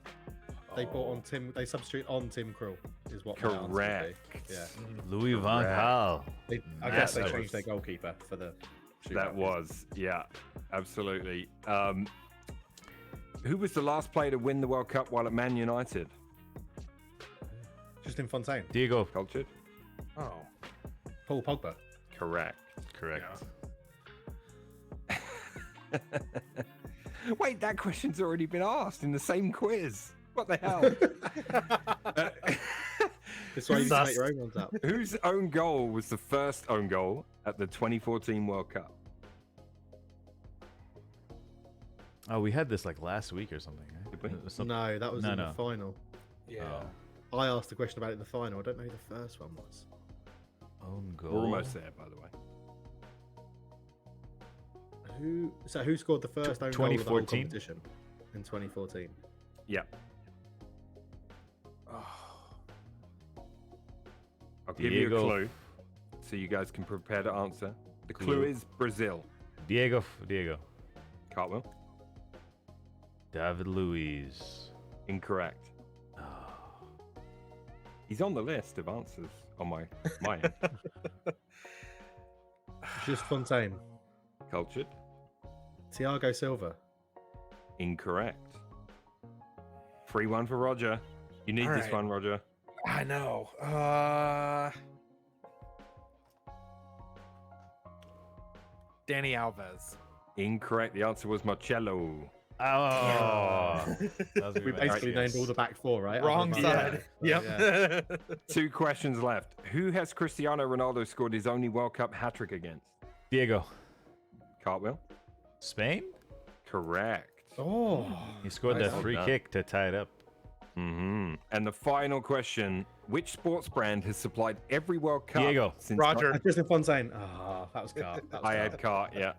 They bought on Tim. They substitute on Tim Krul. Is what my answer would be.
Correct.
Yeah.
Louis Van Gaal.
I guess they
That
changed
was-
their goalkeeper for the.
That
shootout.
was, yeah, absolutely. Who was the last player to win the World Cup while at Man United?
Justin Fontaine.
Diego.
Cultured.
Oh.
Paul Pogba.
Correct.
Correct.
Wait, that question's already been asked in the same quiz. What the hell?
That's why you need to make your own ones up.
Whose own goal was the first own goal at the 2014 World Cup?
Oh, we had this like last week or something. Right?
Did we?
It was some-
No, that was
No,
in
no.
the final.
Yeah.
Oh.
I asked a question about it in the final. I don't know who the first one was.
Own goal.
We're almost there, by the way.
Who scored the first own goal of the whole
2014?
competition in 2014?
Yeah. I'll give you a
Diego.
clue so you guys can prepare to answer. The clue is Brazil.
Diego.
Cartwheel.
David Luiz.
Incorrect. He's on the list of answers on my end.
Just Fontaine.
Cultured.
Thiago Silva.
Incorrect. 3-1 for Roger. You need
All
this
right.
one, Roger.
I know. Danny Alves.
Incorrect. The answer was Marcello.
Oh. That was
We basically named all the back four, right?
Wrong
Other than
side.
Mbappe. So,
Yep.
2 questions left. Who has Cristiano Ronaldo scored his only World Cup hat-trick against?
Diego.
Cartwheel.
Spain?
Correct.
Oh,
He scored
Nice.
that
Well
free
done.
kick to tie it up.
And the final question: which sports brand has supplied every World Cup
Diego.
since
Roger.
Justin Fontaine. Oh, that was Cart.
I had Cart. Yeah.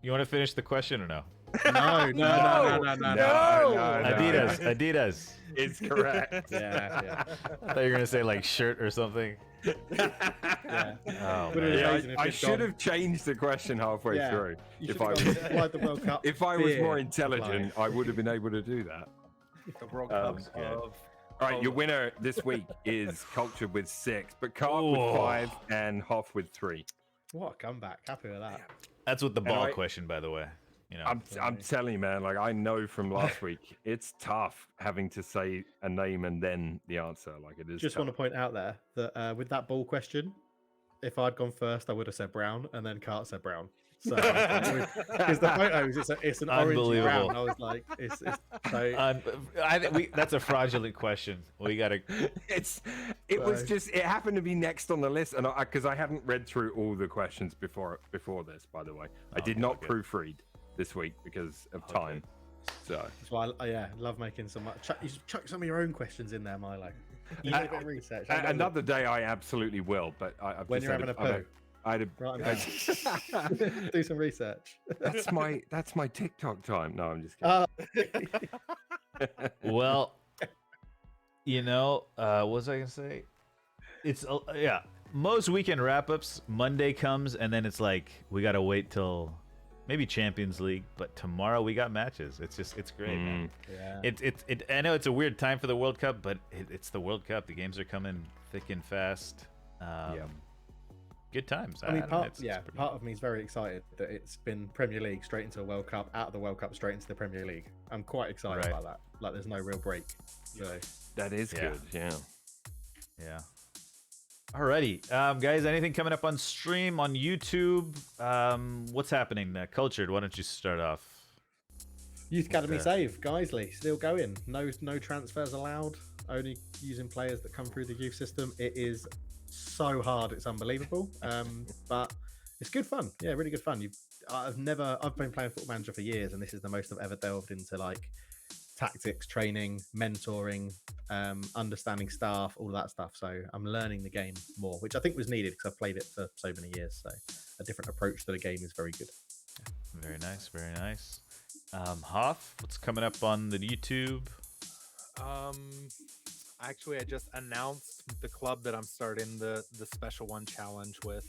You want to finish the question or no?
No.
Adidas.
It's correct.
Yeah.
I thought you were gonna say like shirt or something.
Yeah.
Oh,
Would
man.
have
Yeah,
amazing if
I
you'd
should
gone-
have changed the question halfway
Yeah.
through.
You
If
should
I
have
was,
applied the World Cup.
if I was
beer
more
to
intelligent,
life.
I would have been able to do that.
The World
Um,
Cup
good.
of.
All right, your winner this week is Culture with 6, but Cart with
Oh.
5 and Hoff with 3.
What a comeback! Happy with that.
That's with the ball
I-
question, by the way. You know.
I'm telling you, man. Like I know from last week, it's tough having to say a name and then the answer. Like it is.
Just
tough.
want to point out there that with that ball question, if I'd gone first, I would have said brown, and then Cart said brown. So because the photos, it's an orangey
Unbelievable.
brown. I was like, it's so.
I think that's a fraudulent question. We gotta.
It was
So-
just. It happened to be next on the list, and because I hadn't read through all the questions before this. By the way, I did not
okay.
proofread this week because of time. So
That's why I love making some. You should chuck some of your own questions in there, Milo. You do a bit of research. I know
another day, I absolutely will. But I've
when
just
you're
had
having a poo,
I had a,
write 'em
I-
down. Do some research.
that's my TikTok time. No, I'm just kidding.
Well, what was I gonna say? It's yeah. Most weekend wrap-ups, Monday comes and then it's like we gotta wait till maybe Champions League, but tomorrow we got matches. It's great, man.
Yeah.
It. I know it's a weird time for the World Cup, but it's the World Cup. The games are coming thick and fast. Good times.
I mean,
don't know,
part
it's pretty-
of me is very excited that it's been Premier League straight into a World Cup, out of the World Cup straight into the Premier League. I'm quite excited
Right.
about that. Like, there's no real break. So,
That is
Yeah.
good. Yeah.
Yeah. Alrighty, guys. Anything coming up on stream on YouTube? What's happening? Cultured. Why don't you start off?
Youth Academy
Okay.
save, Geisley, still going. No transfers allowed. Only using players that come through the youth system. It is so hard, it's unbelievable. But it's good fun. Yeah, really good fun. I've been playing Football Manager for years, and this is the most I've ever delved into like tactics, training, mentoring, understanding staff, all of that stuff. So I'm learning the game more, which I think was needed because I've played it for so many years. So a different approach to the game is very good.
Very nice. Very nice. Hoff, what's coming up on the YouTube?
Actually, I just announced the club that I'm starting the special one challenge with.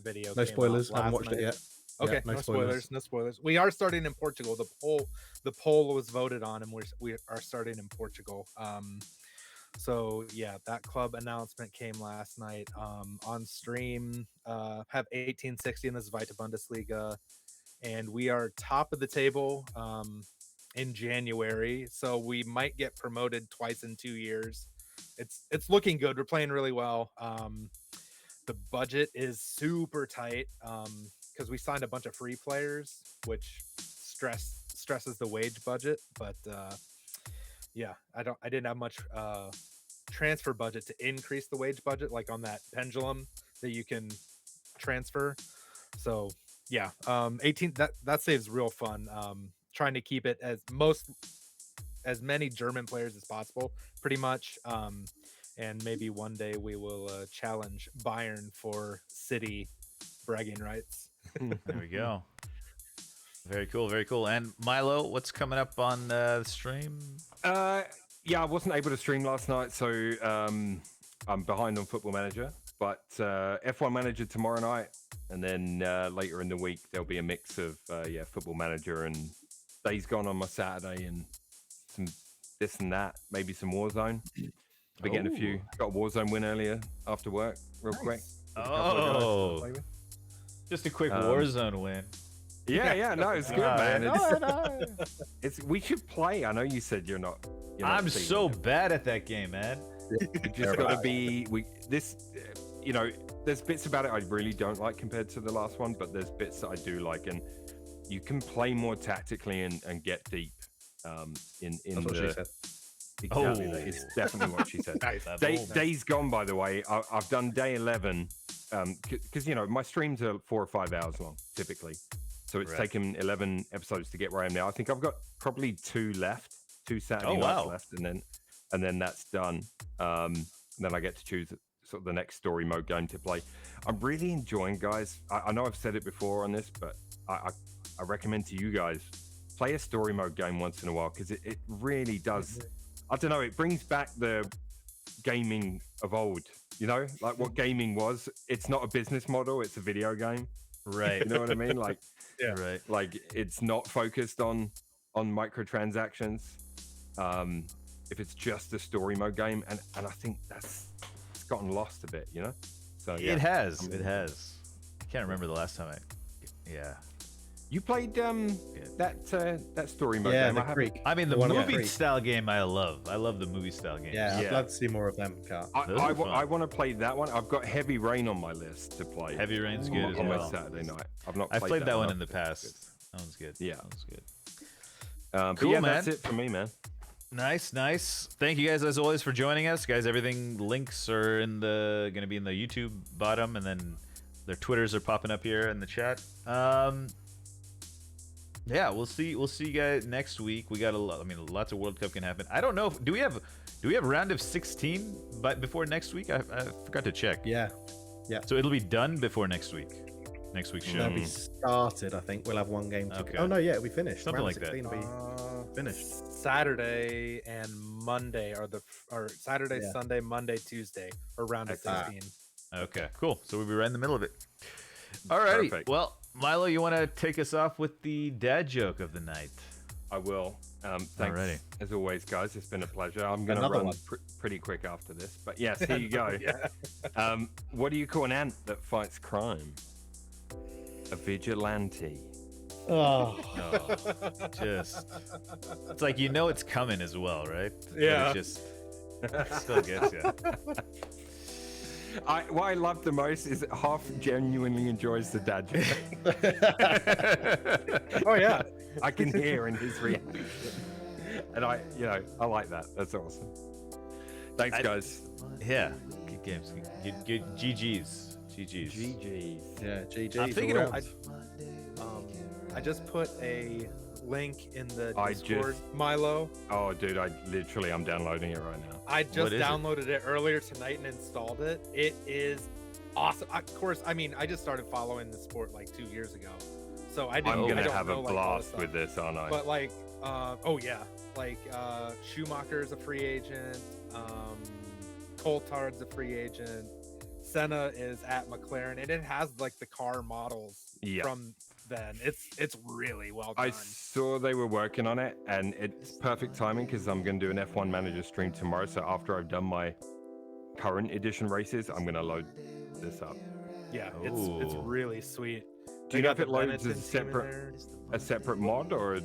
Video.
No
came out
spoilers. Haven't
last
watched
night.
it yet.
Okay,
Yeah,
no spoilers. No spoilers. We are starting in Portugal. The poll was voted on, and we are starting in Portugal. So yeah, that club announcement came last night. On stream, have 1860 in the Zweite Bundesliga, and we are top of the table in January. So we might get promoted twice in 2 years. It's looking good. We're playing really well. The budget is super tight. Because we signed a bunch of free players, which stresses the wage budget. But yeah, I didn't have much transfer budget to increase the wage budget, like on that pendulum that you can transfer. So yeah, 18 that saves real fun. Trying to keep it as many German players as possible, pretty much. And maybe one day we will challenge Bayern for city bragging rights.
There we go. Very cool, very cool. And Milo, what's coming up on the stream?
Yeah, I wasn't able to stream last night, so I'm behind on Football Manager. But F1 Manager tomorrow night, and then later in the week there'll be a mix of Football Manager and Days Gone on my Saturday, and some this and that, maybe some Warzone. Been getting a few. Got a Warzone win earlier after work, real quick.
Oh, just a quick Warzone win.
Yeah, no, it's good, man. It's we should play. I know you said you're not.
I'm so bad at that game, man.
We just got to be. There's bits about it I really don't like compared to the last one, but there's bits that I do like, and you can play more tactically and get deep. In
That's what she said.
Exactly, that is definitely what she said. Days Gone, by the way, I've done day 11 because my streams are 4 or 5 hours long typically, so it's taken 11 episodes to get where I am now. I think I've got probably 2 Saturday nights left, and then that's done. Then I get to choose sort of the next story mode game to play. I'm really enjoying, guys. I know I've said it before on this, but I recommend to you guys, play a story mode game once in a while, because it really does. I don't know, it brings back the gaming of old, like what gaming was. It's not a business model, it's a video game.
Right.
You know what I mean? Like,
Right.
Like, it's not focused on microtransactions. If it's just a story mode game, and I think it's gotten lost a bit, So
It has. I can't remember the last time
You played that story mode
Yeah,
game.
the Creek.
I mean, the
one about
movie
Creek.
style game I love the movie style game.
Yeah, I'd love to see more of them, Car.
Those are fun.
I want to play that one. I've got Heavy Rain on my list to play.
Heavy Rain's good as
on my
well.
Saturday night. I've not.
I've played that one
enough
in the
to-
past. That one's good.
Yeah.
That one's good.
But
Cool,
yeah,
man.
that's it for me, man.
Nice. Thank you guys as always for joining us, guys. Everything links are gonna be in the YouTube bottom, and then their Twitters are popping up here in the chat. Yeah, we'll see you guys next week. We got lots of World Cup can happen. I don't know. Do we have round of 16 before next week? I forgot to check.
Yeah.
So it'll be done before next week. Next week's show.
It'll be started, I think. We'll have one game to
Okay.
Oh, no, yeah, it'll be finished.
Something
Round
like that.
16 will be finished.
Saturday and Monday or Saturday,
Yeah.
Sunday, Monday, Tuesday, or round of
Ah.
16.
Okay, cool. So we'll be right in the middle of it. Alrighty.
Perfect.
Well, Milo, you want to take us off with the dad joke of the night?
I will. Thanks
Alrighty.
as always, guys. It's been a pleasure. I'm going to
Another
run
one.
pretty quick after this, but yes, here you go. What do you call an ant that fights crime? A vigilante.
Oh,
It's like it's coming as well, right? But
Yeah.
it just still gets you.
What I love the most is that Hoff genuinely enjoys the dad joke.
Oh yeah.
I can hear in his reaction, and I like that. That's awesome. Thanks, guys.
Yeah, good games. Good GGs.
GG's.
yeah, GG.
I'm thinking of-
I just put a link in the
I
Discord,
just-
Milo.
Oh, dude, I'm downloading it right now.
I just
is it?
downloaded it earlier tonight and installed it. It is awesome. Of course, I just started following the sport like 2 years ago, so I didn't.
I'm
I
gonna
don't
have
know,
a
like, all the
blast
stuff.
with this, aren't I?
But Schumacher's a free agent. Coulthard's a free agent. Senna is at McLaren, and it has like the car models
Yeah.
from then. It's really well done.
I saw they were working on it, and it's perfect timing because I'm going to do an F1 Manager stream tomorrow. So after I've done my current edition races, I'm going to load this up.
Yeah, it's
Ooh.
really sweet.
Do you know if it loads
Benetton
as
team in there.
a separate mod, or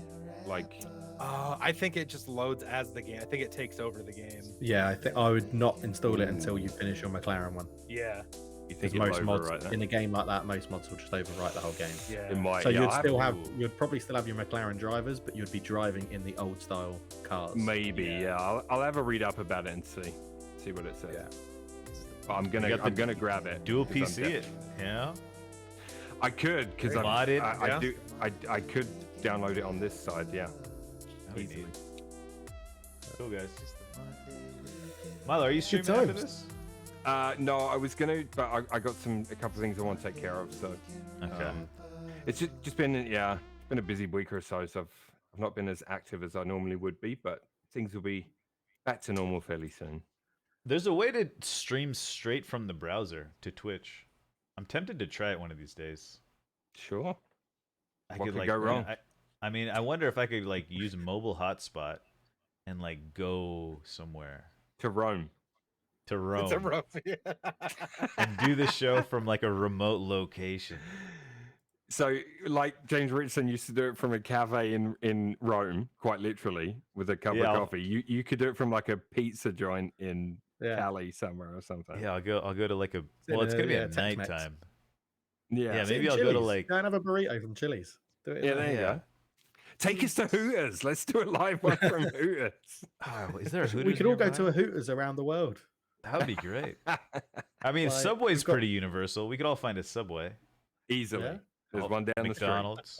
like?
I think it just loads as the game. I think it takes over the game.
Yeah, I think I would not install it until you finish your McLaren one.
Yeah,
You
Because
think
most
it'll
mods
overwrite that?
in a game like that, most mods will just overwrite the whole game.
yeah.
It might.
So
yeah,
you'd probably still have your McLaren drivers, but you'd be driving in the old style cars.
maybe. Yeah, I'll have a read up about it and see what it says.
Yeah.
But I'm
You got the
gonna grab it.
Dual
'cause I'm
PC it. Yeah.
I could because
Modded,
I could download it on this side. Yeah.
That'd be
Easily.
neat. Cool, guys. Milo, are you streaming after
times.
this?
No, I was gonna, but I got a couple of things I want to take care of. So
Okay.
it's just been it's been a busy week or so. So I've not been as active as I normally would be, but things will be back to normal fairly soon.
There's a way to stream straight from the browser to Twitch. I'm tempted to try it one of these days.
Sure.
I
What could
like
go wrong?
I mean, I wonder if I could like use mobile hotspot and like go somewhere
To Rome.
to Rome
It's a rough.
and do the show from like a remote location.
So, like James Richardson used to do it from a cafe in Rome, quite literally, with a cup
Yeah,
of
I'll-
coffee. You could do it from like a pizza joint in
Yeah.
Cali somewhere or something.
Yeah, I'll go to like a well, it's gonna be at
Tex-Mex.
nighttime.
Yeah.
Yeah,
Sit
maybe
in
I'll go to
Chili's.
like
Go and have a burrito from Chili's. Do it.
Yeah, there you
yeah.
go. Take us to Hooters. Let's do a live one from Hooters.
Oh, is there a Hooters
We could all go
nearby?
to a Hooters around the world.
That would be great. I mean,
Like,
Subway's
we've got-
pretty universal. We could all find a Subway.
Easily.
Yeah.
There's
Oh,
one down the street.
McDonald's.